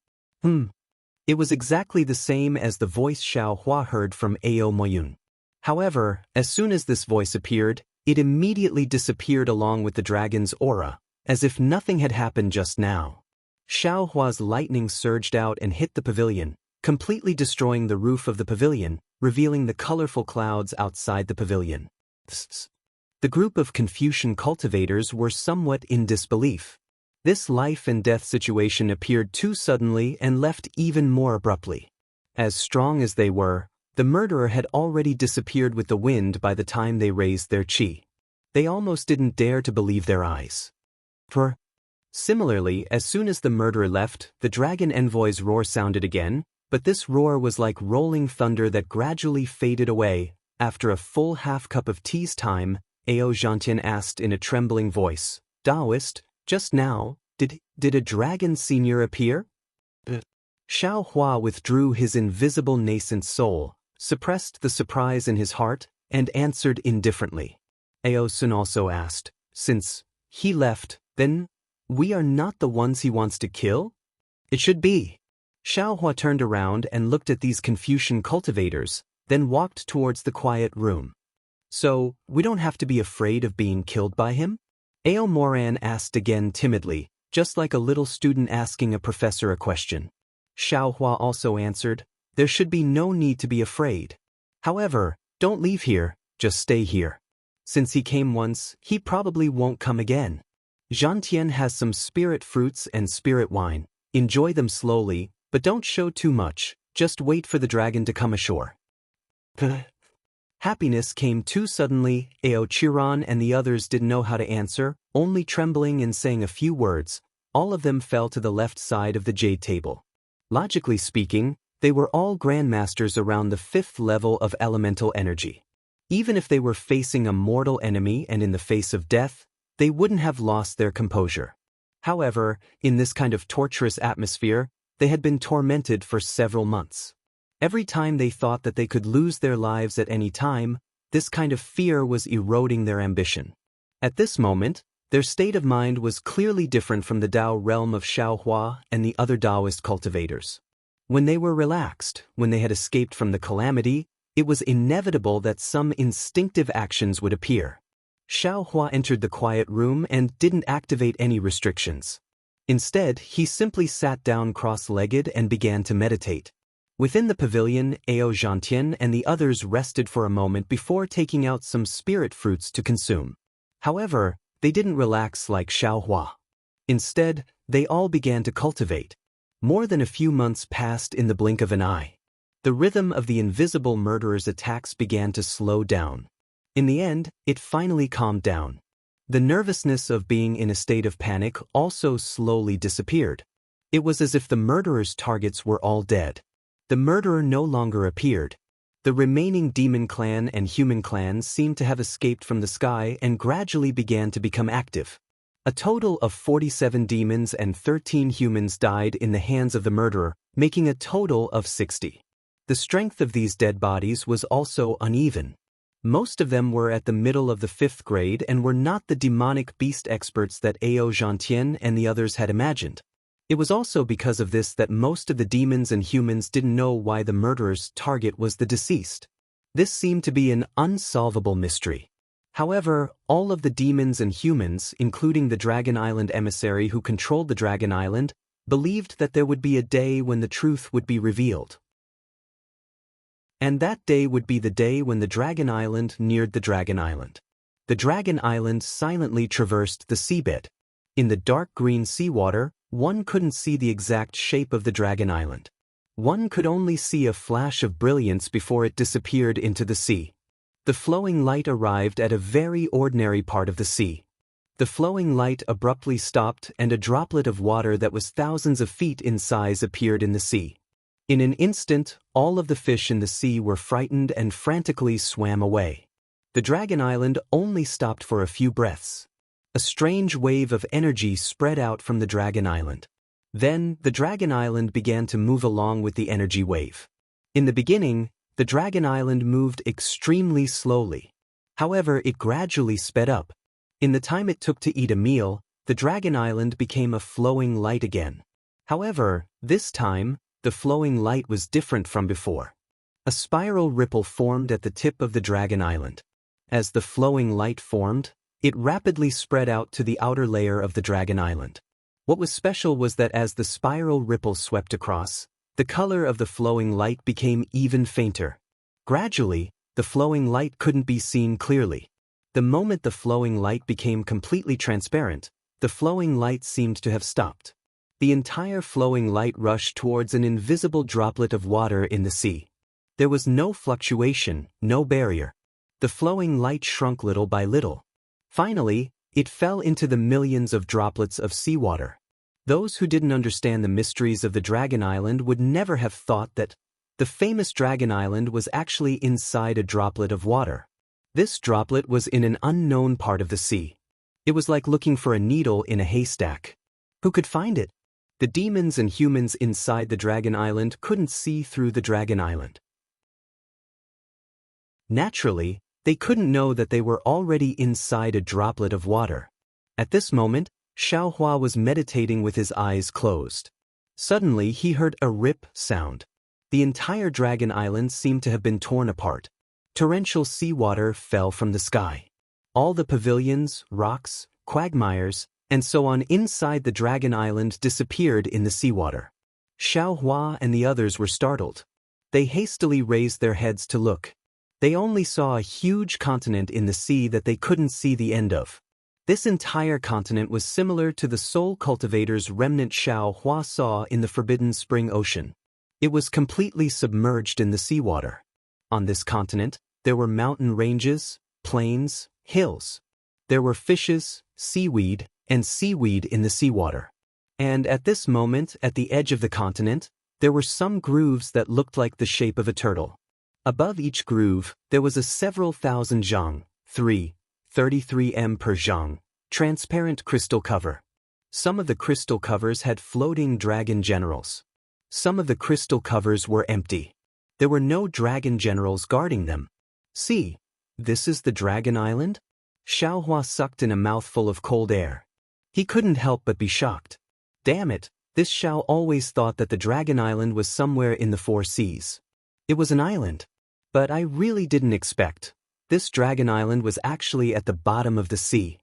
It was exactly the same as the voice Xiao Hua heard from Ao Moyun. However, as soon as this voice appeared, it immediately disappeared along with the dragon's aura, as if nothing had happened just now. Xiao Hua's lightning surged out and hit the pavilion, completely destroying the roof of the pavilion, revealing the colorful clouds outside the pavilion. The group of Confucian cultivators were somewhat in disbelief. This life and death situation appeared too suddenly and left even more abruptly. As strong as they were, the murderer had already disappeared with the wind by the time they raised their qi. They almost didn't dare to believe their eyes. Similarly, as soon as the murderer left, the dragon envoy's roar sounded again, but this roar was like rolling thunder that gradually faded away. After a full half cup of tea's time, Ao Zhangtian asked in a trembling voice, "Taoist, just now, did a dragon senior appear?" Xiao Hua withdrew his invisible nascent soul, suppressed the surprise in his heart, and answered indifferently. Ao Sun also asked, "Since he left, then we are not the ones he wants to kill?" "It should be." Xiao Hua turned around and looked at these Confucian cultivators, then walked towards the quiet room. "So, we don't have to be afraid of being killed by him?" Ao Moran asked again timidly, just like a little student asking a professor a question. Xiao Hua also answered, "There should be no need to be afraid. However, don't leave here, just stay here. Since he came once, he probably won't come again. Zhangtian has some spirit fruits and spirit wine. Enjoy them slowly, but don't show too much, just wait for the dragon to come ashore." Happiness came too suddenly. Ao Chiron and the others didn't know how to answer, only trembling and saying a few words. All of them fell to the left side of the jade table. Logically speaking, they were all grandmasters around the 5th level of elemental energy. Even if they were facing a mortal enemy and in the face of death, they wouldn't have lost their composure. However, in this kind of torturous atmosphere, they had been tormented for several months. Every time they thought that they could lose their lives at any time, this kind of fear was eroding their ambition. At this moment, their state of mind was clearly different from the Tao realm of Xiao Hua and the other Taoist cultivators. When they were relaxed, when they had escaped from the calamity, it was inevitable that some instinctive actions would appear. Xiao Hua entered the quiet room and didn't activate any restrictions. Instead, he simply sat down cross-legged and began to meditate. Within the pavilion, Ao Zhangtian and the others rested for a moment before taking out some spirit fruits to consume. However, they didn't relax like Xiao Hua. Instead, they all began to cultivate. More than a few months passed in the blink of an eye. The rhythm of the invisible murderer's attacks began to slow down. In the end, it finally calmed down. The nervousness of being in a state of panic also slowly disappeared. It was as if the murderer's targets were all dead. The murderer no longer appeared. The remaining demon clan and human clans seemed to have escaped from the sky and gradually began to become active. A total of 47 demons and 13 humans died in the hands of the murderer, making a total of 60. The strength of these dead bodies was also uneven. Most of them were at the middle of the 5th grade and were not the demonic beast experts that Ao Gentian and the others had imagined. It was also because of this that most of the demons and humans didn't know why the murderer's target was the deceased. This seemed to be an unsolvable mystery. However, all of the demons and humans, including the Dragon Island emissary who controlled the Dragon Island, believed that there would be a day when the truth would be revealed. And that day would be the day when the Dragon Island neared the Dragon Island. The Dragon Island silently traversed the seabed. In the dark green seawater, one couldn't see the exact shape of the Dragon Island. One could only see a flash of brilliance before it disappeared into the sea. The flowing light arrived at a very ordinary part of the sea. The flowing light abruptly stopped and a droplet of water that was thousands of feet in size appeared in the sea. In an instant, all of the fish in the sea were frightened and frantically swam away. The Dragon Island only stopped for a few breaths. A strange wave of energy spread out from the Dragon Island. Then, the Dragon Island began to move along with the energy wave. In the beginning, the Dragon Island moved extremely slowly. However, it gradually sped up. In the time it took to eat a meal, the Dragon Island became a flowing light again. However, this time, the flowing light was different from before. A spiral ripple formed at the tip of the Dragon Island. As the flowing light formed, it rapidly spread out to the outer layer of the Dragon Island. What was special was that as the spiral ripple swept across, the color of the flowing light became even fainter. Gradually, the flowing light couldn't be seen clearly. The moment the flowing light became completely transparent, the flowing light seemed to have stopped. The entire flowing light rushed towards an invisible droplet of water in the sea. There was no fluctuation, no barrier. The flowing light shrunk little by little. Finally, it fell into the millions of droplets of seawater. Those who didn't understand the mysteries of the Dragon Island would never have thought that the famous Dragon Island was actually inside a droplet of water. This droplet was in an unknown part of the sea. It was like looking for a needle in a haystack. Who could find it? The demons and humans inside the Dragon Island couldn't see through the Dragon Island. Naturally, they couldn't know that they were already inside a droplet of water. At this moment, Xiaohua was meditating with his eyes closed. Suddenly, he heard a rip sound. The entire Dragon Island seemed to have been torn apart. Torrential seawater fell from the sky. All the pavilions, rocks, quagmires, and so on inside the Dragon Island disappeared in the seawater. Xiaohua and the others were startled. They hastily raised their heads to look. They only saw a huge continent in the sea that they couldn't see the end of. This entire continent was similar to the Soul Cultivator's remnant Xiaohua saw in the Forbidden Spring Ocean. It was completely submerged in the seawater. On this continent, there were mountain ranges, plains, hills. There were fishes, seaweed, and seaweed in the seawater. And at this moment, at the edge of the continent, there were some grooves that looked like the shape of a turtle. Above each groove, there was a several thousand zhang, 33 m per zhang, transparent crystal cover. Some of the crystal covers had floating dragon generals. Some of the crystal covers were empty. There were no dragon generals guarding them. See, this is the Dragon Island? Xiaohua sucked in a mouthful of cold air. He couldn't help but be shocked. Damn it, this Xiao always thought that the Dragon Island was somewhere in the 4 seas. It was an island. But I really didn't expect. This Dragon Island was actually at the bottom of the sea.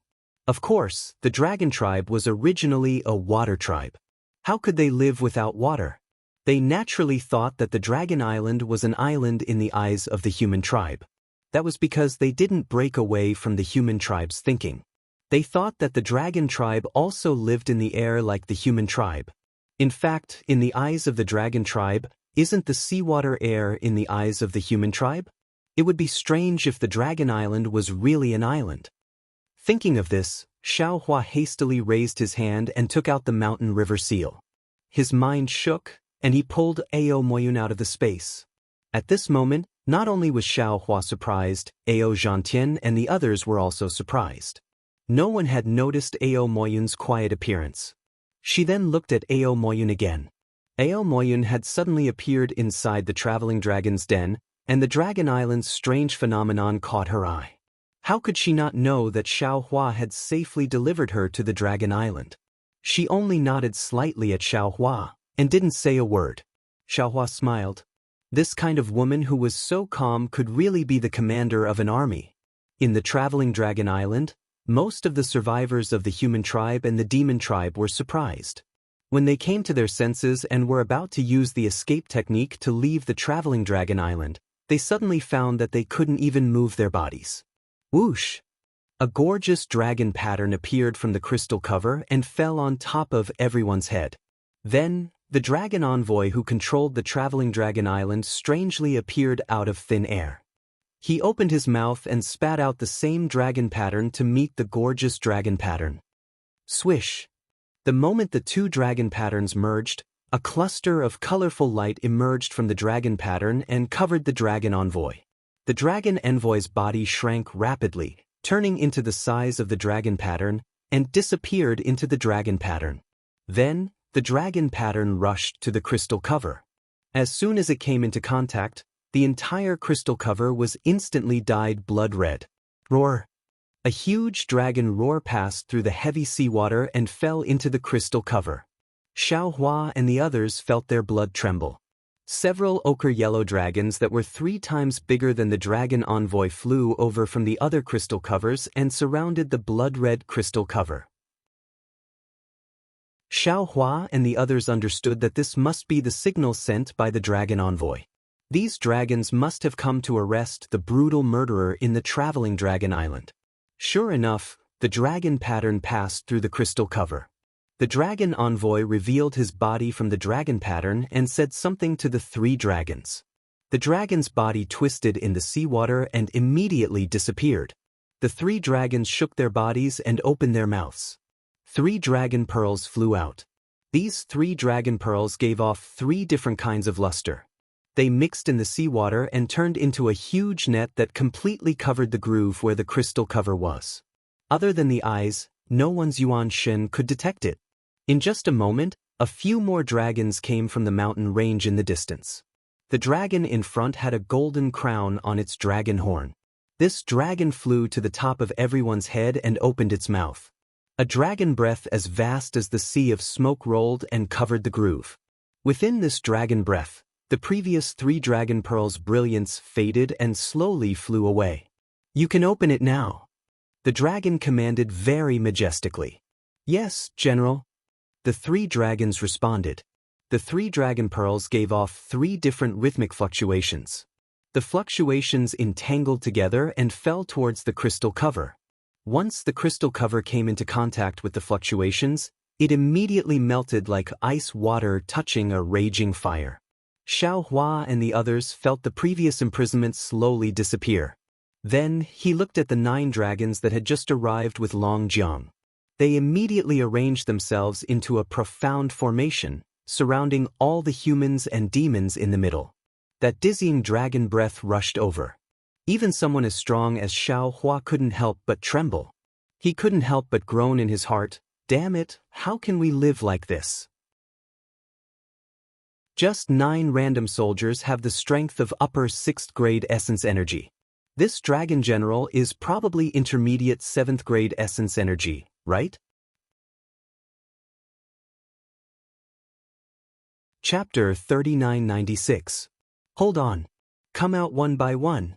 Of course, the Dragon tribe was originally a water tribe. How could they live without water? They naturally thought that the Dragon Island was an island in the eyes of the human tribe. That was because they didn't break away from the human tribe's thinking. They thought that the Dragon tribe also lived in the air like the human tribe. In fact, in the eyes of the Dragon tribe, isn't the seawater air in the eyes of the human tribe? It would be strange if the Dragon Island was really an island. Thinking of this, Xiaohua hastily raised his hand and took out the mountain river seal. His mind shook, and he pulled Ao Moyun out of the space. At this moment, not only was Xiaohua surprised, Ao Zhantian and the others were also surprised. No one had noticed Ao Moyun's quiet appearance. She then looked at Ao Moyun again. Ao Moyun had suddenly appeared inside the traveling dragon's den, and the Dragon Island's strange phenomenon caught her eye. How could she not know that Xiao Hua had safely delivered her to the Dragon Island? She only nodded slightly at Xiao Hua, and didn't say a word. Xiao Hua smiled. This kind of woman who was so calm could really be the commander of an army. In the traveling Dragon Island, most of the survivors of the human tribe and the demon tribe were surprised. When they came to their senses and were about to use the escape technique to leave the traveling Dragon Island, they suddenly found that they couldn't even move their bodies. Whoosh! A gorgeous dragon pattern appeared from the crystal cover and fell on top of everyone's head. Then, the dragon envoy who controlled the traveling Dragon Island strangely appeared out of thin air. He opened his mouth and spat out the same dragon pattern to meet the gorgeous dragon pattern. Swish! The moment the two dragon patterns merged, a cluster of colorful light emerged from the dragon pattern and covered the dragon envoy. The dragon envoy's body shrank rapidly, turning into the size of the dragon pattern, and disappeared into the dragon pattern. Then, the dragon pattern rushed to the crystal cover. As soon as it came into contact, the entire crystal cover was instantly dyed blood red. Roar! A huge dragon roar passed through the heavy seawater and fell into the crystal cover. Xiao Hua and the others felt their blood tremble. Several ochre-yellow dragons that were 3 times bigger than the dragon envoy flew over from the other crystal covers and surrounded the blood-red crystal cover. Xiao Hua and the others understood that this must be the signal sent by the dragon envoy. These dragons must have come to arrest the brutal murderer in the traveling Dragon Island. Sure enough, the dragon pattern passed through the crystal cover. The dragon envoy revealed his body from the dragon pattern and said something to the 3 dragons. The dragon's body twisted in the seawater and immediately disappeared. The 3 dragons shook their bodies and opened their mouths. 3 dragon pearls flew out. These 3 dragon pearls gave off 3 different kinds of luster. They mixed in the seawater and turned into a huge net that completely covered the groove where the crystal cover was. Other than the eyes, no one's Yuan Shen could detect it. In just a moment, a few more dragons came from the mountain range in the distance. The dragon in front had a golden crown on its dragon horn. This dragon flew to the top of everyone's head and opened its mouth. A dragon breath as vast as the sea of smoke rolled and covered the groove. Within this dragon breath, the previous 3 dragon pearls' brilliance faded and slowly flew away. You can open it now. The dragon commanded very majestically. Yes, General. The 3 dragons responded. The 3 dragon pearls gave off 3 different rhythmic fluctuations. The fluctuations entangled together and fell towards the crystal cover. Once the crystal cover came into contact with the fluctuations, it immediately melted like ice water touching a raging fire. Xiao Hua and the others felt the previous imprisonment slowly disappear. Then, he looked at the 9 dragons that had just arrived with Long Jiang. They immediately arranged themselves into a profound formation, surrounding all the humans and demons in the middle. That dizzying dragon breath rushed over. Even someone as strong as Xiao Hua couldn't help but tremble. He couldn't help but groan in his heart, "Damn it, how can we live like this?" Just 9 random soldiers have the strength of upper 6th grade essence energy. This dragon general is probably intermediate 7th grade essence energy, right? Chapter 3996. Hold on. Come out one by one.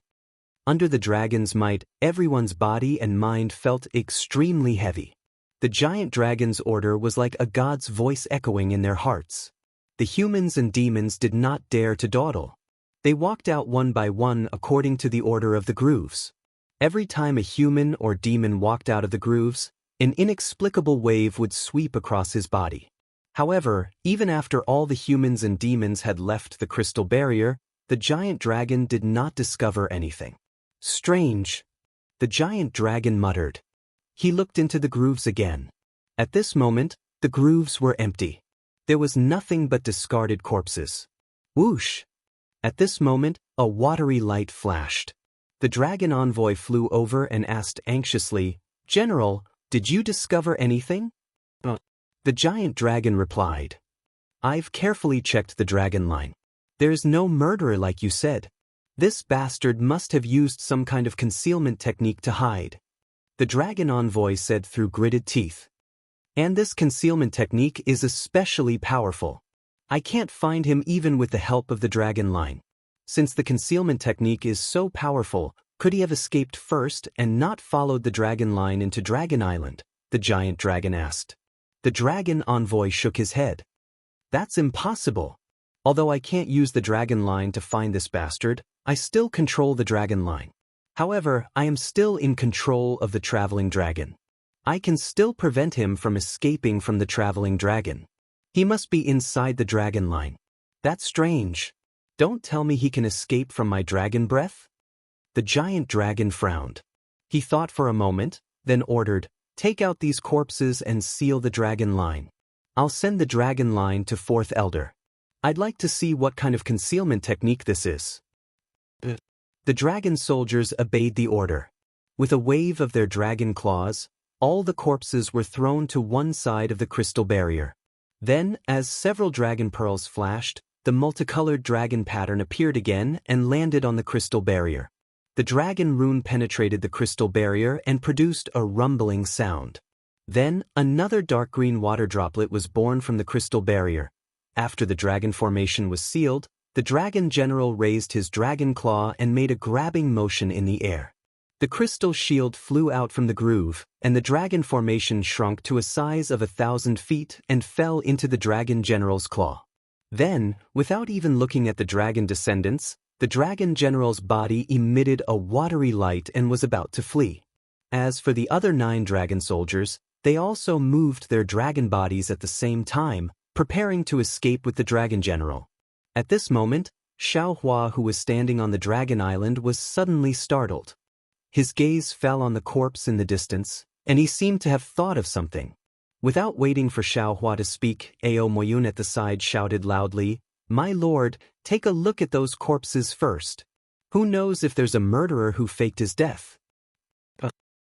Under the dragon's might, everyone's body and mind felt extremely heavy. The giant dragon's order was like a god's voice echoing in their hearts. The humans and demons did not dare to dawdle. They walked out one by one according to the order of the grooves. Every time a human or demon walked out of the grooves, an inexplicable wave would sweep across his body. However, even after all the humans and demons had left the crystal barrier, the giant dragon did not discover anything. Strange. The giant dragon muttered. He looked into the grooves again. At this moment, the grooves were empty. There was nothing but discarded corpses. Whoosh! At this moment, a watery light flashed. The dragon envoy flew over and asked anxiously, "General, did you discover anything?" The giant dragon replied, "I've carefully checked the dragon line. There's no murderer like you said. This bastard must have used some kind of concealment technique to hide, the dragon envoy said through gritted teeth. And this concealment technique is especially powerful. I can't find him even with the help of the dragon line. Since the concealment technique is so powerful, could he have escaped first and not followed the dragon line into Dragon Island? The giant dragon asked. The dragon envoy shook his head. That's impossible. Although I can't use the dragon line to find this bastard, I still control the dragon line. However, I am still in control of the traveling dragon. I can still prevent him from escaping from the traveling dragon. He must be inside the dragon line. That's strange. Don't tell me he can escape from my dragon breath? The giant dragon frowned. He thought for a moment, then ordered, "Take out these corpses and seal the dragon line. I'll send the dragon line to Fourth Elder. I'd like to see what kind of concealment technique this is." The dragon soldiers obeyed the order. With a wave of their dragon claws, all the corpses were thrown to one side of the crystal barrier. Then, as several dragon pearls flashed, the multicolored dragon pattern appeared again and landed on the crystal barrier. The dragon rune penetrated the crystal barrier and produced a rumbling sound. Then, another dark green water droplet was born from the crystal barrier. After the dragon formation was sealed, the dragon general raised his dragon claw and made a grabbing motion in the air. The crystal shield flew out from the groove, and the dragon formation shrunk to a size of 1,000 feet and fell into the dragon general's claw. Then, without even looking at the dragon descendants, the dragon general's body emitted a watery light and was about to flee. As for the other 9 dragon soldiers, they also moved their dragon bodies at the same time, preparing to escape with the dragon general. At this moment, Xiaohua, who was standing on the dragon island, was suddenly startled. His gaze fell on the corpse in the distance, and he seemed to have thought of something. Without waiting for Xiaohua to speak, Ao Moyun at the side shouted loudly, "My lord, take a look at those corpses first. Who knows if there's a murderer who faked his death?"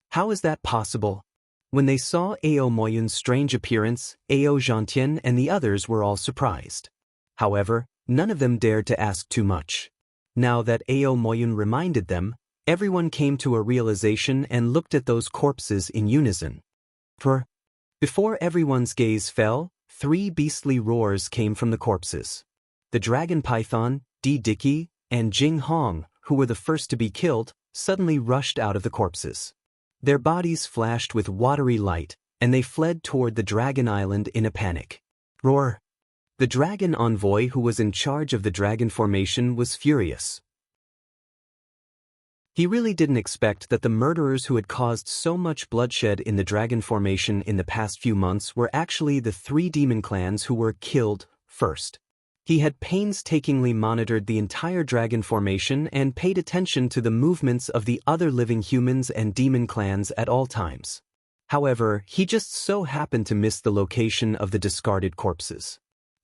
How is that possible? When they saw Ao Moyun's strange appearance, Ao Zhantian and the others were all surprised. However, none of them dared to ask too much. Now that Ao Moyun reminded them, everyone came to a realization and looked at those corpses in unison. Before everyone's gaze fell, 3 beastly roars came from the corpses. The dragon python, Di Dicky, and Jing Hong, who were the first to be killed, suddenly rushed out of the corpses. Their bodies flashed with watery light, and they fled toward the dragon island in a panic. Roar! The dragon envoy who was in charge of the dragon formation was furious. He really didn't expect that the murderers who had caused so much bloodshed in the dragon formation in the past few months were actually the 3 demon clans who were killed first. He had painstakingly monitored the entire dragon formation and paid attention to the movements of the other living humans and demon clans at all times. However, he just so happened to miss the location of the discarded corpses.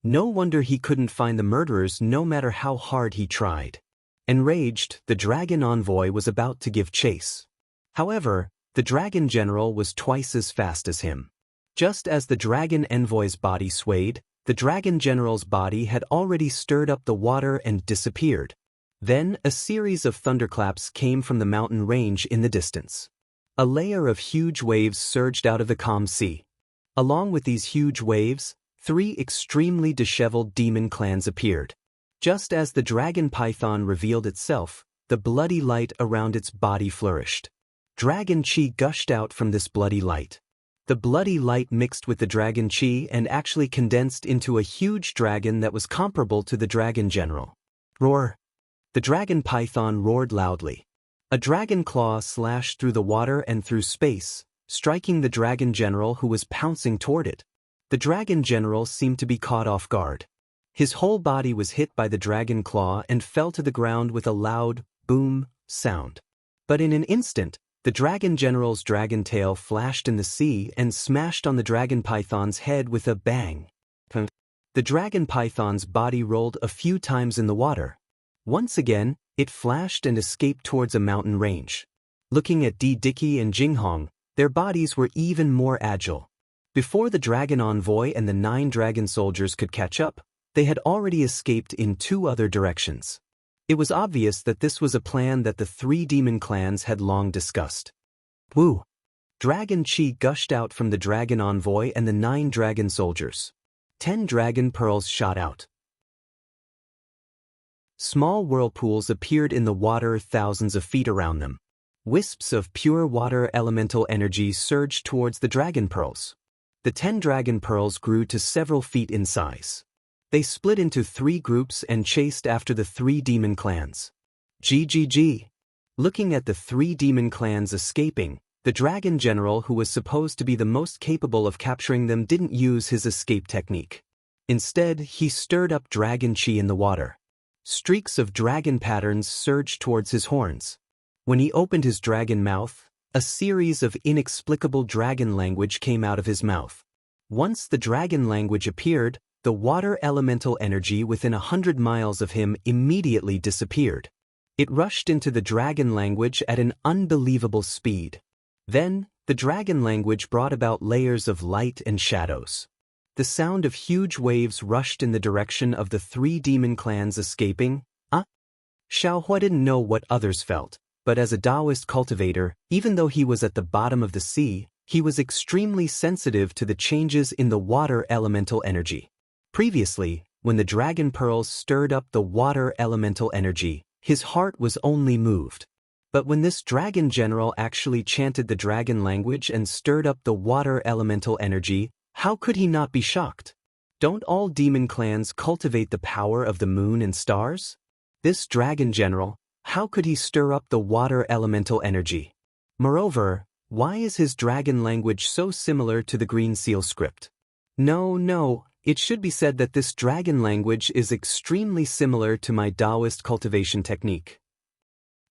No wonder he couldn't find the murderers no matter how hard he tried. Enraged, the dragon envoy was about to give chase. However, the dragon general was twice as fast as him. Just as the dragon envoy's body swayed, the dragon general's body had already stirred up the water and disappeared. Then a series of thunderclaps came from the mountain range in the distance. A layer of huge waves surged out of the calm sea. Along with these huge waves, 3 extremely disheveled demon clans appeared. Just as the dragon python revealed itself, the bloody light around its body flourished. Dragon chi gushed out from this bloody light. The bloody light mixed with the dragon chi and actually condensed into a huge dragon that was comparable to the dragon general. Roar! The dragon python roared loudly. A dragon claw slashed through the water and through space, striking the dragon general who was pouncing toward it. The dragon general seemed to be caught off guard. His whole body was hit by the dragon claw and fell to the ground with a loud, boom, sound. But in an instant, the dragon general's dragon tail flashed in the sea and smashed on the dragon python's head with a bang. The dragon python's body rolled a few times in the water. Once again, it flashed and escaped towards a mountain range. Looking at Di Dicky and Jinghong, their bodies were even more agile. Before the dragon envoy and the 9 dragon soldiers could catch up, they had already escaped in 2 other directions. It was obvious that this was a plan that the three demon clans had long discussed. Woo! Dragon chi gushed out from the dragon envoy and the 9 dragon soldiers. 10 dragon pearls shot out. Small whirlpools appeared in the water thousands of feet around them. Wisps of pure water elemental energy surged towards the dragon pearls. The 10 dragon pearls grew to several feet in size. They split into 3 groups and chased after the 3 demon clans. GGG. Looking at the 3 demon clans escaping, the dragon general who was supposed to be the most capable of capturing them didn't use his escape technique. Instead, he stirred up dragon chi in the water. Streaks of dragon patterns surged towards his horns. When he opened his dragon mouth, a series of inexplicable dragon language came out of his mouth. Once the dragon language appeared, the water elemental energy within 100 miles of him immediately disappeared. It rushed into the dragon language at an unbelievable speed. Then, the dragon language brought about layers of light and shadows. The sound of huge waves rushed in the direction of the 3 demon clans escaping. Xiaohua didn't know what others felt, but as a Taoist cultivator, even though he was at the bottom of the sea, he was extremely sensitive to the changes in the water elemental energy. Previously, when the dragon pearls stirred up the water elemental energy, his heart was only moved. But when this dragon general actually chanted the dragon language and stirred up the water elemental energy, how could he not be shocked? Don't all demon clans cultivate the power of the moon and stars? This dragon general, how could he stir up the water elemental energy? Moreover, why is his dragon language so similar to the Green Seal script? No, it should be said that this dragon language is extremely similar to my Taoist cultivation technique.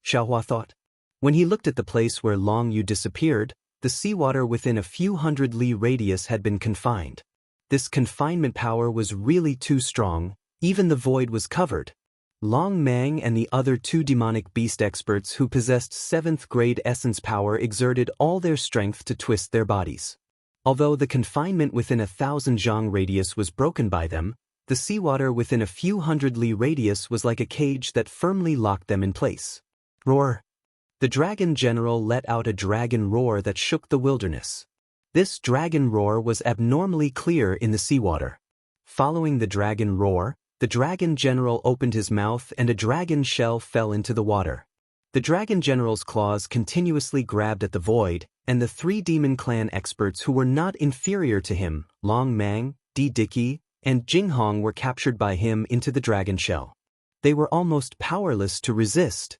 Xiaohua thought. When he looked at the place where Long Yu disappeared, the seawater within a few hundred li radius had been confined. This confinement power was really too strong, even the void was covered. Long Mang and the other 2 demonic beast experts who possessed 7th grade essence power exerted all their strength to twist their bodies. Although the confinement within 1,000 zhang radius was broken by them, the seawater within a few hundred li radius was like a cage that firmly locked them in place. Roar! The dragon general let out a dragon roar that shook the wilderness. This dragon roar was abnormally clear in the seawater. Following the dragon roar, the dragon general opened his mouth and a dragon shell fell into the water. The dragon general's claws continuously grabbed at the void, and the 3 demon clan experts who were not inferior to him, Long Mang, Di Diqi, and Jinghong, were captured by him into the dragon shell. They were almost powerless to resist.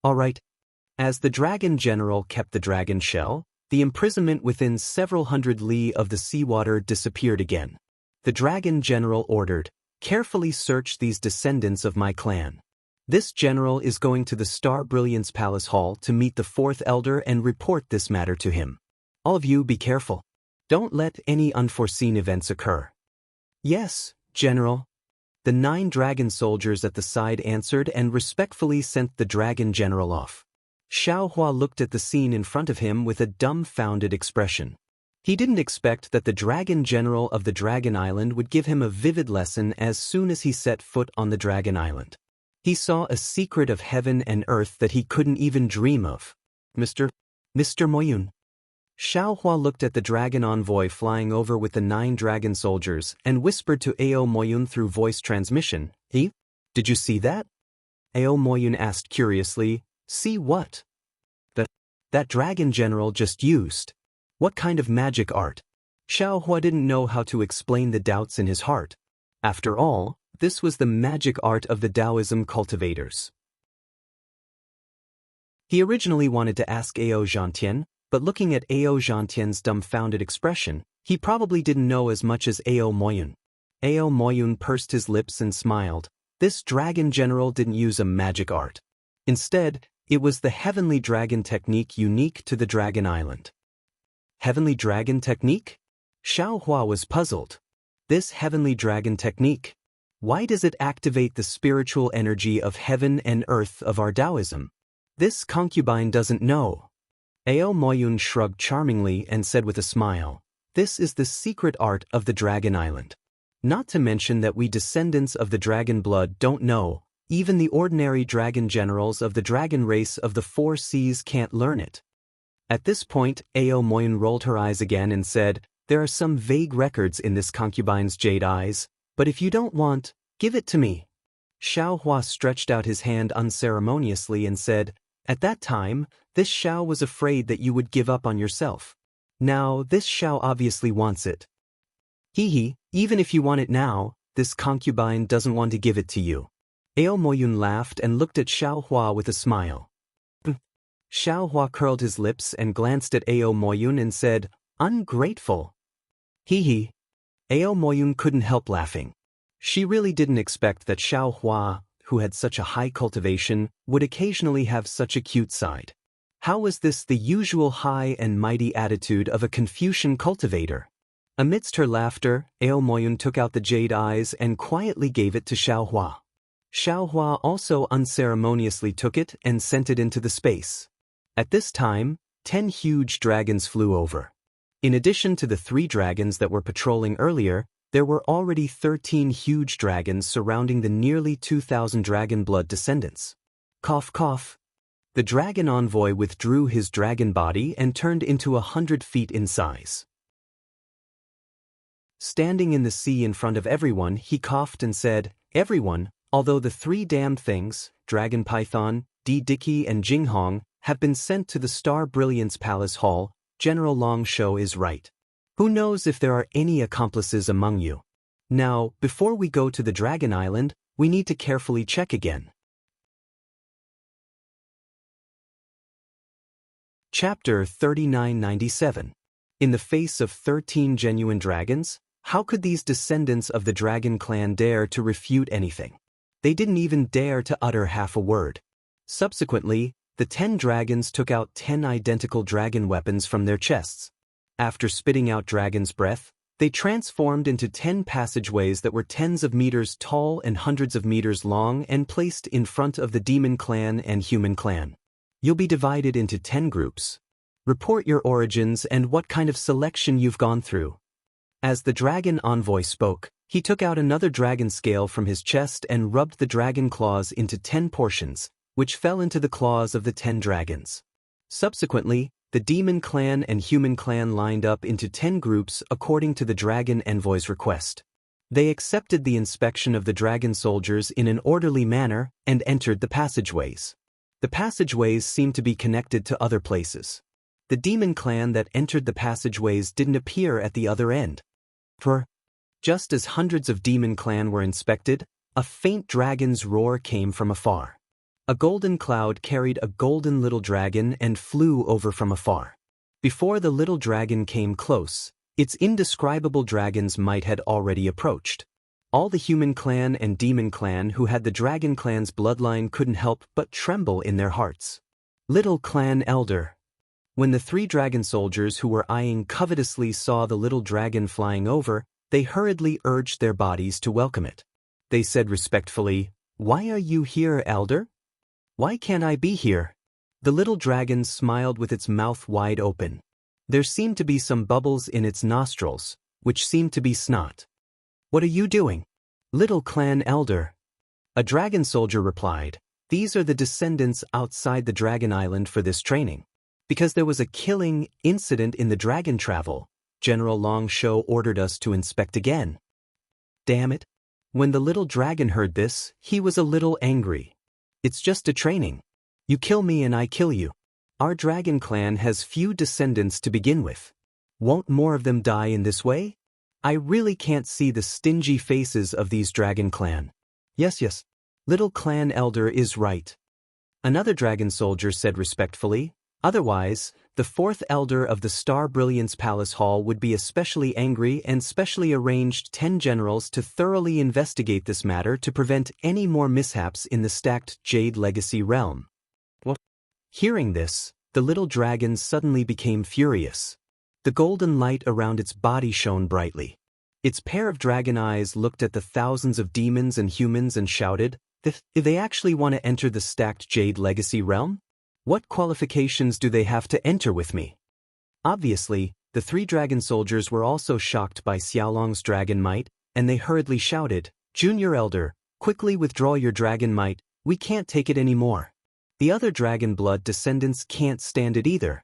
Alright. As the dragon general kept the dragon shell, the imprisonment within several hundred li of the seawater disappeared again. The dragon general ordered, "Carefully search these descendants of my clan." This general is going to the Star Brilliance Palace Hall to meet the 4th elder and report this matter to him. All of you be careful. Don't let any unforeseen events occur. Yes, General. The 9 dragon soldiers at the side answered and respectfully sent the dragon general off. Xiaohua looked at the scene in front of him with a dumbfounded expression. He didn't expect that the dragon general of the Dragon Island would give him a vivid lesson as soon as he set foot on the Dragon Island. He saw a secret of heaven and earth that he couldn't even dream of. Mr. Moyun. Xiaohua looked at the dragon envoy flying over with the 9 dragon soldiers and whispered to Ao Moyun through voice transmission. Did you see that? Ao Moyun asked curiously. See what? That dragon general just used. What kind of magic art? Xiaohua didn't know how to explain the doubts in his heart. After all, this was the magic art of the Taoism cultivators. He originally wanted to ask Ao Zhantian, but looking at Ao Zhantian's dumbfounded expression, he probably didn't know as much as Ao Moyun. Ao Moyun pursed his lips and smiled. This dragon general didn't use a magic art. Instead, it was the heavenly dragon technique unique to the Dragon Island. Heavenly dragon technique? Xiaohua was puzzled. This heavenly dragon technique, why does it activate the spiritual energy of heaven and earth of our Taoism? This concubine doesn't know. Ao Moyun shrugged charmingly and said with a smile, "This is the secret art of the Dragon Island. Not to mention that we descendants of the dragon blood don't know, Even the ordinary dragon generals of the dragon race of the four seas can't learn it. At this point, Ao Moyun rolled her eyes again and said, "There are some vague records in this concubine's jade eyes, but if you don't want, give it to me." Xiao Hua stretched out his hand unceremoniously and said, "At that time, this Xiao was afraid that you would give up on yourself. Now, this Xiao obviously wants it. Hee, even if you want it now, this concubine doesn't want to give it to you." Ao Moyun laughed and looked at Xiao Hua with a smile. Xiao Hua curled his lips and glanced at Ao Moyun and said, "Ungrateful." Hee. Ao Moyun couldn't help laughing. She really didn't expect that Xiao Hua, who had such a high cultivation, would occasionally have such a cute side. How was this the usual high and mighty attitude of a Confucian cultivator? Amidst her laughter, Ao Moyun took out the jade eyes and quietly gave it to Xiao Hua. Xiao Hua also unceremoniously took it and sent it into the space. At this time, 10 huge dragons flew over. In addition to the 3 dragons that were patrolling earlier, there were already 13 huge dragons surrounding the nearly 2,000 dragon blood descendants. Cough cough. The dragon envoy withdrew his dragon body and turned into 100 feet in size. Standing in the sea in front of everyone, he coughed and said, "Everyone, although the 3 damned things, Dragon Python, Dicky and Jinghong, have been sent to the Star Brilliance Palace Hall, General Long Shou is right. Who knows if there are any accomplices among you? Now, before we go to the Dragon Island, we need to carefully check again." Chapter 3997. In the face of 13 genuine dragons, how could these descendants of the dragon clan dare to refute anything? They didn't even dare to utter half a word. Subsequently, the 10 dragons took out 10 identical dragon weapons from their chests. After spitting out dragon's breath, they transformed into 10 passageways that were tens of meters tall and hundreds of meters long and placed in front of the demon clan and human clan. You'll be divided into 10 groups. Report your origins and what kind of selection you've gone through. As the dragon envoy spoke, he took out another dragon scale from his chest and rubbed the dragon claws into 10 portions, which fell into the claws of the 10 dragons. Subsequently, the demon clan and human clan lined up into 10 groups according to the dragon envoy's request. They accepted the inspection of the dragon soldiers in an orderly manner and entered the passageways. The passageways seemed to be connected to other places. The demon clan that entered the passageways didn't appear at the other end. Just as hundreds of demon clan were inspected, a faint dragon's roar came from afar. A golden cloud carried a golden little dragon and flew over from afar. Before the little dragon came close, its indescribable dragon's might had already approached. All the human clan and demon clan who had the dragon clan's bloodline couldn't help but tremble in their hearts. Little clan elder. When the 3 dragon soldiers who were eyeing covetously saw the little dragon flying over, they hurriedly urged their bodies to welcome it. They said respectfully, "Why are you here, elder? Why can't I be here?" The little dragon smiled with its mouth wide open. There seemed to be some bubbles in its nostrils, which seemed to be snot. "What are you doing, little clan elder?" A dragon soldier replied, "These are the descendants outside the Dragon Island for this training. Because there was a killing incident in the dragon travel, General Long Shou ordered us to inspect again." Damn it. When the little dragon heard this, he was a little angry. "It's just a training. You kill me and I kill you. Our dragon clan has few descendants to begin with. Won't more of them die in this way? I really can't see the stingy faces of these dragon clan." Yes, little clan elder is right," another dragon soldier said respectfully. "Otherwise, the 4th elder of the Star Brilliance Palace Hall would be especially angry and specially arranged 10 generals to thoroughly investigate this matter to prevent any more mishaps in the stacked Jade Legacy realm." Hearing this, the little dragon suddenly became furious. The golden light around its body shone brightly. Its pair of dragon eyes looked at the thousands of demons and humans and shouted, "If they actually want to enter the stacked Jade Legacy realm? What qualifications do they have to enter with me?" Obviously, the 3 dragon soldiers were also shocked by Xiaolong's dragon might, and they hurriedly shouted, "Junior Elder, quickly withdraw your dragon might, we can't take it anymore. The other dragon blood descendants can't stand it either.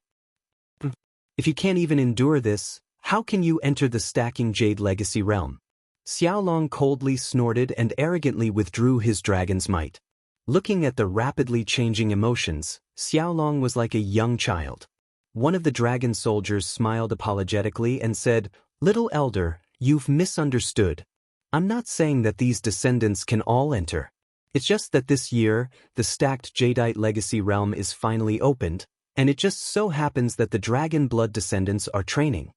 If you can't even endure this, how can you enter the stacking jade legacy realm? Xiaolong coldly snorted and arrogantly withdrew his dragon's might. Looking at the rapidly changing emotions, Xiaolong was like a young child. One of the dragon soldiers smiled apologetically and said, "Little elder, you've misunderstood. I'm not saying that these descendants can all enter. It's just that this year, the stacked Jadeite legacy realm is finally opened, and it just so happens that the dragon blood descendants are training.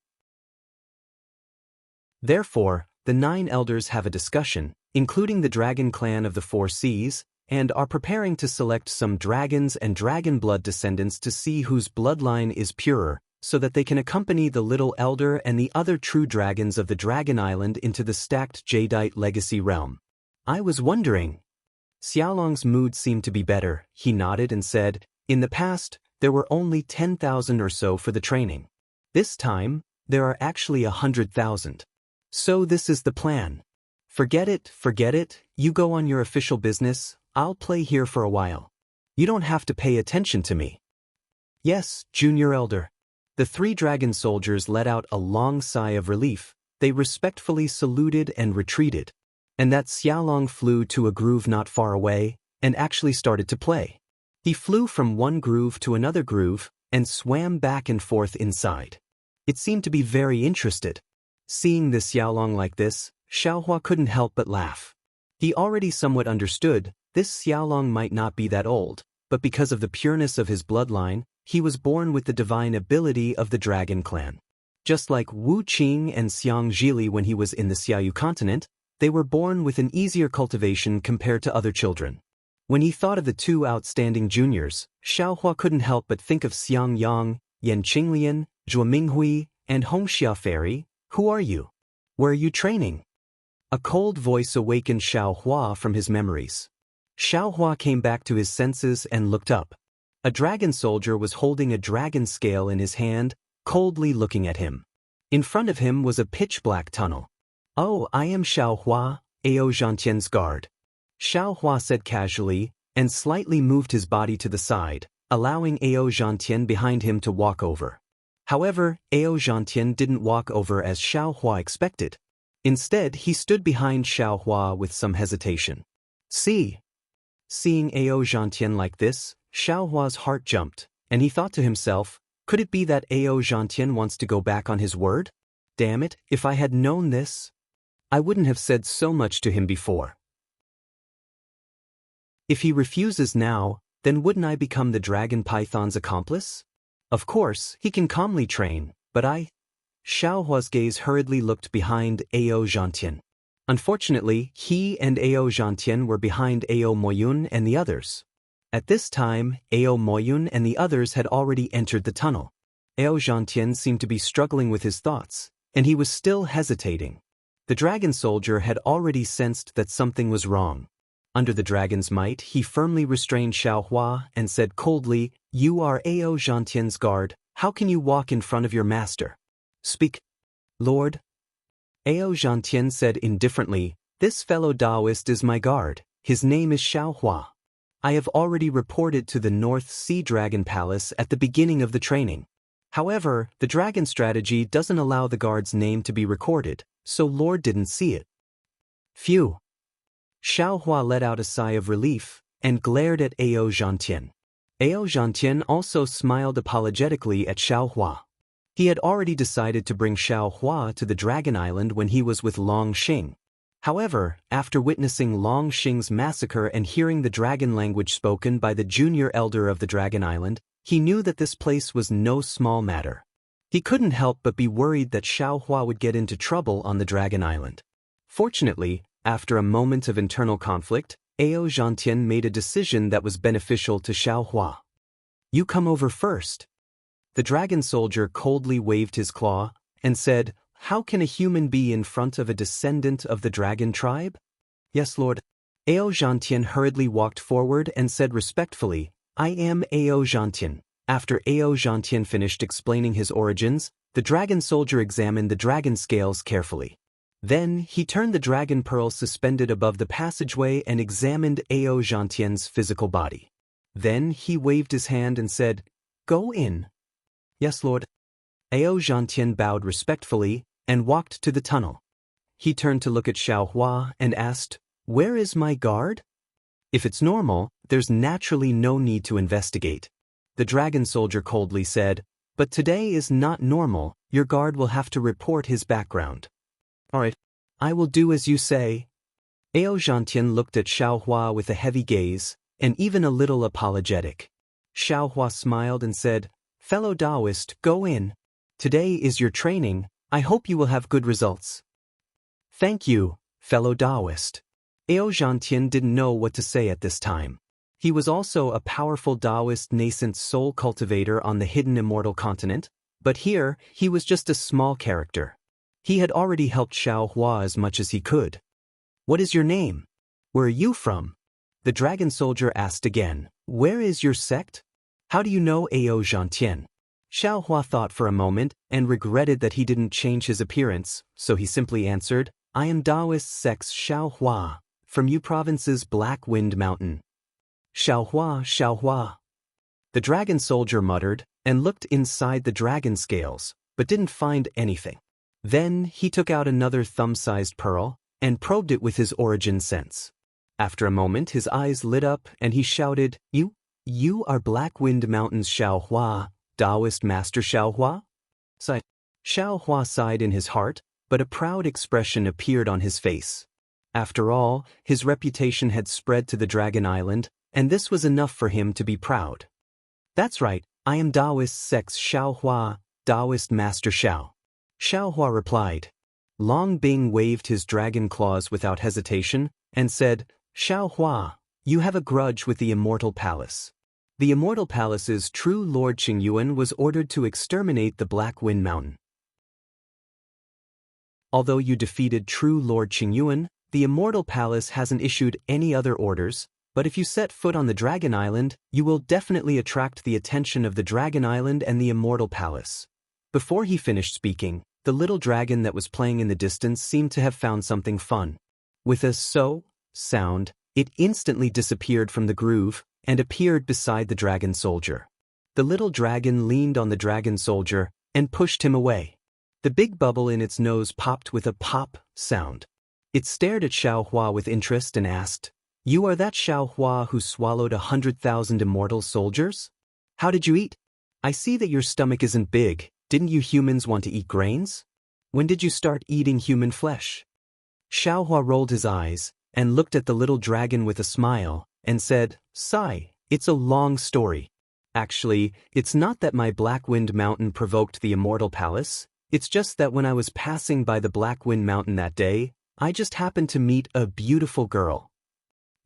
Therefore, the 9 elders have a discussion, including the dragon clan of the 4 seas, and are preparing to select some dragons and dragon blood descendants to see whose bloodline is purer, so that they can accompany the little elder and the other true dragons of the Dragon Island into the stacked Jadeite legacy realm. I was wondering." Xiaolong's mood seemed to be better. He nodded and said, "In the past, there were only 10,000 or so for the training. This time, there are actually 100,000. So this is the plan. Forget it, you go on your official business, I'll play here for a while. You don't have to pay attention to me." "Yes, Junior Elder." The 3 dragon soldiers let out a long sigh of relief. They respectfully saluted and retreated. And that Xiaolong flew to a groove not far away, and actually started to play. He flew from one groove to another groove, and swam back and forth inside. It seemed to be very interested. Seeing this Xiaolong like this, Xiaohua couldn't help but laugh. He already somewhat understood, this Xiaolong might not be that old, but because of the pureness of his bloodline, he was born with the divine ability of the dragon clan. Just like Wu Qing and Xiang Zhili when he was in the Xiaoyu continent, they were born with an easier cultivation compared to other children. When he thought of the 2 outstanding juniors, Xiaohua couldn't help but think of Xiang Yang, Yan Qinglian, Zhuo Minghui, and Hong Xiaoferi. "Who are you? Where are you training?" A cold voice awakened Xiaohua from his memories. Xiaohua came back to his senses and looked up. A dragon soldier was holding a dragon scale in his hand, coldly looking at him. In front of him was a pitch-black tunnel. "Oh, I am Xiaohua, Ao Zhantian's guard," Xiaohua said casually, and slightly moved his body to the side, allowing Ao Zhantian behind him to walk over. However, Ao Zhantian didn't walk over as Xiaohua expected. Instead, he stood behind Xiaohua with some hesitation. Seeing Ao Zhantian like this, Xiaohua's heart jumped, and he thought to himself, could it be that Ao Zhantian wants to go back on his word? Damn it, if I had known this, I wouldn't have said so much to him before. If he refuses now, then wouldn't I become the dragon python's accomplice? Of course, he can calmly train, but Xiaohua's gaze hurriedly looked behind Ao Zhantian. Unfortunately, he and Ao Zhantian were behind Ao Moyun and the others. At this time, Ao Moyun and the others had already entered the tunnel. Ao Zhantian seemed to be struggling with his thoughts, and he was still hesitating. The dragon soldier had already sensed that something was wrong. Under the dragon's might, he firmly restrained Xiaohua and said coldly, "You are Ao Zhantian's guard, how can you walk in front of your master? Speak, Lord." Ao Zhantian said indifferently, "This fellow Taoist is my guard, his name is Xiaohua. I have already reported to the North Sea Dragon Palace at the beginning of the training. However, the dragon strategy doesn't allow the guard's name to be recorded, so Lord didn't see it." Phew. Xiaohua let out a sigh of relief and glared at Ao Zhantian. Ao Zhantian also smiled apologetically at Xiaohua. He had already decided to bring Xiaohua to the Dragon Island when he was with Long Xing. However, after witnessing Long Xing's massacre and hearing the dragon language spoken by the junior elder of the Dragon Island, he knew that this place was no small matter. He couldn't help but be worried that Xiaohua would get into trouble on the Dragon Island. Fortunately, after a moment of internal conflict, Ao Zhantian made a decision that was beneficial to Xiaohua. "You come over first." The dragon soldier coldly waved his claw and said, "How can a human be in front of a descendant of the dragon tribe?" "Yes, Lord." Ao Zhantian hurriedly walked forward and said respectfully, "I am Ao Zhantian." After Ao Zhantian finished explaining his origins, the dragon soldier examined the dragon scales carefully. Then he turned the dragon pearl suspended above the passageway and examined Ao Zhantian's physical body. Then he waved his hand and said, "Go in." "Yes, Lord." Ao Zhantian bowed respectfully and walked to the tunnel. He turned to look at Xiaohua and asked, "Where is my guard?" "If it's normal, there's naturally no need to investigate," the dragon soldier coldly said, "but today is not normal. Your guard will have to report his background." "All right, I will do as you say." Ao Zhantian looked at Xiaohua with a heavy gaze, and even a little apologetic. Xiaohua smiled and said, "Fellow Taoist, go in. Today is your training. I hope you will have good results." "Thank you, fellow Taoist." Ao Zhantian didn't know what to say at this time. He was also a powerful Taoist nascent soul cultivator on the hidden immortal continent, but here he was just a small character. He had already helped Xiaohua as much as he could. "What is your name? Where are you from?" The dragon soldier asked again. "Where is your sect? How do you know Ao Zhantian?" Xiaohua thought for a moment and regretted that he didn't change his appearance, so he simply answered, "I am Taoist sect Xiaohua, from Yu Province's Black Wind Mountain." "Xiaohua, Xiaohua." The dragon soldier muttered and looked inside the dragon scales, but didn't find anything. Then he took out another thumb-sized pearl and probed it with his origin sense. After a moment his eyes lit up and he shouted, You are Black Wind Mountain's Xiaohua, Taoist Master Xiaohua?" Xiaohua sighed in his heart, but a proud expression appeared on his face. After all, his reputation had spread to the Dragon Island, and this was enough for him to be proud. "That's right, I am Taoist sect Xiaohua, Taoist Master Xiao." Xiaohua replied. Long Bing waved his dragon claws without hesitation and said, "Xiaohua, you have a grudge with the Immortal Palace. The Immortal Palace's true Lord Qingyuan was ordered to exterminate the Black Wind Mountain. Although you defeated true Lord Qingyuan, the Immortal Palace hasn't issued any other orders, but if you set foot on the Dragon Island, you will definitely attract the attention of the Dragon Island and the Immortal Palace." Before he finished speaking, the little dragon that was playing in the distance seemed to have found something fun. With a "so" sound, it instantly disappeared from the groove and appeared beside the dragon soldier. The little dragon leaned on the dragon soldier and pushed him away. The big bubble in its nose popped with a pop sound. It stared at Xiaohua with interest and asked, "You are that Xiaohua who swallowed 100,000 immortal soldiers? How did you eat? I see that your stomach isn't big. Didn't you humans want to eat grains? When did you start eating human flesh?" Xiaohua rolled his eyes and looked at the little dragon with a smile and said, "Sigh, it's a long story. Actually, it's not that my Black Wind Mountain provoked the Immortal Palace. It's just that when I was passing by the Black Wind Mountain that day, I just happened to meet a beautiful girl."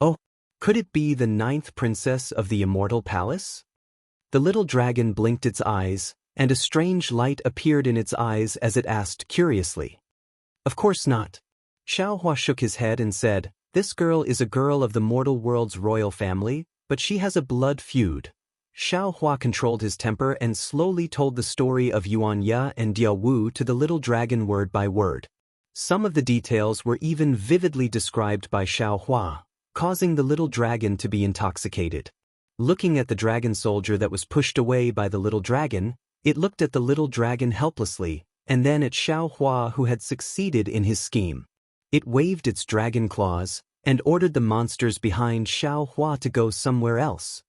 "Oh, could it be the 9th princess of the Immortal Palace?" The little dragon blinked its eyes, and a strange light appeared in its eyes as it asked curiously. "Of course not." Xiaohua shook his head and said, "This girl is a girl of the mortal world's royal family, but she has a blood feud." Xiaohua controlled his temper and slowly told the story of Yuan Ya and Diao Wu to the little dragon word by word. Some of the details were even vividly described by Xiaohua, causing the little dragon to be intoxicated. Looking at the dragon soldier that was pushed away by the little dragon, it looked at the little dragon helplessly, and then at Xiaohua who had succeeded in his scheme. It waved its dragon claws and ordered the monsters behind Xiaohua to go somewhere else.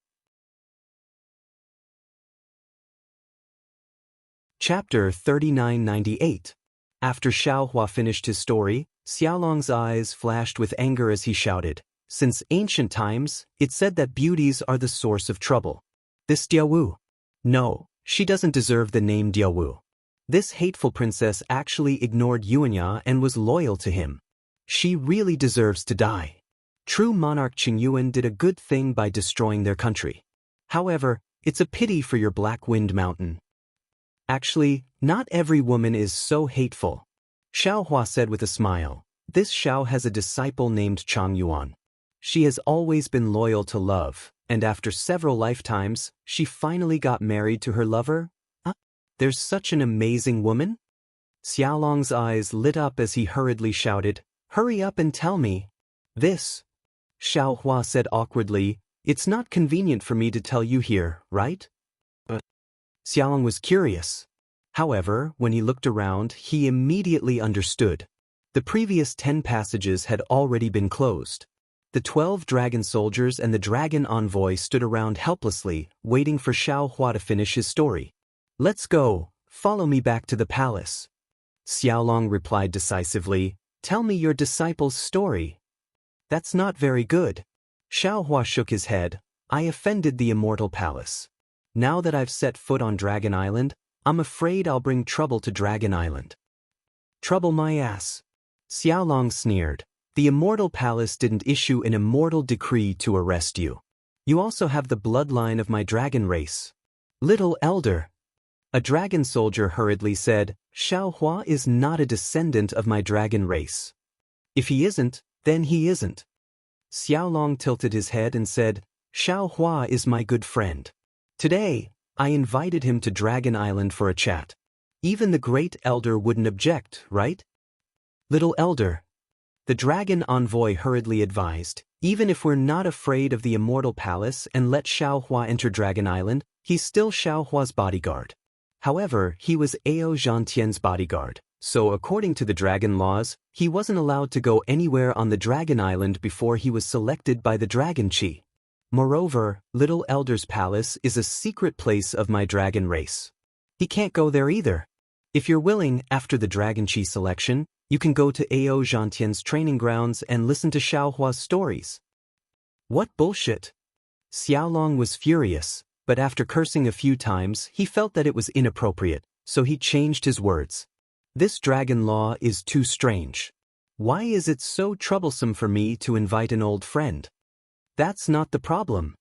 Chapter 3998. After Xiaohua finished his story, Xiaolong's eyes flashed with anger as he shouted, "Since ancient times, it said that beauties are the source of trouble. This Diawu. No, she doesn't deserve the name Diawu. This hateful princess actually ignored Yuanya and was loyal to him. She really deserves to die. True monarch Qingyuan did a good thing by destroying their country. However, it's a pity for your Black Wind Mountain. Actually, not every woman is so hateful." Xiaohua said with a smile. "This Xiao has a disciple named Chang Yuan. She has always been loyal to love, and after several lifetimes, she finally got married to her lover. There's such an amazing woman." Xiaolong's eyes lit up as he hurriedly shouted, "Hurry up and tell me." "This," Xiao Hua said awkwardly, "it's not convenient for me to tell you here, right?" But Xiaolong was curious. However, when he looked around, he immediately understood. The previous 10 passages had already been closed. The 12 dragon soldiers and the dragon envoy stood around helplessly, waiting for Xiao Hua to finish his story. "Let's go, follow me back to the palace." Xiaolong replied decisively, "Tell me your disciple's story." "That's not very good." Xiao Hua shook his head. "I offended the immortal palace. Now that I've set foot on Dragon Island, I'm afraid I'll bring trouble to Dragon Island." "Trouble my ass." Xiaolong sneered. "The immortal palace didn't issue an immortal decree to arrest you. You also have the bloodline of my dragon race." "Little elder," a dragon soldier hurriedly said, "Xiao Hua is not a descendant of my dragon race." "If he isn't, then he isn't." Xiaolong tilted his head and said, "Xiao Hua is my good friend. Today, I invited him to Dragon Island for a chat. Even the great elder wouldn't object, right?" "Little elder," the dragon envoy hurriedly advised, "even if we're not afraid of the immortal palace and let Xiao Hua enter Dragon Island, he's still Xiao Hua's bodyguard." However, he was Ao Zhantian's bodyguard, so according to the dragon laws, he wasn't allowed to go anywhere on the Dragon Island before he was selected by the Dragon Chi. Moreover, Little Elder's palace is a secret place of my dragon race. He can't go there either. If you're willing, after the Dragon Chi selection, you can go to Ao Zhantian's training grounds and listen to Xiao Hua's stories. What bullshit! Xiaolong was furious, but after cursing a few times, he felt that it was inappropriate, so he changed his words. "This dragon law is too strange. Why is it so troublesome for me to invite an old friend?" "That's not the problem."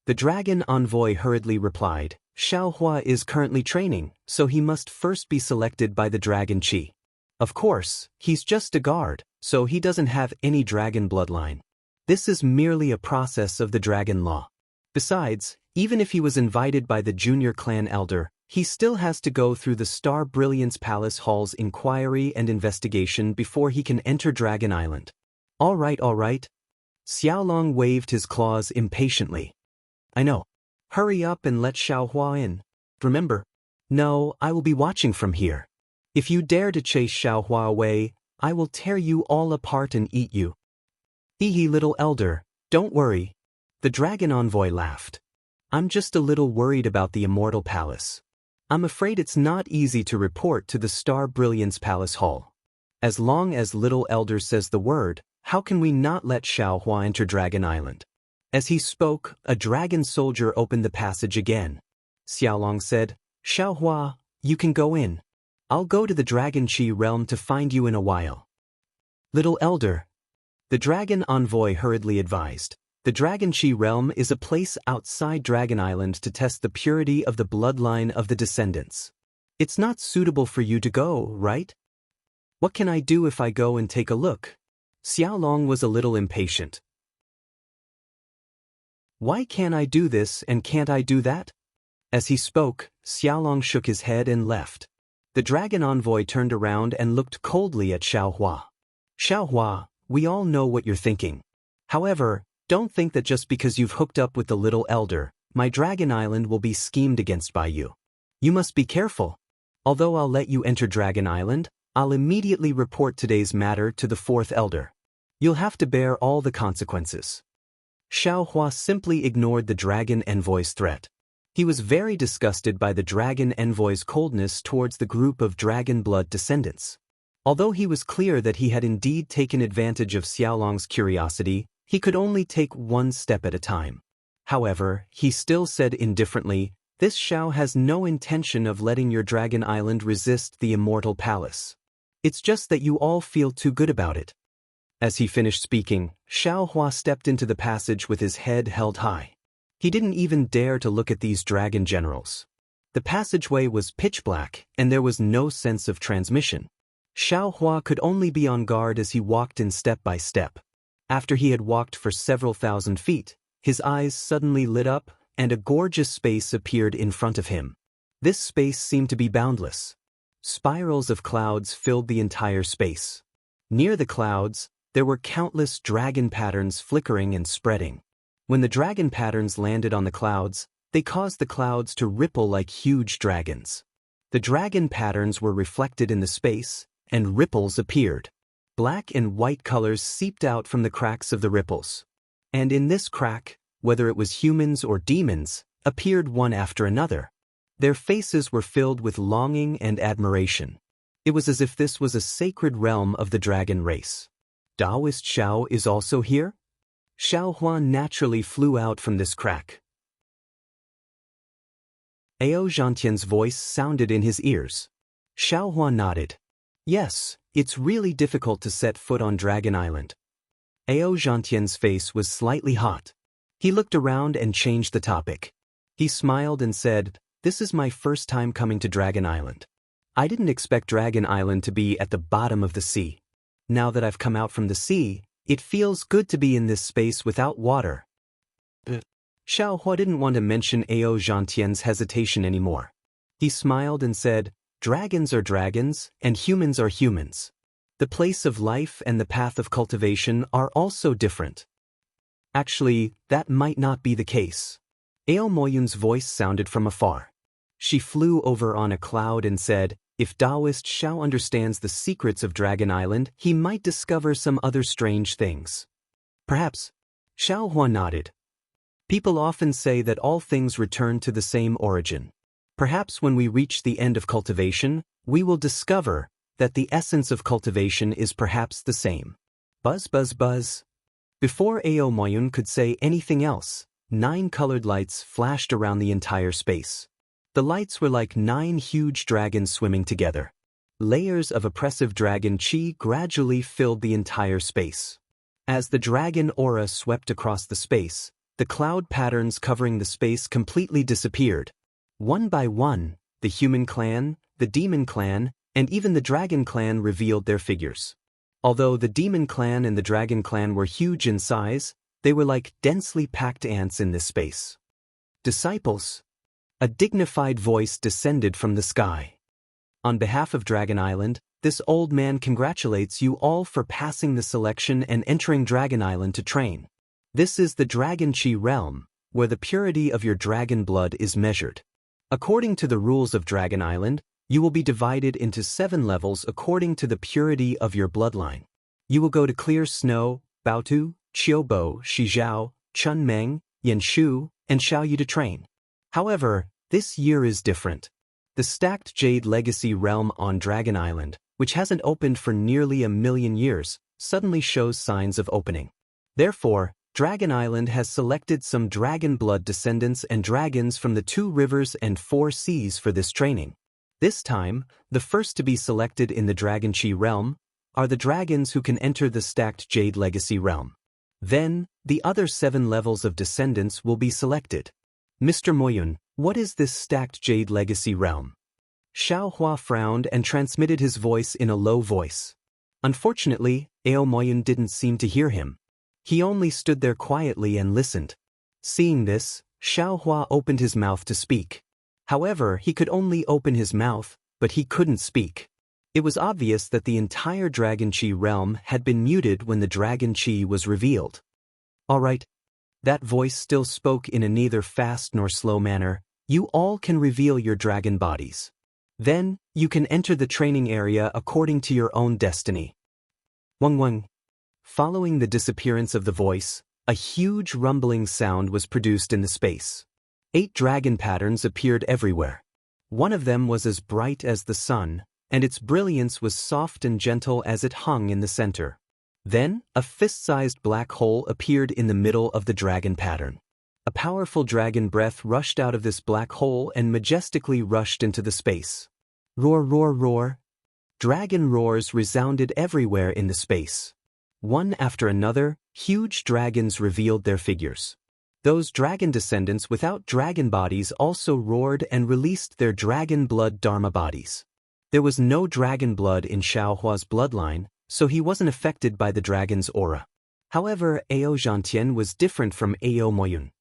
The dragon envoy hurriedly replied, "Xiao Hua is currently training, so he must first be selected by the Dragon Chi. Of course, he's just a guard, so he doesn't have any dragon bloodline. This is merely a process of the dragon law. Besides, even if he was invited by the junior clan elder, he still has to go through the Star Brilliance Palace Hall's inquiry and investigation before he can enter Dragon Island." All right. Xiaolong waved his claws impatiently. "I know. Hurry up and let Xiao Hua in. Remember?" "No, I will be watching from here. If you dare to chase Xiao Hua away, I will tear you all apart and eat you." "Hee, little elder, don't worry." The dragon envoy laughed. "I'm just a little worried about the immortal palace. I'm afraid it's not easy to report to the Star Brilliance Palace Hall. As long as little elder says the word, how can we not let Xiao Hua enter Dragon Island?" As he spoke, a dragon soldier opened the passage again. Xiaolong said, "Xiao Hua, you can go in. I'll go to the Dragon Chi realm to find you in a while." "Little elder," the dragon envoy hurriedly advised, "the Dragon Chi realm is a place outside Dragon Island to test the purity of the bloodline of the descendants. It's not suitable for you to go, right?" "What can I do if I go and take a look?" Xiaolong was a little impatient. "Why can't I do this and can't I do that?" As he spoke, Xiaolong shook his head and left. The dragon envoy turned around and looked coldly at Xiao Hua. "Xiao Hua, we all know what you're thinking. However, don't think that just because you've hooked up with the little elder, my Dragon Island will be schemed against by you. You must be careful. Although I'll let you enter Dragon Island, I'll immediately report today's matter to the fourth elder. You'll have to bear all the consequences." Xiao Hua simply ignored the dragon envoy's threat. He was very disgusted by the dragon envoy's coldness towards the group of dragon blood descendants. Although he was clear that he had indeed taken advantage of Xiaolong's curiosity, he could only take one step at a time. However, he still said indifferently, "This Xiao has no intention of letting your Dragon Island resist the immortal palace. It's just that you all feel too good about it." As he finished speaking, Xiao Hua stepped into the passage with his head held high. He didn't even dare to look at these dragon generals. The passageway was pitch black, and there was no sense of transmission. Xiao Hua could only be on guard as he walked in step by step. After he had walked for several thousand feet, his eyes suddenly lit up, and a gorgeous space appeared in front of him. This space seemed to be boundless. Spirals of clouds filled the entire space. Near the clouds, there were countless dragon patterns flickering and spreading. When the dragon patterns landed on the clouds, they caused the clouds to ripple like huge dragons. The dragon patterns were reflected in the space, and ripples appeared. Black and white colors seeped out from the cracks of the ripples. And in this crack, whether it was humans or demons, appeared one after another. Their faces were filled with longing and admiration. It was as if this was a sacred realm of the dragon race. Taoist Xiao is also here? Xiao Huan naturally flew out from this crack. Ao Zhantian's voice sounded in his ears. Xiao Huan nodded. Yes, it's really difficult to set foot on Dragon Island. Ao Zhantian's face was slightly hot. He looked around and changed the topic. He smiled and said, "This is my first time coming to Dragon Island. I didn't expect Dragon Island to be at the bottom of the sea. Now that I've come out from the sea, it feels good to be in this space without water." Xiao Hua didn't want to mention Ao Zhantian's hesitation anymore. He smiled and said, "Dragons are dragons, and humans are humans. The place of life and the path of cultivation are also different." Actually, that might not be the case. Ao Moyun's voice sounded from afar. She flew over on a cloud and said, "If Taoist Xiao understands the secrets of Dragon Island, he might discover some other strange things." Perhaps. Xiao Hua nodded. People often say that all things return to the same origin. Perhaps when we reach the end of cultivation, we will discover that the essence of cultivation is perhaps the same. Buzz, buzz, buzz. Before Ao Moyun could say anything else, 9 colored lights flashed around the entire space. The lights were like 9 huge dragons swimming together. Layers of oppressive dragon chi gradually filled the entire space. As the dragon aura swept across the space, the cloud patterns covering the space completely disappeared. One by one, the human clan, the demon clan, and even the dragon clan revealed their figures. Although the demon clan and the dragon clan were huge in size, they were like densely packed ants in this space. "Disciples." A dignified voice descended from the sky. "On behalf of Dragon Island, this old man congratulates you all for passing the selection and entering Dragon Island to train. This is the Dragon Chi realm, where the purity of your dragon blood is measured. According to the rules of Dragon Island, you will be divided into 7 levels according to the purity of your bloodline. You will go to Clear Snow, Baotu, Qiubo, Shijiao, Chunmeng, Yanshu, and Xiaoyu to train. However, this year is different. The Stacked Jade Legacy realm on Dragon Island, which hasn't opened for nearly 1,000,000 years, suddenly shows signs of opening. Therefore, Dragon Island has selected some dragon blood descendants and dragons from the 2 rivers and 4 seas for this training. This time, the first to be selected in the Dragon Chi realm are the dragons who can enter the Stacked Jade Legacy realm. Then, the other 7 levels of descendants will be selected. Mr. Moyun, what is this Stacked Jade Legacy realm?" Xiao Hua frowned and transmitted his voice in a low voice. Unfortunately, Ao Moyun didn't seem to hear him. He only stood there quietly and listened. Seeing this, Xiao Hua opened his mouth to speak. However, he could only open his mouth, but he couldn't speak. It was obvious that the entire Dragon Chi realm had been muted when the Dragon Chi was revealed. "All right." That voice still spoke in a neither fast nor slow manner. "You all can reveal your dragon bodies. Then, you can enter the training area according to your own destiny." Wang Wang. Following the disappearance of the voice, a huge rumbling sound was produced in the space. 8 dragon patterns appeared everywhere. One of them was as bright as the sun, and its brilliance was soft and gentle as it hung in the center. Then, a fist-sized black hole appeared in the middle of the dragon pattern. A powerful dragon breath rushed out of this black hole and majestically rushed into the space. Roar, roar, roar. Dragon roars resounded everywhere in the space. One after another, huge dragons revealed their figures. Those dragon descendants without dragon bodies also roared and released their dragon blood dharma bodies. There was no dragon blood in Xiao Hua's bloodline, so he wasn't affected by the dragon's aura. However, Ao Zhantian was different from Ao Moyun.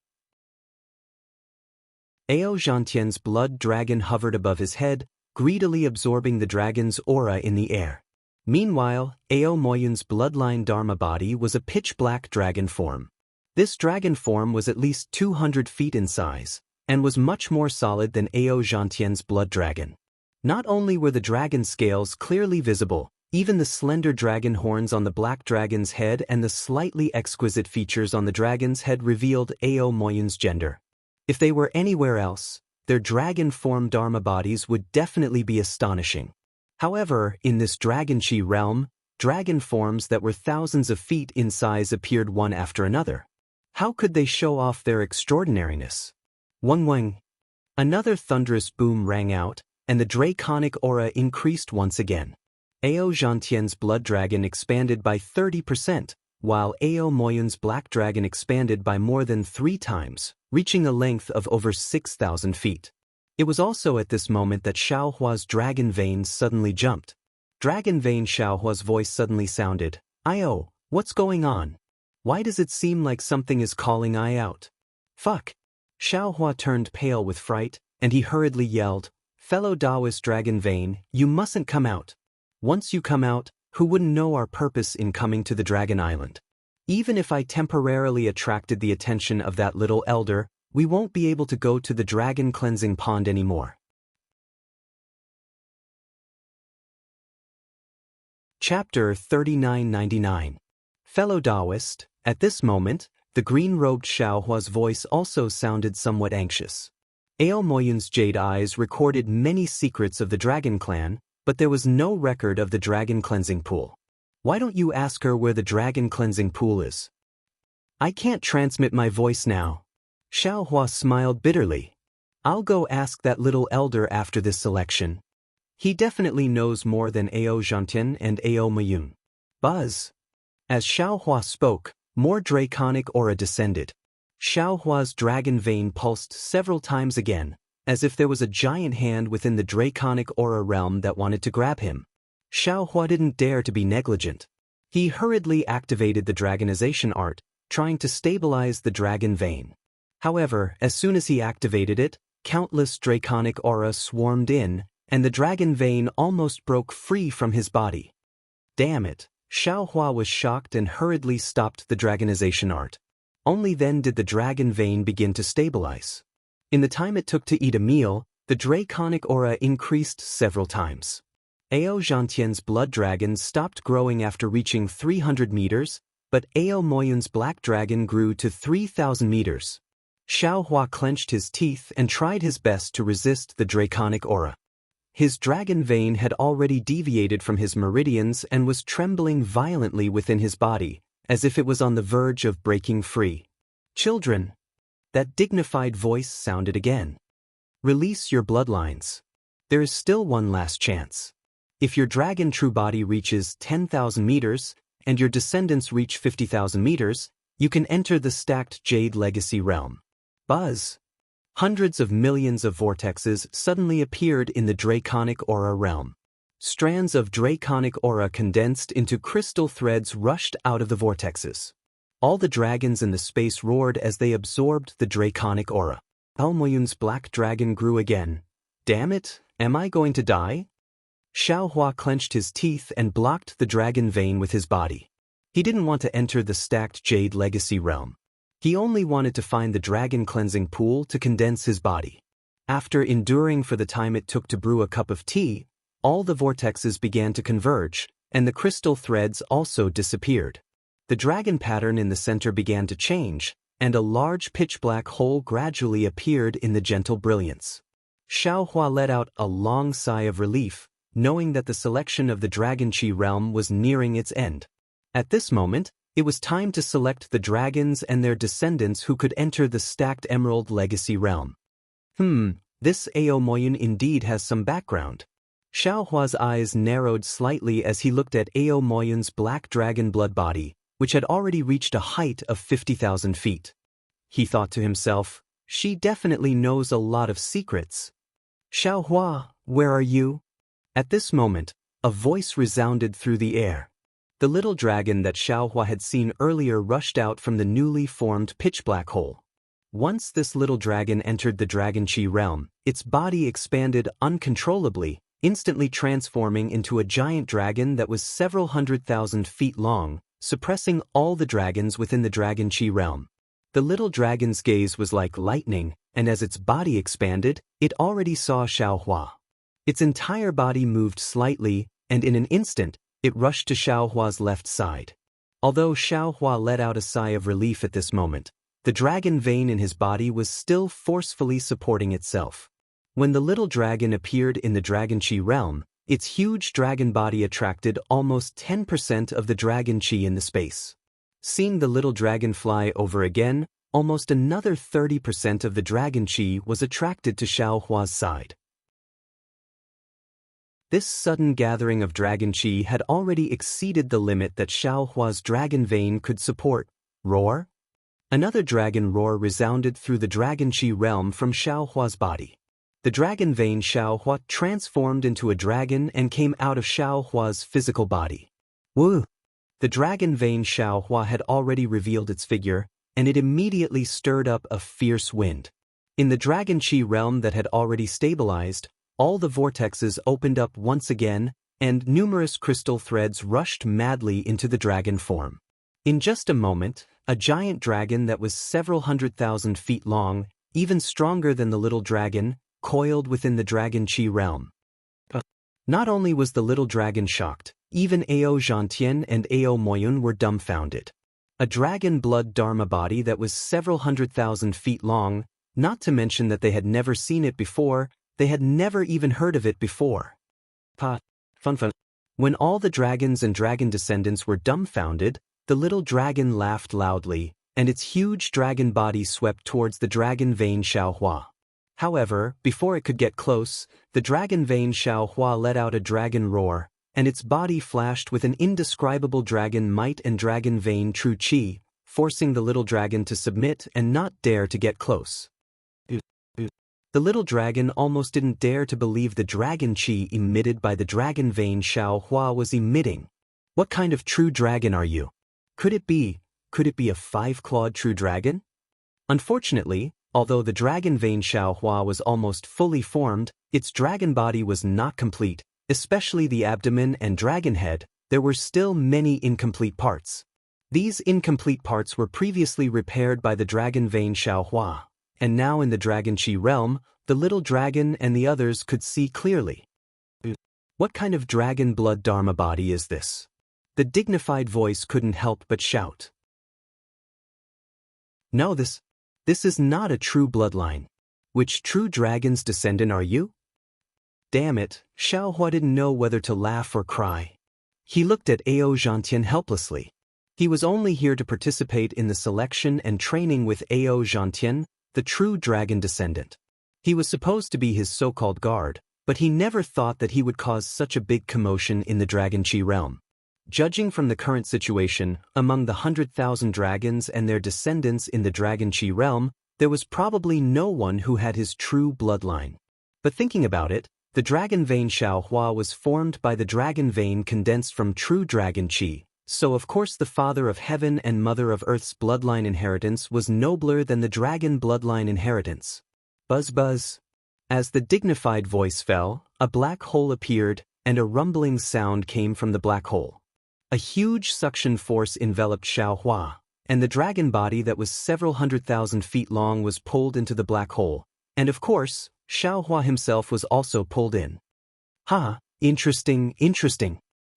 Ao Zhantian's blood dragon hovered above his head, greedily absorbing the dragon's aura in the air. Meanwhile, Ao Moyun's bloodline Dharma body was a pitch-black dragon form. This dragon form was at least 200 feet in size, and was much more solid than Ao Zhantian's blood dragon. Not only were the dragon scales clearly visible, even the slender dragon horns on the black dragon's head and the slightly exquisite features on the dragon's head revealed Ao Moyun's gender. If they were anywhere else, their dragon form Dharma bodies would definitely be astonishing. However, in this Dragon Chi realm, dragon forms that were thousands of feet in size appeared one after another. How could they show off their extraordinariness? Wang. Another thunderous boom rang out, and the draconic aura increased once again. Ao Zhantian's blood dragon expanded by 30%, while Ao Moyun's black dragon expanded by more than 3 times, reaching a length of over 6,000 feet. It was also at this moment that Xiaohua's dragon veins suddenly jumped. Dragon vein Xiaohua's voice suddenly sounded, "Io, what's going on? Why does it seem like something is calling I out?" "Fuck." Xiaohua turned pale with fright, and he hurriedly yelled, "Fellow Taoist dragon vein, you mustn't come out. Once you come out, who wouldn't know our purpose in coming to the Dragon Island? Even if I temporarily attracted the attention of that little elder, we won't be able to go to the dragon cleansing pond anymore." Chapter 3999. Fellow Taoist. At this moment, the green-robed Xiaohua's voice also sounded somewhat anxious. Ao Moyun's jade eyes recorded many secrets of the dragon clan, but there was no record of the dragon cleansing pool. "Why don't you ask her where the dragon cleansing pool is?" "I can't transmit my voice now." Xiaohua smiled bitterly. "I'll go ask that little elder after this selection. He definitely knows more than Ao Zhantian and Ao Moyun." Buzz. As Xiaohua spoke, more draconic aura descended. Xiaohua's dragon vein pulsed several times again, as if there was a giant hand within the draconic aura realm that wanted to grab him. Xiaohua didn't dare to be negligent. He hurriedly activated the dragonization art, trying to stabilize the dragon vein. However, as soon as he activated it, countless draconic aura swarmed in, and the dragon vein almost broke free from his body. Damn it! Xiaohua was shocked and hurriedly stopped the dragonization art. Only then did the dragon vein begin to stabilize. In the time it took to eat a meal, the draconic aura increased several times. Ao Zhantian's blood dragon stopped growing after reaching 300 meters, but Ao Moyun's black dragon grew to 3,000 meters. Xiaohua clenched his teeth and tried his best to resist the draconic aura. His dragon vein had already deviated from his meridians and was trembling violently within his body, as if it was on the verge of breaking free. "Children." That dignified voice sounded again. "Release your bloodlines. There is still one last chance. If your dragon true body reaches 10,000 meters, and your descendants reach 50,000 meters, you can enter the stacked Jade Legacy realm." Buzz. Hundreds of millions of vortexes suddenly appeared in the draconic aura realm. Strands of draconic aura condensed into crystal threads rushed out of the vortexes. All the dragons in the space roared as they absorbed the draconic aura. Ao Moyun's black dragon grew again. "Damn it, am I going to die?" Xiaohua clenched his teeth and blocked the dragon vein with his body. He didn't want to enter the stacked Jade Legacy realm. He only wanted to find the dragon cleansing pool to condense his body. After enduring for the time it took to brew a cup of tea, all the vortexes began to converge, and the crystal threads also disappeared. The dragon pattern in the center began to change, and a large pitch-black hole gradually appeared in the gentle brilliance. Xiaohua let out a long sigh of relief, knowing that the selection of the Dragon Chi realm was nearing its end. At this moment, it was time to select the dragons and their descendants who could enter the stacked Emerald Legacy realm. This Ao Moyun indeed has some background. Xiaohua's eyes narrowed slightly as he looked at Ao Moyun's black dragon blood body, which had already reached a height of 50,000 feet. He thought to himself, "She definitely knows a lot of secrets." "Xiaohua, where are you?" At this moment, a voice resounded through the air. The little dragon that Xiaohua had seen earlier rushed out from the newly formed pitch-black hole. Once this little dragon entered the Dragon Chi realm, its body expanded uncontrollably, instantly transforming into a giant dragon that was several 100,000 feet long, suppressing all the dragons within the Dragon Chi realm. The little dragon's gaze was like lightning, and as its body expanded, it already saw Xiaohua. Its entire body moved slightly, and in an instant, it rushed to Xiaohua's left side. Although Xiaohua let out a sigh of relief at this moment, the dragon vein in his body was still forcefully supporting itself. When the little dragon appeared in the Dragon Chi realm, its huge dragon body attracted almost 10% of the Dragon Chi in the space. Seeing the little dragon fly over again, almost another 30% of the Dragon Chi was attracted to Xiaohua's side. This sudden gathering of Dragon Chi had already exceeded the limit that Xiaohua's dragon vein could support. Roar? Another dragon roar resounded through the Dragon Chi realm from Xiaohua's body. The dragon vein Xiaohua transformed into a dragon and came out of Xiaohua's physical body. Woo! The dragon vein Xiaohua had already revealed its figure, and it immediately stirred up a fierce wind. In the Dragon Chi realm that had already stabilized, all the vortexes opened up once again, and numerous crystal threads rushed madly into the dragon form. In just a moment, a giant dragon that was several 100,000 feet long, even stronger than the little dragon, coiled within the Dragon Chi realm. Not only was the little dragon shocked, even Ao Zhantian and Ao Moyun were dumbfounded. A dragon blood dharma body that was several 100,000 feet long, not to mention that they had never seen it before, they had never even heard of it before. Fun. When all the dragons and dragon descendants were dumbfounded, the little dragon laughed loudly, and its huge dragon body swept towards the dragon vein Xiaohua. However, before it could get close, the dragon vein Xiaohua let out a dragon roar, and its body flashed with an indescribable dragon might and dragon vein true chi, forcing the little dragon to submit and not dare to get close. The little dragon almost didn't dare to believe the dragon chi emitted by the dragon vein Xiaohua was emitting. What kind of true dragon are you? Could it be a five-clawed true dragon? Unfortunately, although the dragon vein Xiaohua was almost fully formed, its dragon body was not complete, especially the abdomen and dragon head. There were still many incomplete parts. These incomplete parts were previously repaired by the dragon vein Xiaohua, and now in the Dragon Chi realm, the little dragon and the others could see clearly. What kind of dragon blood dharma body is this? The dignified voice couldn't help but shout. No, this is not a true bloodline. Which true dragon's descendant are you? Damn it, Xiaohua didn't know whether to laugh or cry. He looked at Ao Zhantian helplessly. He was only here to participate in the selection and training with Ao Zhantian, the true dragon descendant. He was supposed to be his so-called guard, but he never thought that he would cause such a big commotion in the Dragon Chi realm. Judging from the current situation, among the 100,000 dragons and their descendants in the Dragon Chi realm, there was probably no one who had his true bloodline. But thinking about it, the dragon vein Xiaohua was formed by the dragon vein condensed from true Dragon Chi, so of course the father of heaven and mother of earth's bloodline inheritance was nobler than the dragon bloodline inheritance. Buzz buzz. As the dignified voice fell, a black hole appeared, and a rumbling sound came from the black hole. A huge suction force enveloped Xiaohua, and the dragon body that was several 100,000 feet long was pulled into the black hole, and of course, Xiaohua himself was also pulled in. Interesting.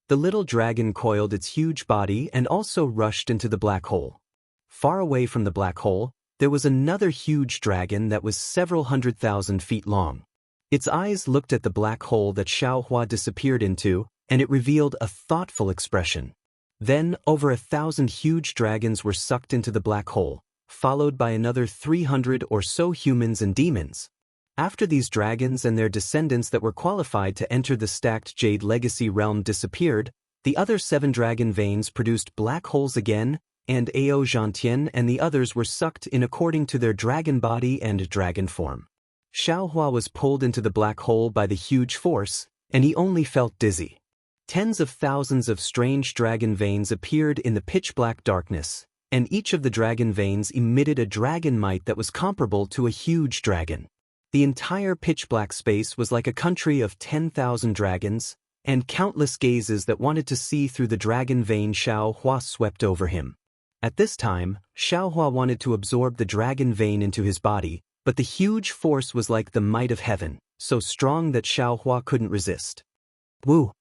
The little dragon coiled its huge body and also rushed into the black hole. Far away from the black hole, there was another huge dragon that was several 100,000 feet long. Its eyes looked at the black hole that Xiaohua disappeared into, and it revealed a thoughtful expression. Then, over 1,000 huge dragons were sucked into the black hole, followed by another 300 or so humans and demons. After these dragons and their descendants that were qualified to enter the stacked Jade Legacy realm disappeared, the other 7 dragon veins produced black holes again, and Ao Zhantian and the others were sucked in according to their dragon body and dragon form. Xiaohua was pulled into the black hole by the huge force, and he only felt dizzy. Tens of thousands of strange dragon veins appeared in the pitch-black darkness, and each of the dragon veins emitted a dragon might that was comparable to a huge dragon. The entire pitch-black space was like a country of 10,000 dragons, and countless gazes that wanted to see through the dragon vein Xiao Hua swept over him. At this time, Xiao Hua wanted to absorb the dragon vein into his body, but the huge force was like the might of heaven, so strong that Xiao Hua couldn't resist. Woo!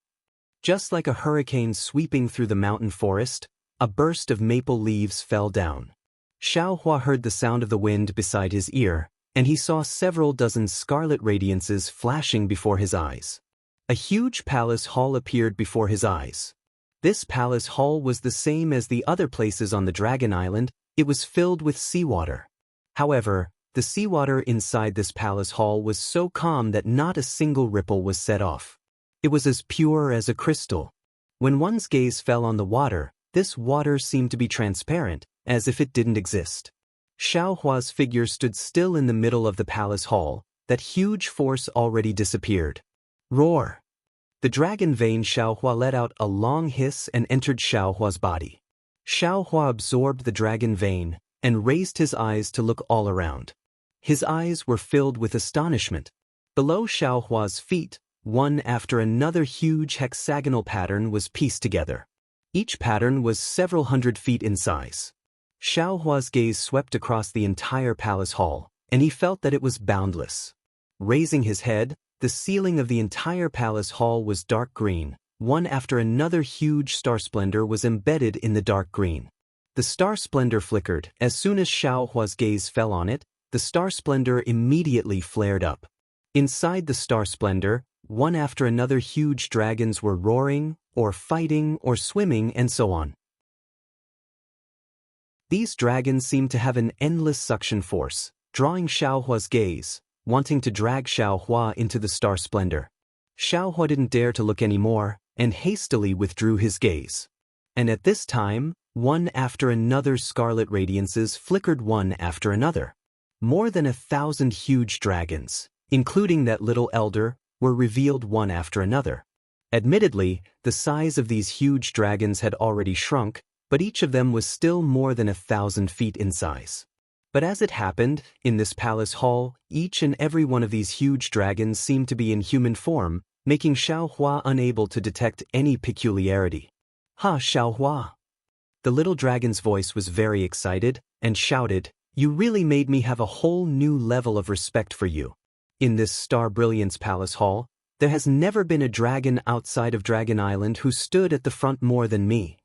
Just like a hurricane sweeping through the mountain forest, a burst of maple leaves fell down. Xiao Hua heard the sound of the wind beside his ear, and he saw several dozen scarlet radiances flashing before his eyes. A huge palace hall appeared before his eyes. This palace hall was the same as the other places on the Dragon Island. It was filled with seawater. However, the seawater inside this palace hall was so calm that not a single ripple was set off. It was as pure as a crystal. When one's gaze fell on the water, this water seemed to be transparent, as if it didn't exist. Xiao Hua's figure stood still in the middle of the palace hall. That huge force already disappeared. Roar! The dragon vein Xiao Hua let out a long hiss and entered Xiao Hua's body. Xiao Hua absorbed the dragon vein and raised his eyes to look all around. His eyes were filled with astonishment. Below Xiao Hua's feet, one after another huge hexagonal pattern was pieced together. Each pattern was several hundred feet in size. Xiao Hua's gaze swept across the entire palace hall, and he felt that it was boundless. Raising his head, the ceiling of the entire palace hall was dark green. One after another huge star splendor was embedded in the dark green. The star splendor flickered. As soon as Xiao Hua's gaze fell on it, the star splendor immediately flared up. Inside the star splendor, one after another huge dragons were roaring, or fighting, or swimming, and so on. These dragons seemed to have an endless suction force, drawing Xiao Hua's gaze, wanting to drag Xiao Hua into the star splendor. Xiao Hua didn't dare to look anymore, and hastily withdrew his gaze. And at this time, one after another scarlet radiances flickered one after another. More than 1,000 huge dragons, including that little elder, were revealed one after another. Admittedly, the size of these huge dragons had already shrunk, but each of them was still more than 1,000 feet in size. But as it happened, in this palace hall, each and every one of these huge dragons seemed to be in human form, making Xiao Hua unable to detect any peculiarity. "Ha, Xiao Hua!" The little dragon's voice was very excited, and shouted, "You really made me have a whole new level of respect for you. In this Star Brilliance Palace Hall, there has never been a dragon outside of Dragon Island who stood at the front more than me."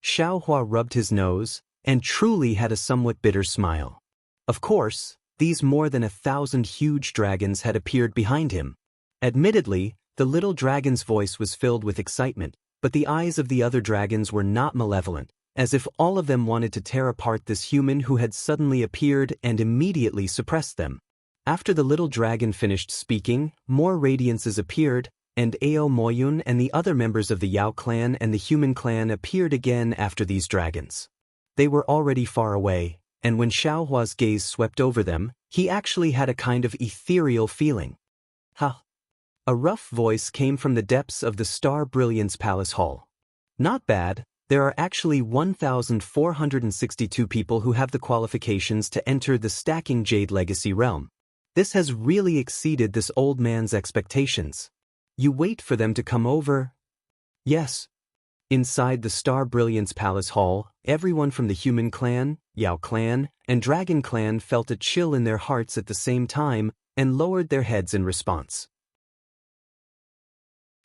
Xiao Hua rubbed his nose, and truly had a somewhat bitter smile. Of course, these more than 1,000 huge dragons had appeared behind him. Admittedly, the little dragon's voice was filled with excitement, but the eyes of the other dragons were not malevolent, as if all of them wanted to tear apart this human who had suddenly appeared and immediately suppressed them. After the little dragon finished speaking, more radiances appeared, and Ao Moyun and the other members of the Yao clan and the human clan appeared again after these dragons. They were already far away, and when Xiao Hua's gaze swept over them, he actually had a kind of ethereal feeling. "Ha!" A rough voice came from the depths of the Star Brilliance Palace Hall. "Not bad. There are actually 1,462 people who have the qualifications to enter the Stacking Jade Legacy realm. This has really exceeded this old man's expectations. You wait for them to come over." Yes. Inside the Star Brilliance Palace Hall, everyone from the Human Clan, Yao Clan, and Dragon Clan felt a chill in their hearts at the same time and lowered their heads in response.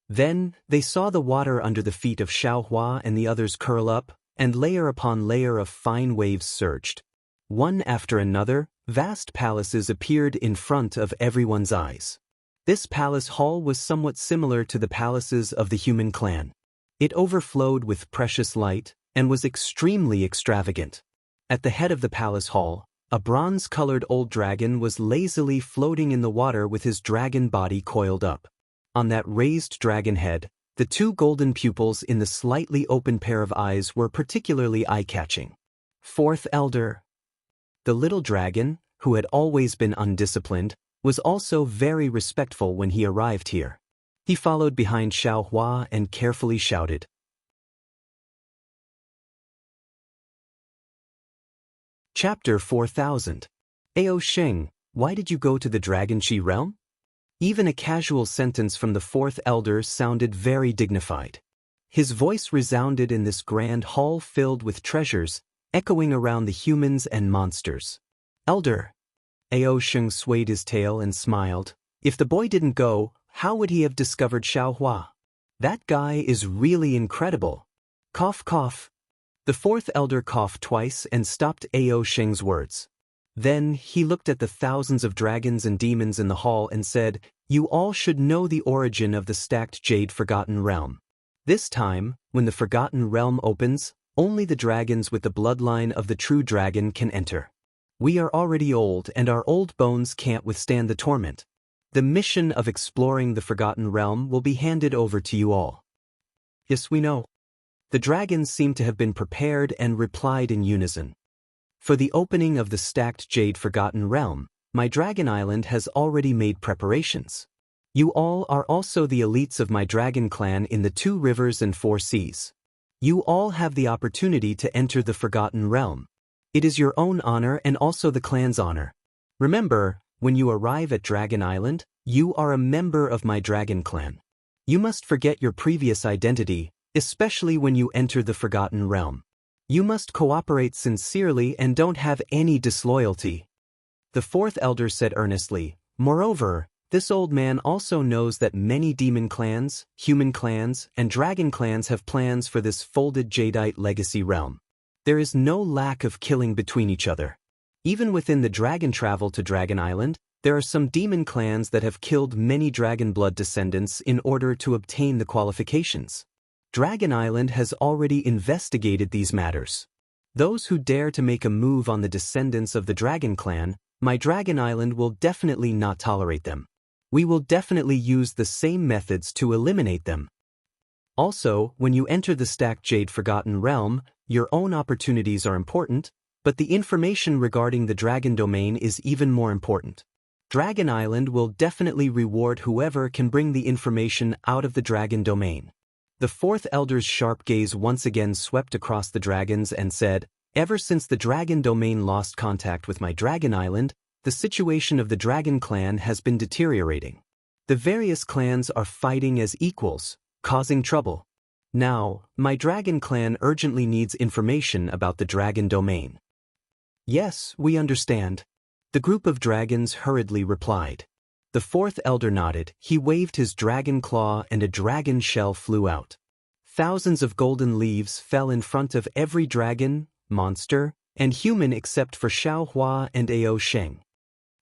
Then, they saw the water under the feet of Xiao Hua and the others curl up, and layer upon layer of fine waves surged. One after another, vast palaces appeared in front of everyone's eyes. This palace hall was somewhat similar to the palaces of the Human Clan. It overflowed with precious light, and was extremely extravagant. At the head of the palace hall, a bronze-colored old dragon was lazily floating in the water with his dragon body coiled up. On that raised dragon head, the two golden pupils in the slightly open pair of eyes were particularly eye-catching. Fourth Elder. The little dragon, who had always been undisciplined, was also very respectful when he arrived here. He followed behind Xiao Hua and carefully shouted, Chapter 4000. Ao Sheng, Why did you go to the Dragon-Chi realm? Even a casual sentence from the fourth elder sounded very dignified. His voice resounded in this grand hall filled with treasures, echoing around the humans and monsters. Elder. Ao Sheng swayed his tail and smiled. If the boy didn't go, how would he have discovered Xiaohua? That guy is really incredible. Cough cough. The fourth elder coughed twice and stopped Ao Sheng's words. Then he looked at the thousands of dragons and demons in the hall and said, "You all should know the origin of the stacked jade Forgotten Realm. This time, when the Forgotten Realm opens, only the dragons with the bloodline of the true dragon can enter. We are already old and our old bones can't withstand the torment. The mission of exploring the Forgotten Realm will be handed over to you all." Yes, we know. The dragons seemed to have been prepared and replied in unison. For the opening of the stacked jade Forgotten Realm, my Dragon Island has already made preparations. You all are also the elites of my dragon clan in the 2 rivers and 4 seas. You all have the opportunity to enter the Forgotten Realm. It is your own honor and also the clan's honor. Remember, when you arrive at Dragon Island, you are a member of my dragon clan. You must forget your previous identity, especially when you enter the Forgotten Realm. You must cooperate sincerely and don't have any disloyalty. The fourth elder said earnestly. Moreover, this old man also knows that many demon clans, human clans, and dragon clans have plans for this folded jadeite legacy realm. There is no lack of killing between each other. Even within the dragon travel to Dragon Island, there are some demon clans that have killed many dragon blood descendants in order to obtain the qualifications. Dragon Island has already investigated these matters. Those who dare to make a move on the descendants of the dragon clan, my Dragon Island will definitely not tolerate them. We will definitely use the same methods to eliminate them. Also, when you enter the stacked jade Forgotten Realm, your own opportunities are important, but the information regarding the dragon domain is even more important. Dragon Island will definitely reward whoever can bring the information out of the dragon domain. The fourth elder's sharp gaze once again swept across the dragons and said, "Ever since the dragon domain lost contact with my Dragon Island, the situation of the dragon clan has been deteriorating. The various clans are fighting as equals, causing trouble. Now, my dragon clan urgently needs information about the dragon domain." "Yes, we understand," the group of dragons hurriedly replied. The fourth elder nodded. He waved his dragon claw and a dragon shell flew out. Thousands of golden leaves fell in front of every dragon, monster, and human except for Xiaohua and Ao Sheng.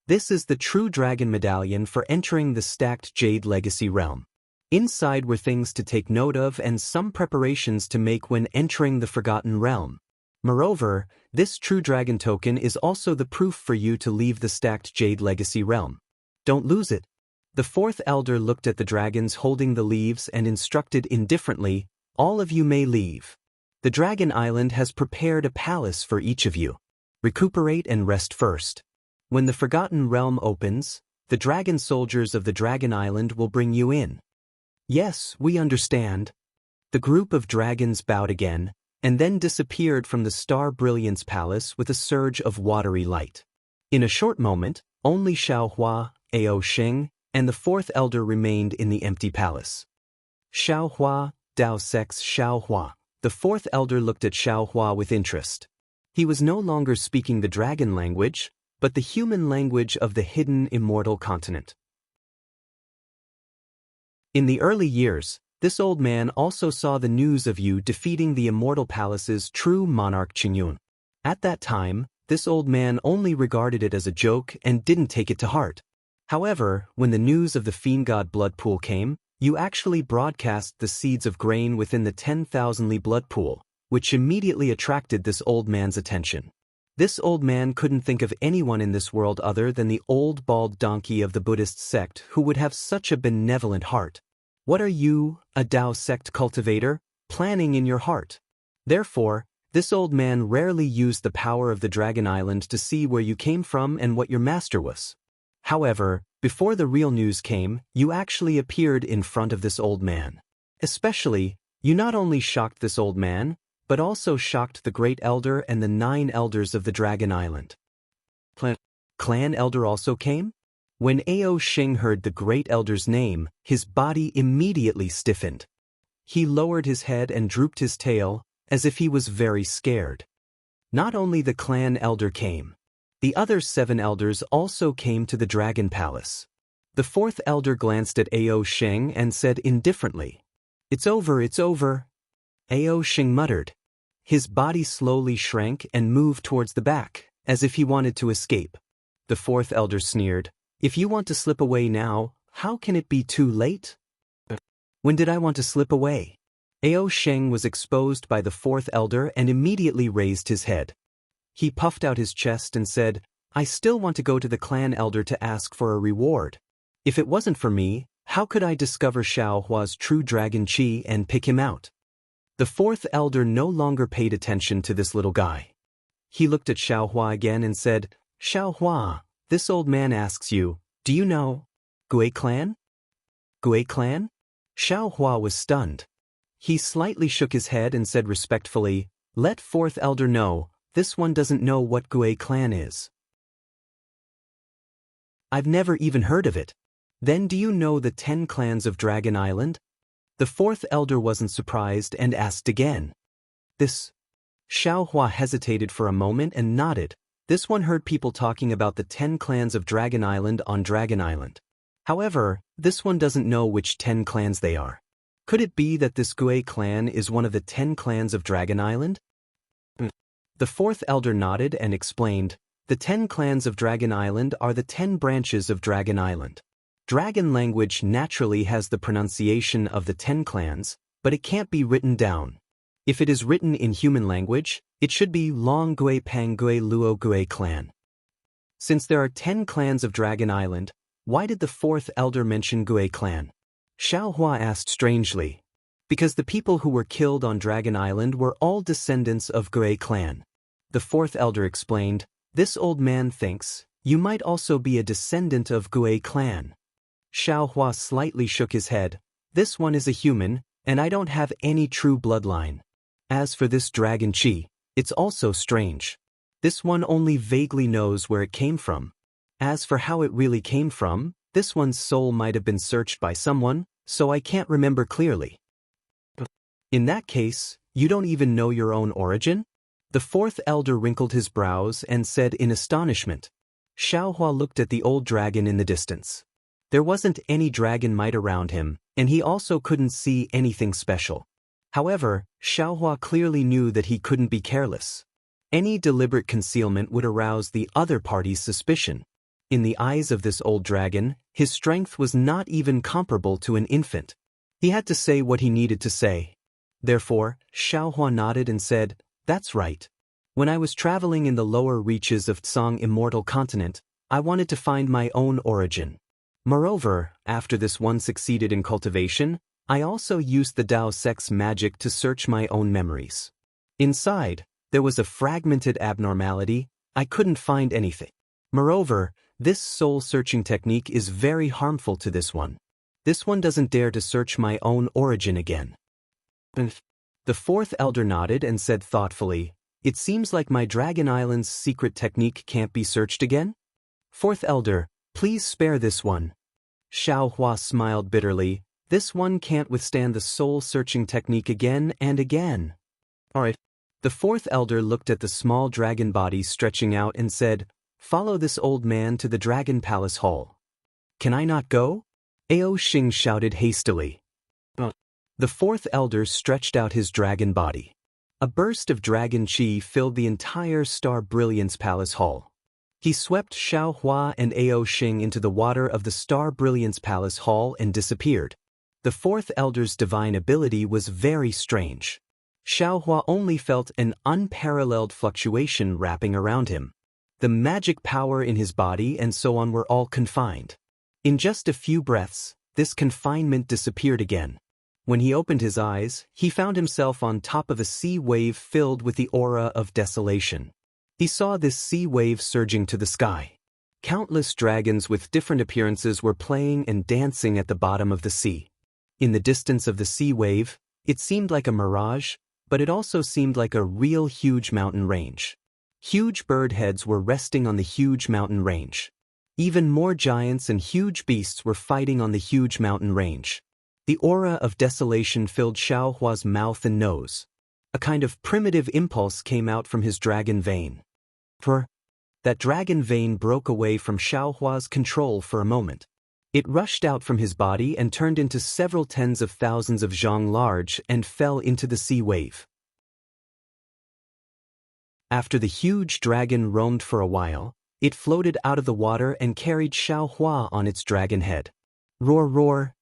This is the true dragon medallion for entering the stacked jade legacy realm. Inside were things to take note of and some preparations to make when entering the Forgotten Realm. Moreover, this true dragon token is also the proof for you to leave the stacked jade legacy realm. Don't lose it. The fourth elder looked at the dragons holding the leaves and instructed indifferently, "All of you may leave. The Dragon Island has prepared a palace for each of you. Recuperate and rest first. When the Forgotten Realm opens, the dragon soldiers of the Dragon Island will bring you in." "Yes, we understand." The group of dragons bowed again, and then disappeared from the Star Brilliance Palace with a surge of watery light. In a short moment, only Xiaohua, Ao Sheng, and the fourth elder remained in the empty palace. Xiaohua, Dao Sex Xiaohua. The fourth elder looked at Xiaohua with interest. He was no longer speaking the dragon language, but the human language of the hidden immortal continent. In the early years, this old man also saw the news of you defeating the immortal palace's true monarch Qingyun. At that time, this old man only regarded it as a joke and didn't take it to heart. However, when the news of the fiend god blood pool came, you actually broadcast the seeds of grain within the 10,000-li blood pool, which immediately attracted this old man's attention. This old man couldn't think of anyone in this world other than the old bald donkey of the Buddhist sect who would have such a benevolent heart. What are you, a Dao sect cultivator, planning in your heart? Therefore, this old man rarely used the power of the Dragon Island to see where you came from and what your master was. However, before the real news came, you actually appeared in front of this old man. Especially, you not only shocked this old man, but also shocked the Great Elder and the 9 elders of the Dragon Island. Clan elder also came? When Ao Xing heard the great elder's name, his body immediately stiffened. He lowered his head and drooped his tail, as if he was very scared. Not only the clan elder came. The other 7 elders also came to the dragon palace. The 4th elder glanced at Ao Xing and said indifferently, "It's over, it's over." Ao Xing muttered. His body slowly shrank and moved towards the back, as if he wanted to escape. The 4th elder sneered, "If you want to slip away now, how can it be too late?" "When did I want to slip away?" Ao Xing was exposed by the 4th elder and immediately raised his head. He puffed out his chest and said, "I still want to go to the clan elder to ask for a reward. If it wasn't for me, how could I discover Xiao Hua's true dragon chi and pick him out?" The 4th elder no longer paid attention to this little guy. He looked at Xiao Hua again and said, "Xiao Hua, this old man asks you, do you know Gui clan?" "Gui clan?" Xiao Hua was stunned. He slightly shook his head and said respectfully, "Let 4th elder know, this one doesn't know what Gui clan is. I've never even heard of it." "Then do you know the 10 clans of Dragon Island?" The 4th elder wasn't surprised and asked again. "This?" Xiao Hua hesitated for a moment and nodded. This one heard people talking about the 10 clans of Dragon Island on Dragon Island. However, this one doesn't know which 10 clans they are. Could it be that this Gui clan is one of the 10 clans of Dragon Island? The 4th elder nodded and explained, "The 10 clans of Dragon Island are the 10 branches of Dragon Island. Dragon language naturally has the pronunciation of the 10 clans, but it can't be written down. If it is written in human language, it should be Long Gui Pang Gui Luo Gui clan." Since there are 10 clans of Dragon Island, why did the 4th elder mention Gui clan? Xiao Hua asked strangely. "Because the people who were killed on Dragon Island were all descendants of Gui clan." The 4th elder explained, "This old man thinks you might also be a descendant of Gui clan." Xiao Hua slightly shook his head. "This one is a human, and I don't have any true bloodline. As for this dragon chi, it's also strange. This one only vaguely knows where it came from. As for how it really came from, this one's soul might have been searched by someone, so I can't remember clearly." "In that case, you don't even know your own origin?" The 4th elder wrinkled his brows and said in astonishment. Xiao Hua looked at the old dragon in the distance. There wasn't any dragon might around him, and he also couldn't see anything special. However, Xiao Hua clearly knew that he couldn't be careless. Any deliberate concealment would arouse the other party's suspicion. In the eyes of this old dragon, his strength was not even comparable to an infant. He had to say what he needed to say. Therefore, Xiao Hua nodded and said, "That's right. When I was traveling in the lower reaches of Tsang Immortal Continent, I wanted to find my own origin. Moreover, after this one succeeded in cultivation, I also used the Dao Sex magic to search my own memories. Inside, there was a fragmented abnormality. I couldn't find anything. Moreover, this soul-searching technique is very harmful to this one. This one doesn't dare to search my own origin again." The 4th elder nodded and said thoughtfully, "It seems like my Dragon Island's secret technique can't be searched again? 4th elder, please spare this one." Xiao Hua smiled bitterly. "This one can't withstand the soul-searching technique again and again." "Alright." The 4th elder looked at the small dragon body stretching out and said, "Follow this old man to the Dragon Palace Hall." "Can I not go?" Ao Xing shouted hastily. The 4th elder stretched out his dragon body. A burst of dragon chi filled the entire Star Brilliance Palace Hall. He swept Xiao Hua and Ao Xing into the water of the Star Brilliance Palace Hall and disappeared. The 4th elder's divine ability was very strange. Xiao Hua only felt an unparalleled fluctuation wrapping around him. The magic power in his body and so on were all confined. In just a few breaths, this confinement disappeared again. When he opened his eyes, he found himself on top of a sea wave filled with the aura of desolation. He saw this sea wave surging to the sky. Countless dragons with different appearances were playing and dancing at the bottom of the sea. In the distance of the sea wave, it seemed like a mirage, but it also seemed like a real huge mountain range. Huge bird heads were resting on the huge mountain range. Even more giants and huge beasts were fighting on the huge mountain range. The aura of desolation filled Xiao Hua's mouth and nose. A kind of primitive impulse came out from his dragon vein. That dragon vein broke away from Xiao Hua's control for a moment. It rushed out from his body and turned into several tens of thousands of zhang large and fell into the sea wave. After the huge dragon roamed for a while, it floated out of the water and carried Xiao Hua on its dragon head. Roar, roar.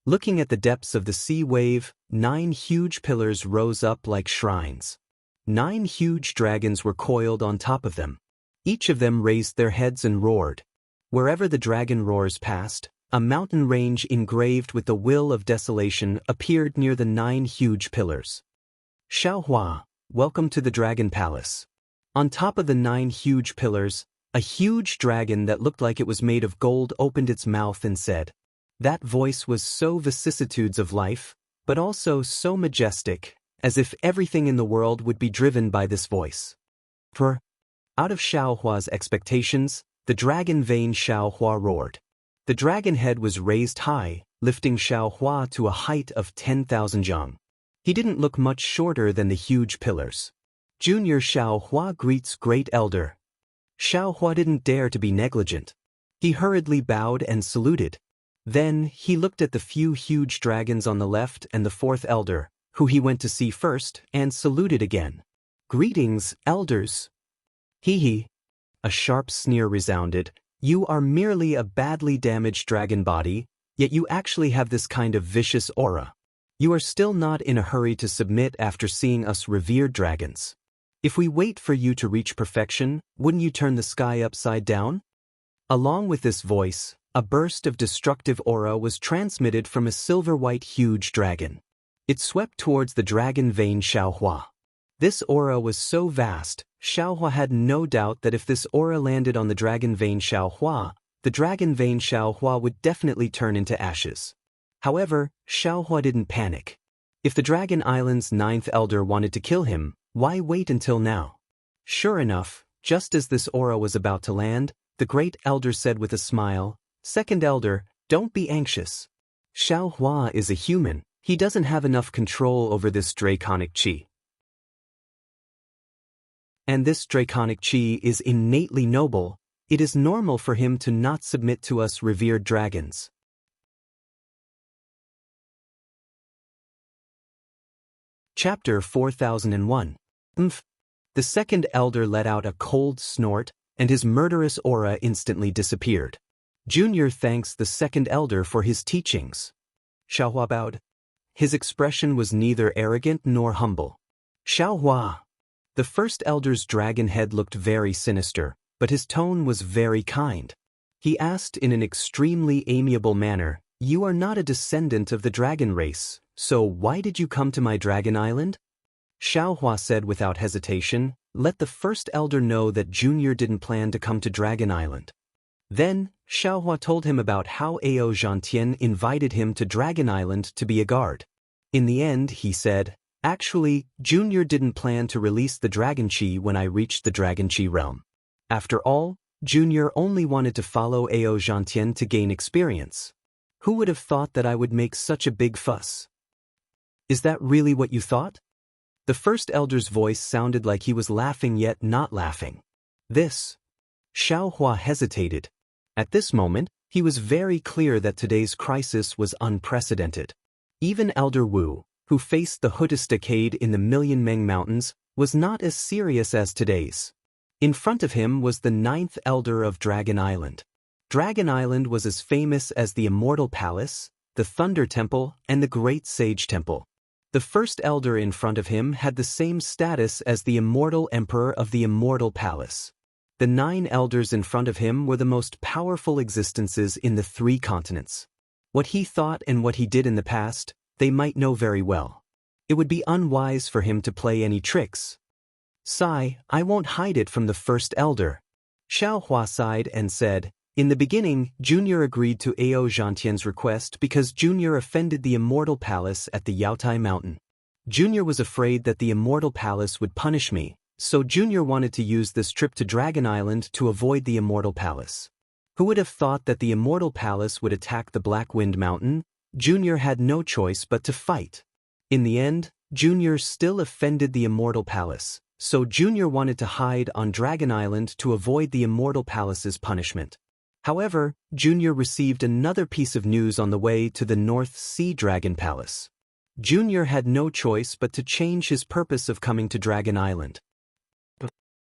Looking at the depths of the sea wave, 9 huge pillars rose up like shrines. 9 huge dragons were coiled on top of them. Each of them raised their heads and roared. Wherever the dragon roars passed, a mountain range engraved with the will of desolation appeared near the 9 huge pillars. Xiao Hua, welcome to the Dragon Palace. On top of the 9 huge pillars, a huge dragon that looked like it was made of gold opened its mouth and said. That voice was so vicissitudes of life, but also so majestic, as if everything in the world would be driven by this voice. Out of Xiao Hua's expectations, the dragon vein Xiao Hua roared. The dragon head was raised high, lifting Xiao Hua to a height of 10,000 zhang. He didn't look much shorter than the huge pillars. Junior Xiao Hua greets Great Elder. Xiao Hua didn't dare to be negligent. He hurriedly bowed and saluted. Then, he looked at the few huge dragons on the left and the 4th elder, who he went to see first, and saluted again. Greetings, elders. Hee. A sharp sneer resounded. You are merely a badly damaged dragon body, yet you actually have this kind of vicious aura. You are still not in a hurry to submit after seeing us revered dragons. If we wait for you to reach perfection, wouldn't you turn the sky upside down? Along with this voice, a burst of destructive aura was transmitted from a silver-white huge dragon. It swept towards the dragon vein Xiao Hua. This aura was so vast, Xiao Hua had no doubt that if this aura landed on the dragon vein Xiao Hua, the dragon vein Xiao Hua would definitely turn into ashes. However, Xiao Hua didn't panic. If the Dragon Island's 9th elder wanted to kill him, why wait until now? Sure enough, just as this aura was about to land, the Great Elder said with a smile, "Second elder, don't be anxious. Xiao Hua is a human, he doesn't have enough control over this draconic qi. And this draconic qi is innately noble, it is normal for him to not submit to us revered dragons." Chapter 4001. The 2nd elder let out a cold snort, and his murderous aura instantly disappeared. Junior thanks the 2nd elder for his teachings. Xiao Hua bowed. His expression was neither arrogant nor humble. Xiao Hua. The 1st elder's dragon head looked very sinister, but his tone was very kind. He asked in an extremely amiable manner, "You are not a descendant of the dragon race, so why did you come to my dragon island?" Xiao Hua said without hesitation, "Let the 1st elder know that Junior didn't plan to come to Dragon Island." Then, Xiao Hua told him about how Ao Zhantian invited him to Dragon Island to be a guard. In the end, he said, "Actually, Junior didn't plan to release the Dragon Chi when I reached the Dragon Chi realm. After all, Junior only wanted to follow Ao Zhantian to gain experience. Who would have thought that I would make such a big fuss?" "Is that really what you thought?" The 1st elder's voice sounded like he was laughing yet not laughing. Xiao Hua hesitated. At this moment, he was very clear that today's crisis was unprecedented. Even Elder Wu, who faced the Hutisticade in the Million Meng Mountains, was not as serious as today's. In front of him was the 9th elder of Dragon Island. Dragon Island was as famous as the Immortal Palace, the Thunder Temple, and the Great Sage Temple. The 1st elder in front of him had the same status as the Immortal Emperor of the Immortal Palace. The 9 elders in front of him were the most powerful existences in the 3 continents. What he thought and what he did in the past, they might know very well. It would be unwise for him to play any tricks. "Sigh, I won't hide it from the 1st elder." Xiao Hua sighed and said, "In the beginning, Junior agreed to Ao Zhantian's request because Junior offended the Immortal Palace at the Yaotai Mountain. Junior was afraid that the Immortal Palace would punish me, so Junior wanted to use this trip to Dragon Island to avoid the Immortal Palace. Who would have thought that the Immortal Palace would attack the Black Wind Mountain? Junior had no choice but to fight. In the end, Junior still offended the Immortal Palace, so Junior wanted to hide on Dragon Island to avoid the Immortal Palace's punishment. However, Junior received another piece of news on the way to the North Sea Dragon Palace. Junior had no choice but to change his purpose of coming to Dragon Island.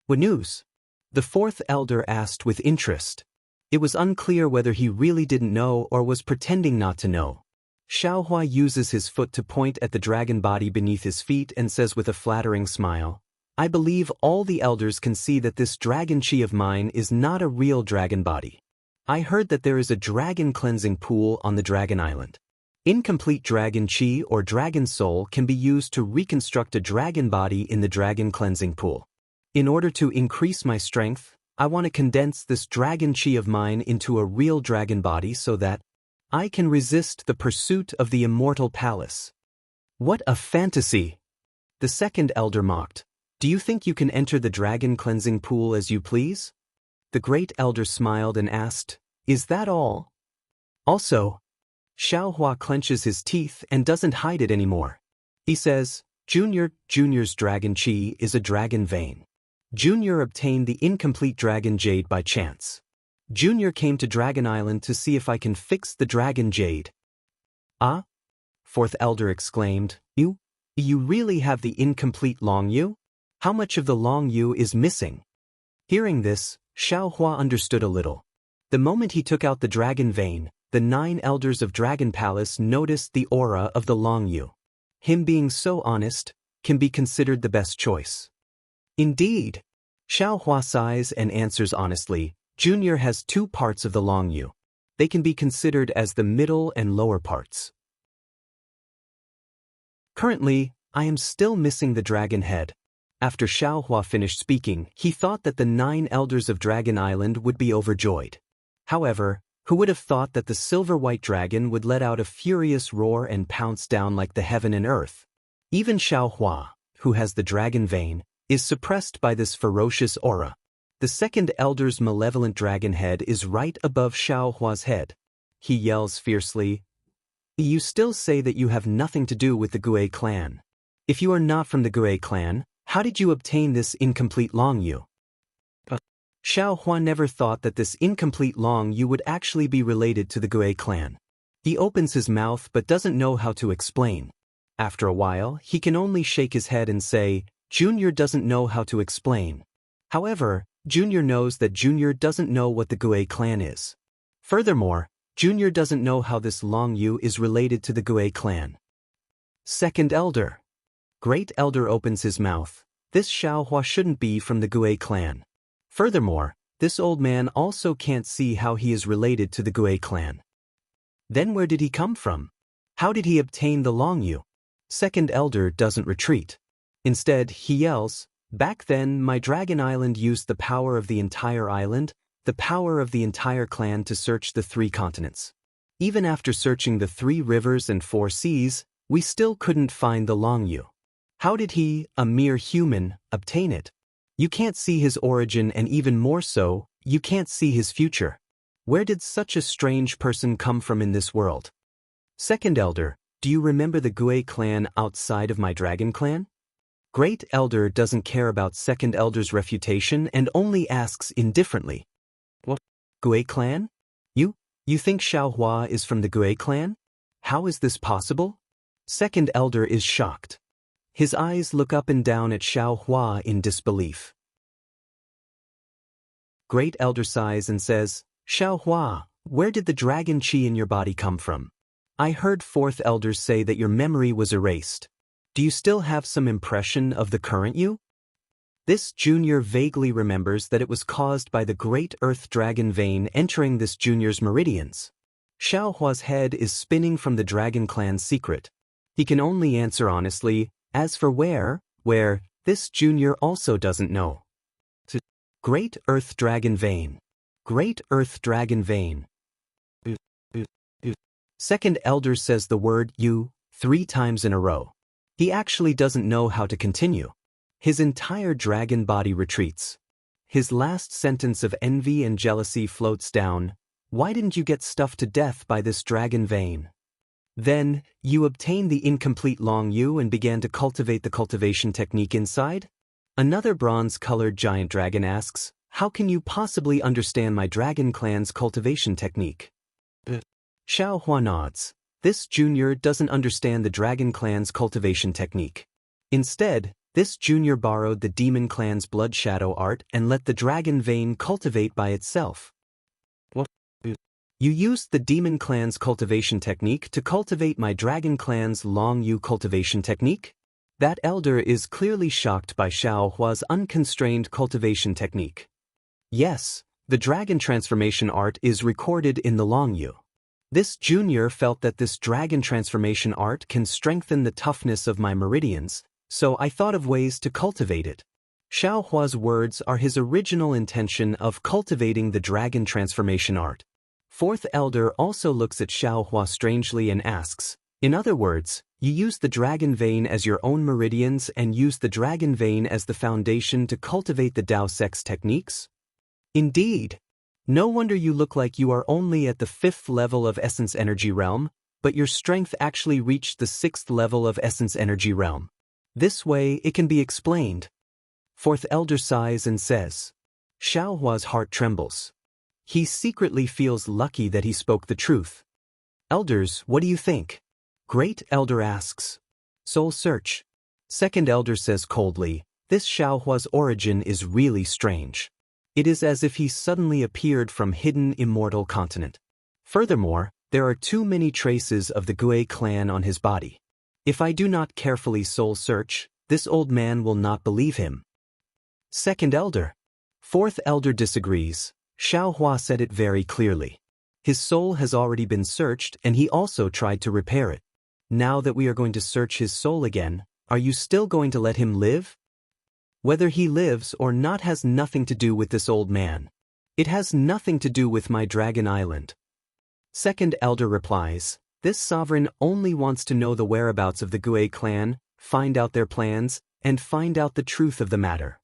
What news? The fourth elder asked with interest. It was unclear whether he really didn't know or was pretending not to know. Xiaohua uses his foot to point at the dragon body beneath his feet and says with a flattering smile, I believe all the elders can see that this dragon chi of mine is not a real dragon body. I heard that there is a dragon cleansing pool on the Dragon Island. Incomplete dragon chi or dragon soul can be used to reconstruct a dragon body in the dragon cleansing pool. In order to increase my strength, I want to condense this dragon chi of mine into a real dragon body so that I can resist the pursuit of the Immortal Palace. What a fantasy! The second elder mocked. Do you think you can enter the dragon cleansing pool as you please? The great elder smiled and asked, Is that all? Also, Xiaohua clenches his teeth and doesn't hide it anymore. He says, Junior's dragon chi is a dragon vein. Junior obtained the incomplete dragon jade by chance. Junior came to Dragon Island to see if I can fix the dragon jade. Ah? Fourth elder exclaimed, You really have the incomplete long yu? How much of the long yu is missing? Hearing this, Xiaohua understood a little. The moment he took out the dragon vein, the 9 elders of Dragon Palace noticed the aura of the long yu. Him being so honest can be considered the best choice. Indeed. Xiaohua sighs and answers honestly, Junior has 2 parts of the long yu. They can be considered as the middle and lower parts. Currently, I am still missing the dragon head. After Xiaohua finished speaking, he thought that the 9 elders of Dragon Island would be overjoyed. However, who would have thought that the silver-white dragon would let out a furious roar and pounce down like the heaven and earth? Even Xiaohua, who has the dragon vein, is suppressed by this ferocious aura. The second elder's malevolent dragon head is right above Xiaohua's head. He yells fiercely, You still say that you have nothing to do with the Gue clan. If you are not from the Gue clan, how did you obtain this incomplete long yu? Xiaohua never thought that this incomplete long yu would actually be related to the Gue clan. He opens his mouth but doesn't know how to explain. After a while, he can only shake his head and say, Junior doesn't know how to explain. However, Junior knows that Junior doesn't know what the Gue clan is. Furthermore, Junior doesn't know how this long yu is related to the Gue clan. Second elder. Great elder opens his mouth. This Xiaohua shouldn't be from the Gue clan. Furthermore, this old man also can't see how he is related to the Gue clan. Then where did he come from? How did he obtain the long yu? Second elder doesn't retreat. Instead, he yells, Back then, my Dragon Island used the power of the entire island, the power of the entire clan to search the 3 continents. Even after searching the 3 rivers and 4 seas, we still couldn't find the long yu. How did he, a mere human, obtain it? You can't see his origin, and even more so, you can't see his future. Where did such a strange person come from in this world? Second elder, do you remember the Gue clan outside of my dragon clan? Great elder doesn't care about second elder's refutation and only asks indifferently. What? Gue clan? You think Xiaohua is from the Gue clan? How is this possible? Second elder is shocked. His eyes look up and down at Xiaohua in disbelief. Great elder sighs and says, Xiaohua, where did the dragon chi in your body come from? I heard fourth elders say that your memory was erased. Do you still have some impression of the current you? This junior vaguely remembers that it was caused by the great earth dragon vein entering this junior's meridians. Xiaohua's head is spinning from the dragon clan's secret. He can only answer honestly, as for where, this junior also doesn't know. Great earth dragon vein. Great earth dragon vein. Second elder says the word you 3 times in a row. He actually doesn't know how to continue. His entire dragon body retreats. His last sentence of envy and jealousy floats down. Why didn't you get stuffed to death by this dragon vein? Then, you obtained the incomplete long U and began to cultivate the cultivation technique inside? Another bronze-colored giant dragon asks, how can you possibly understand my dragon clan's cultivation technique? Xiao Hua nods. This junior doesn't understand the dragon clan's cultivation technique. Instead, this junior borrowed the demon clan's blood shadow art and let the dragon vein cultivate by itself. What? You used the demon clan's cultivation technique to cultivate my dragon clan's long U cultivation technique? That elder is clearly shocked by Xiao Hua's unconstrained cultivation technique. Yes, the dragon transformation art is recorded in the long U. This junior felt that this dragon transformation art can strengthen the toughness of my meridians, so I thought of ways to cultivate it. Xiao Hua's words are his original intention of cultivating the dragon transformation art. Fourth elder also looks at Xiao Hua strangely and asks, in other words, you use the dragon vein as your own meridians and use the dragon vein as the foundation to cultivate the Dao Sex techniques? Indeed. No wonder you look like you are only at the 5th level of Essence Energy Realm, but your strength actually reached the 6th level of Essence Energy Realm. This way it can be explained. Fourth elder sighs and says. Xiao Hua's heart trembles. He secretly feels lucky that he spoke the truth. Elders, what do you think? Great elder asks. Soul search. Second elder says coldly, this Xiao Hua's origin is really strange. It is as if he suddenly appeared from hidden immortal continent. Furthermore, there are too many traces of the Gui clan on his body. If I do not carefully soul search, this old man will not believe him. Second elder. Fourth elder disagrees. Xiao Hua said it very clearly. His soul has already been searched and he also tried to repair it. Now that we are going to search his soul again, are you still going to let him live? Whether he lives or not has nothing to do with this old man. It has nothing to do with my dragon island. Second elder replies, this sovereign only wants to know the whereabouts of the Gui clan, find out their plans, and find out the truth of the matter.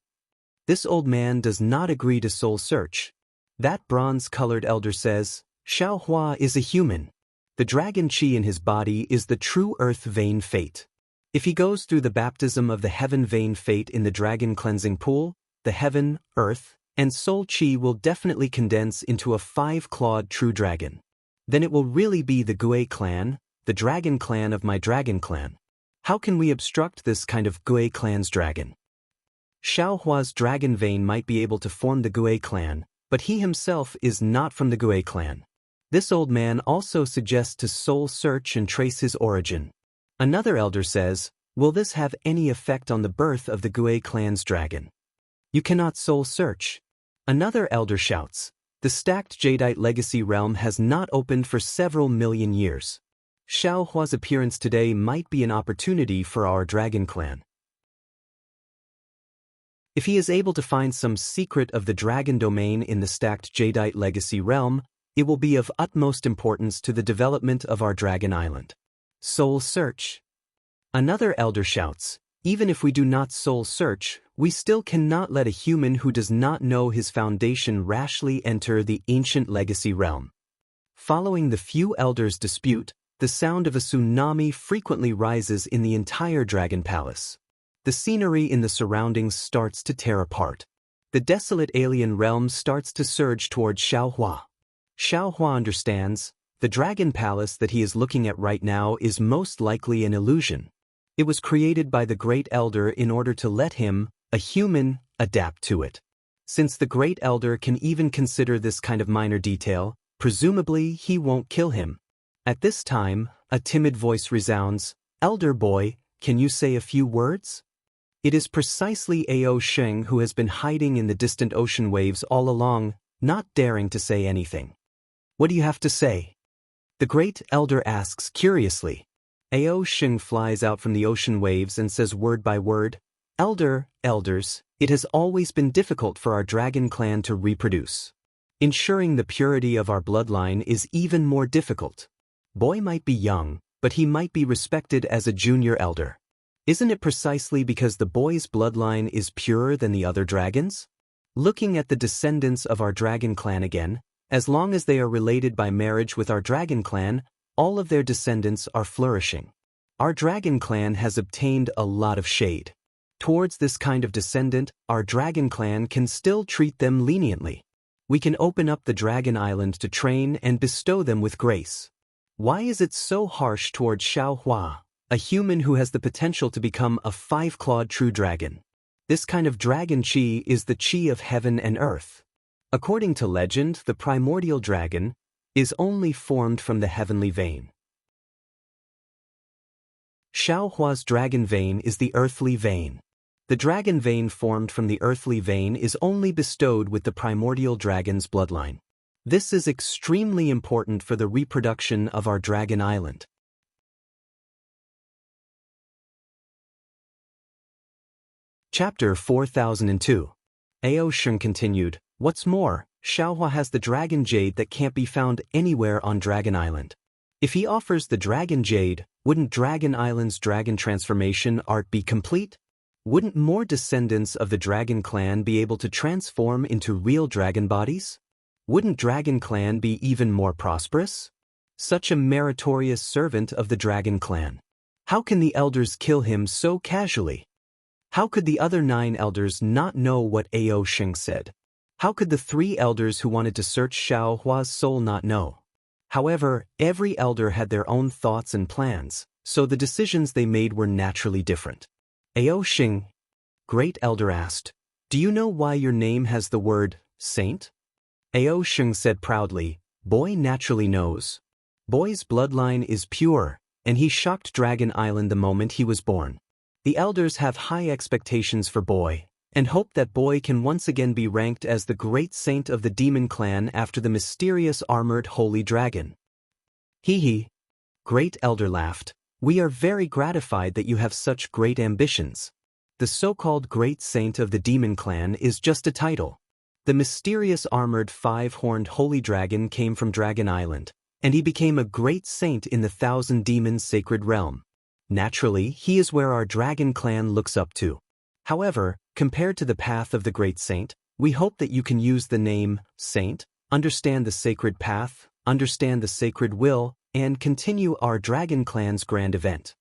This old man does not agree to soul search. That bronze-colored elder says, Xiao Hua is a human. The dragon chi in his body is the true earth vein fate. If he goes through the baptism of the heaven vein fate in the dragon cleansing pool, the heaven, earth, and soul chi will definitely condense into a 5-clawed true dragon. Then it will really be the Gui clan, the dragon clan of my dragon clan. How can we obstruct this kind of Gui clan's dragon? Xiao Hua's dragon vein might be able to form the Gui clan, but he himself is not from the Gui clan. This old man also suggests to soul search and trace his origin. Another elder says, will this have any effect on the birth of the Gui clan's dragon? You cannot soul search. Another elder shouts, the stacked Jadeite legacy realm has not opened for several million years. Xiao Hua's appearance today might be an opportunity for our dragon clan. If he is able to find some secret of the dragon domain in the stacked Jadeite legacy realm, it will be of utmost importance to the development of our dragon island. Soul search. Another elder shouts, even if we do not soul search, we still cannot let a human who does not know his foundation rashly enter the ancient legacy realm. Following the few elders' dispute, the sound of a tsunami frequently rises in the entire dragon palace. The scenery in the surroundings starts to tear apart. The desolate alien realm starts to surge towards Xiao Hua. Xiao Hua understands, the dragon palace that he is looking at right now is most likely an illusion. It was created by the great elder in order to let him, a human, adapt to it. Since the great elder can even consider this kind of minor detail, presumably he won't kill him. At this time, a timid voice resounds, Elder boy, can you say a few words? It is precisely Ao Sheng who has been hiding in the distant ocean waves all along, not daring to say anything. What do you have to say? The great elder asks curiously. Ao Sheng flies out from the ocean waves and says word by word, Elders, it has always been difficult for our dragon clan to reproduce. Ensuring the purity of our bloodline is even more difficult. Boy might be young, but he might be respected as a junior elder. Isn't it precisely because the boy's bloodline is purer than the other dragons? Looking at the descendants of our dragon clan again, as long as they are related by marriage with our dragon clan, all of their descendants are flourishing. Our dragon clan has obtained a lot of shade. Towards this kind of descendant, our dragon clan can still treat them leniently. We can open up the dragon island to train and bestow them with grace. Why is it so harsh towards Xiaohua, a human who has the potential to become a five-clawed true dragon? This kind of dragon chi is the chi of heaven and earth. According to legend, the primordial dragon is only formed from the heavenly vein. Xiaohua's dragon vein is the earthly vein. The dragon vein formed from the earthly vein is only bestowed with the primordial dragon's bloodline. This is extremely important for the reproduction of our dragon island. Chapter 4002. Ao Sheng continued, "What's more, Xiaohua has the dragon jade that can't be found anywhere on Dragon Island. If he offers the dragon jade, wouldn't Dragon Island's dragon transformation art be complete? Wouldn't more descendants of the dragon clan be able to transform into real dragon bodies? Wouldn't Dragon Clan be even more prosperous? Such a meritorious servant of the Dragon Clan. How can the elders kill him so casually? How could the other 9 elders not know what Ao Sheng said? How could the 3 elders who wanted to search Xiaohua's soul not know? However, every elder had their own thoughts and plans, so the decisions they made were naturally different. Ao Sheng, Great Elder asked, "Do you know why your name has the word saint?" Ao Sheng said proudly, "Boy naturally knows. Boy's bloodline is pure, and he shocked Dragon Island the moment he was born. The elders have high expectations for Boy, and hope that Boy can once again be ranked as the great saint of the demon clan after the mysterious armored holy dragon." "Hee hee," Great Elder laughed. "We are very gratified that you have such great ambitions. The so-called great saint of the demon clan is just a title. The mysterious armored 5-horned holy dragon came from Dragon Island, and he became a great saint in the 1,000 demons sacred realm. Naturally, he is where our dragon clan looks up to. However, compared to the path of the great saint, we hope that you can use the name saint, understand the sacred path, understand the sacred will, and continue our dragon clan's grand event."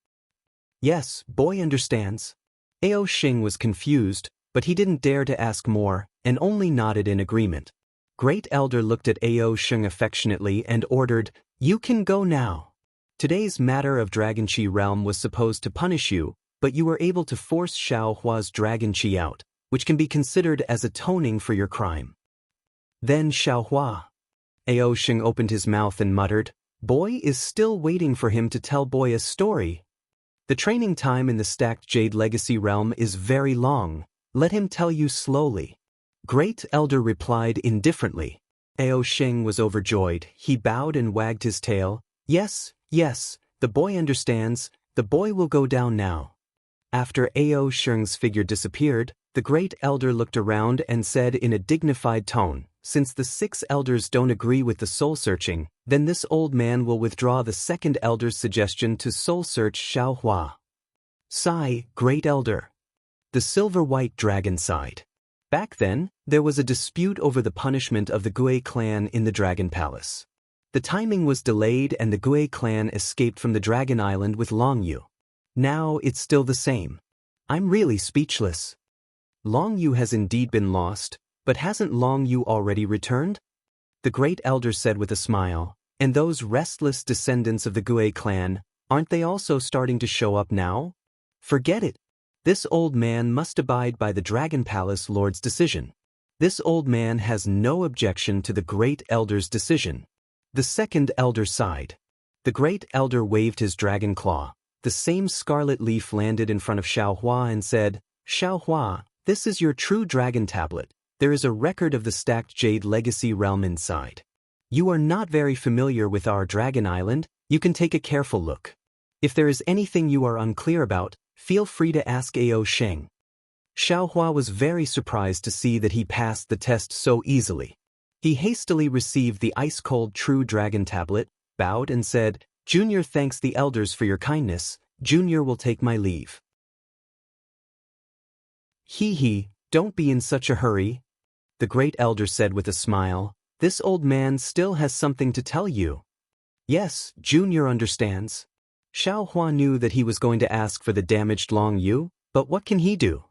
"Yes, Boy understands." Ao Sheng was confused, but he didn't dare to ask more, and only nodded in agreement. Great Elder looked at Ao Sheng affectionately and ordered, "You can go now. Today's matter of Dragon Chi realm was supposed to punish you, but you were able to force Xiaohua's Dragon Chi out, which can be considered as atoning for your crime." "Then Xiaohua." Ao Sheng opened his mouth and muttered, "Boy is still waiting for him to tell Boy a story. The training time in the stacked Jade Legacy realm is very long. Let him tell you slowly." Great Elder replied indifferently. Ao Sheng was overjoyed. He bowed and wagged his tail. "Yes, yes, the boy understands. The boy will go down now." After Ao Sheng's figure disappeared, the Great Elder looked around and said in a dignified tone, "Since the 6 elders don't agree with the soul-searching, then this old man will withdraw the 2nd elder's suggestion to soul-search Xiaohua." "Sigh, Great Elder." The silver-white dragon sighed. Back then, there was a dispute over the punishment of the Gui clan in the Dragon Palace. The timing was delayed and the Gui clan escaped from the Dragon Island with Long Yu. Now it's still the same. I'm really speechless. Long Yu has indeed been lost, but hasn't Long Yu already returned? The Great Elder said with a smile, "And those restless descendants of the Gui clan, aren't they also starting to show up now? Forget it. This old man must abide by the Dragon Palace Lord's decision. This old man has no objection to the Great Elder's decision." The 2nd elder sighed. The Great Elder waved his dragon claw. The same scarlet leaf landed in front of Xiaohua and said, "Xiaohua, this is your true dragon tablet. There is a record of the stacked Jade Legacy realm inside. You are not very familiar with our Dragon Island. You can take a careful look. If there is anything you are unclear about, feel free to ask Ao Sheng." Xiaohua was very surprised to see that he passed the test so easily. He hastily received the ice-cold True Dragon Tablet, bowed and said, "Junior thanks the elders for your kindness. Junior will take my leave." Hee, don't be in such a hurry, the great elder said with a smile. This old man still has something to tell you. Yes, Junior understands. Xiao Hua knew that he was going to ask for the damaged Long Yu, but what can he do?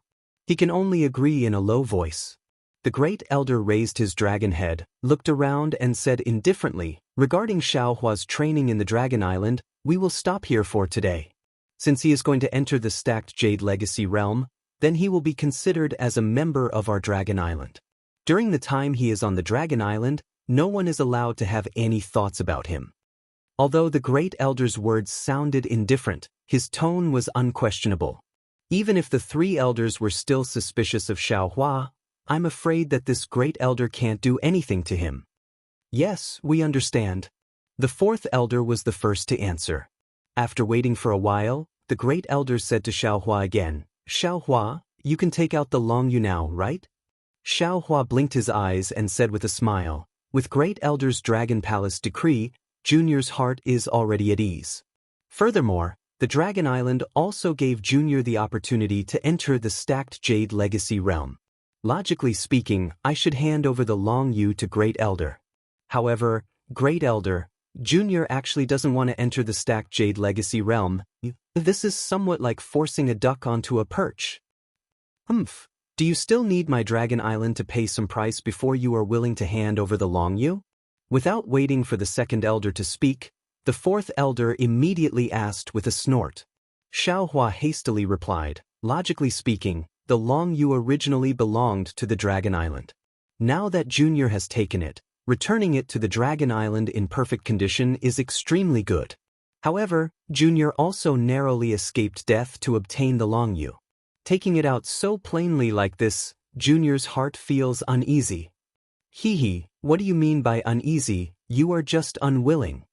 He can only agree in a low voice. The great elder raised his dragon head, looked around and said indifferently, regarding Xiao Hua's training in the Dragon Island, we will stop here for today. Since he is going to enter the stacked Jade Legacy realm, then he will be considered as a member of our Dragon Island. During the time he is on the Dragon Island, no one is allowed to have any thoughts about him. Although the great elder's words sounded indifferent, his tone was unquestionable. Even if the three elders were still suspicious of Xiao Hua, I'm afraid that this great elder can't do anything to him. Yes, we understand. The fourth elder was the first to answer. After waiting for a while, the great elder said to Xiao Hua again, Xiao Hua, you can take out the Long Yu now, right? Xiao Hua blinked his eyes and said with a smile, with great elder's Dragon Palace decree, Junior's heart is already at ease. Furthermore, the Dragon Island also gave Junior the opportunity to enter the stacked Jade Legacy realm. Logically speaking, I should hand over the Long Yu to Great Elder. However, Great Elder, Junior actually doesn't want to enter the stacked Jade Legacy realm. This is somewhat like forcing a duck onto a perch. Do you still need my Dragon Island to pay some price before you are willing to hand over the Long Yu? Without waiting for the second elder to speak, the fourth elder immediately asked with a snort. Xiao Hua hastily replied, logically speaking, the Long Yu originally belonged to the Dragon Island. Now that Junior has taken it, returning it to the Dragon Island in perfect condition is extremely good. However, Junior also narrowly escaped death to obtain the Long Yu. Taking it out so plainly like this, Junior's heart feels uneasy. What do you mean by uneasy? You are just unwilling.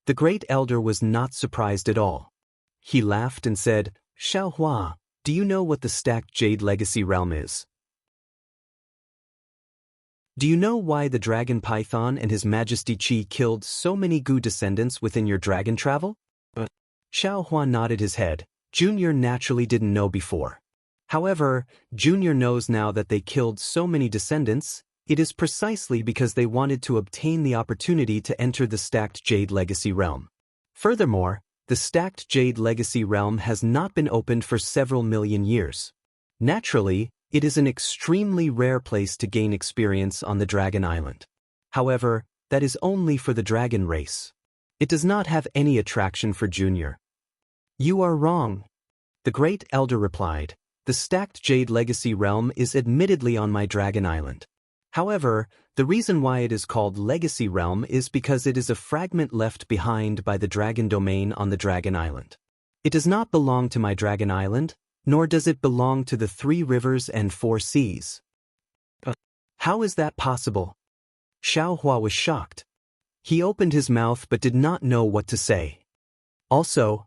The great elder was not surprised at all. He laughed and said, Xiao Hua, do you know what the stacked Jade Legacy realm is? Do you know why the Dragon Python and His Majesty Qi killed so many Gu descendants within your dragon travel? Xiao Hua nodded his head. Junior naturally didn't know before. However, Junior knows now that they killed so many descendants. It is precisely because they wanted to obtain the opportunity to enter the stacked Jade Legacy realm. Furthermore, the stacked Jade Legacy realm has not been opened for several million years. Naturally, it is an extremely rare place to gain experience on the Dragon Island. However, that is only for the dragon race. It does not have any attraction for Junior. You are wrong. The great elder replied, the stacked Jade Legacy realm is admittedly on my Dragon Island. However, the reason why it is called Legacy Realm is because it is a fragment left behind by the Dragon Domain on the Dragon Island. It does not belong to my Dragon Island, nor does it belong to the 3 rivers and 4 seas. How is that possible? Xiao Hua was shocked. He opened his mouth but did not know what to say. Also,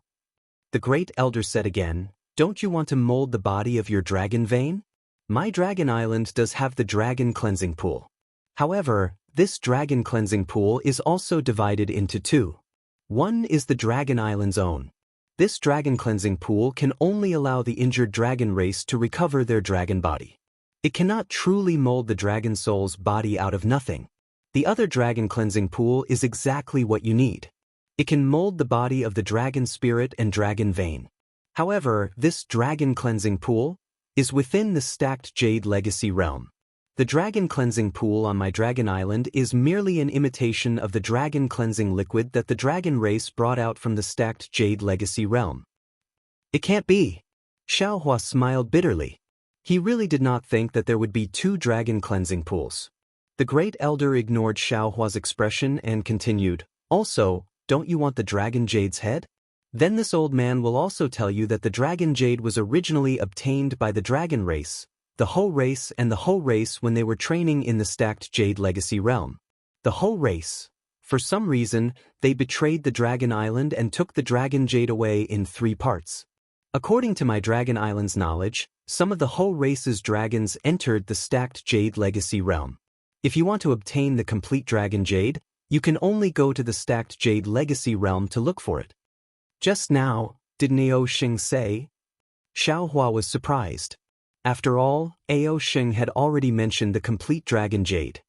the great elder said again, don't you want to mold the body of your dragon vein? My Dragon Island does have the Dragon Cleansing Pool. However, this Dragon Cleansing Pool is also divided into 2. One is the Dragon Island's own. This Dragon Cleansing Pool can only allow the injured dragon race to recover their dragon body. It cannot truly mold the dragon soul's body out of nothing. The other Dragon Cleansing Pool is exactly what you need. It can mold the body of the dragon spirit and dragon vein. However, this Dragon Cleansing Pool is within the stacked Jade Legacy realm. The Dragon Cleansing Pool on my Dragon Island is merely an imitation of the dragon cleansing liquid that the dragon race brought out from the stacked Jade Legacy realm. It can't be. Xiao Hua smiled bitterly. He really did not think that there would be 2 dragon cleansing pools. The great elder ignored Xiao Hua's expression and continued, also, don't you want the dragon jade's head? Then this old man will also tell you that the dragon jade was originally obtained by the dragon race, the Ho race and the Ho race when they were training in the stacked Jade Legacy realm. The Ho race. For some reason, they betrayed the Dragon Island and took the dragon jade away in 3 parts. According to my Dragon Island's knowledge, some of the Ho race's dragons entered the stacked Jade Legacy realm. If you want to obtain the complete dragon jade, you can only go to the stacked Jade Legacy realm to look for it. Just now, did Neo Xing say? Xiao Hua was surprised. After all, Ao Sheng had already mentioned the complete dragon jade.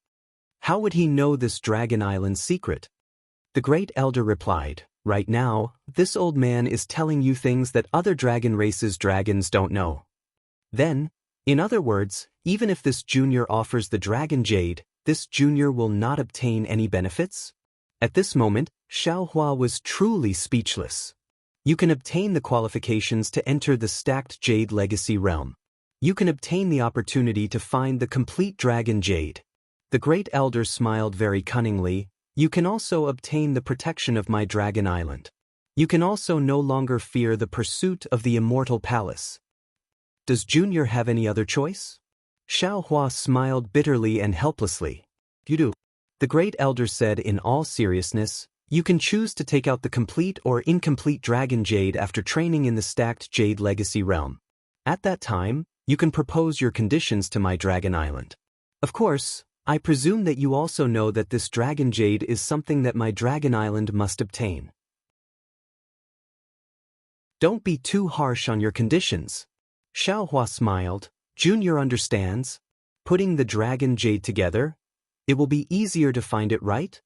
How would he know this dragon island's secret? The great elder replied, right now, this old man is telling you things that other dragon races' dragons don't know. Then, in other words, even if this junior offers the dragon jade, this junior will not obtain any benefits? At this moment, Xiaohua was truly speechless. You can obtain the qualifications to enter the stacked jade legacy realm. You can obtain the opportunity to find the complete dragon jade. The great elder smiled very cunningly. You can also obtain the protection of my dragon island. You can also no longer fear the pursuit of the immortal palace. Does Junior have any other choice? Xiaohua smiled bitterly and helplessly. You do. The great elder said in all seriousness, you can choose to take out the complete or incomplete dragon jade after training in the stacked jade legacy realm. At that time, you can propose your conditions to my dragon island. Of course, I presume that you also know that this dragon jade is something that my dragon island must obtain. Don't be too harsh on your conditions. Xiaohua smiled. Junior understands. Putting the dragon jade together, it will be easier to find it, right?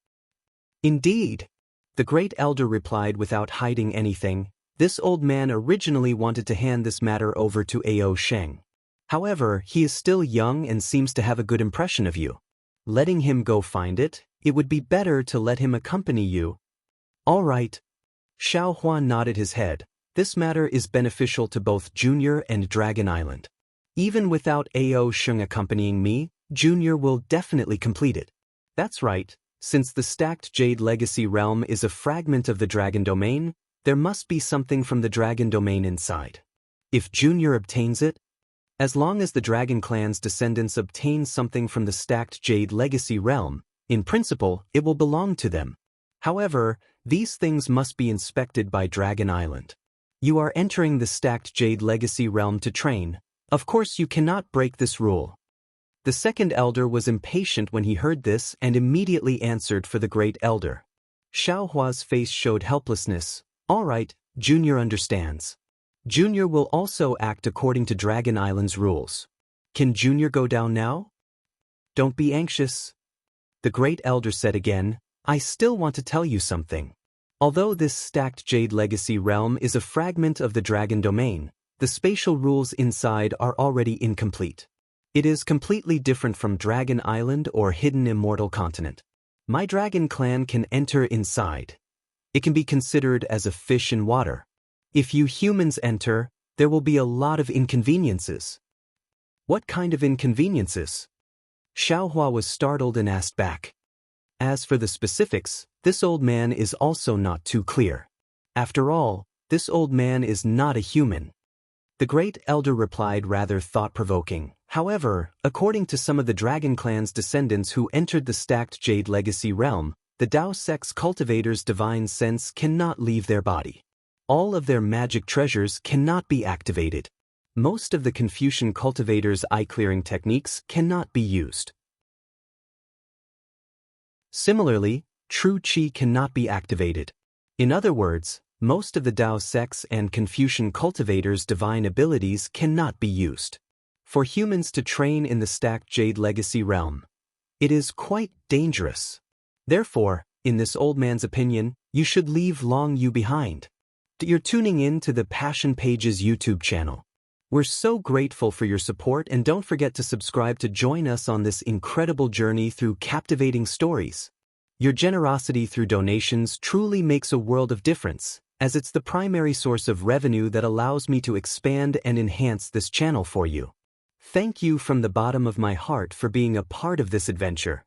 Indeed. The great elder replied without hiding anything. This old man originally wanted to hand this matter over to Ao Sheng. However, he is still young and seems to have a good impression of you. Letting him go find it, it would be better to let him accompany you. All right. Xiaohua nodded his head. This matter is beneficial to both Junior and Dragon Island. Even without Ao Sheng accompanying me, Junior will definitely complete it. That's right. Since the stacked Jade Legacy realm is a fragment of the Dragon Domain, there must be something from the Dragon Domain inside. If Junior obtains it, as long as the Dragon Clan's descendants obtain something from the stacked Jade Legacy realm, in principle, it will belong to them. However, these things must be inspected by Dragon Island. You are entering the stacked Jade Legacy realm to train. Of course you cannot break this rule. The second elder was impatient when he heard this and immediately answered for the great elder. Xiaohua's face showed helplessness. All right, Junior understands. Junior will also act according to Dragon Island's rules. Can Junior go down now? Don't be anxious. The great elder said again, I still want to tell you something. Although this stacked Jade Legacy realm is a fragment of the Dragon Domain, the spatial rules inside are already incomplete. It is completely different from Dragon Island or Hidden Immortal Continent. My Dragon Clan can enter inside. It can be considered as a fish in water. If you humans enter, there will be a lot of inconveniences. What kind of inconveniences? Xiaohua was startled and asked back. As for the specifics, this old man is also not too clear. After all, this old man is not a human. The great elder replied rather thought-provoking. However, according to some of the Dragon Clan's descendants who entered the stacked Jade Legacy realm, the Dao Sect's cultivators' divine sense cannot leave their body. All of their magic treasures cannot be activated. Most of the Confucian cultivators' eye-clearing techniques cannot be used. Similarly, true qi cannot be activated. In other words, most of the Dao sects and Confucian cultivators' divine abilities cannot be used. For humans to train in the stacked Jade Legacy realm, it is quite dangerous. Therefore, in this old man's opinion, you should leave Long Yu behind. You're tuning in to the Passion Pages YouTube channel. We're so grateful for your support, and don't forget to subscribe to join us on this incredible journey through captivating stories. Your generosity through donations truly makes a world of difference, as it's the primary source of revenue that allows me to expand and enhance this channel for you. Thank you from the bottom of my heart for being a part of this adventure.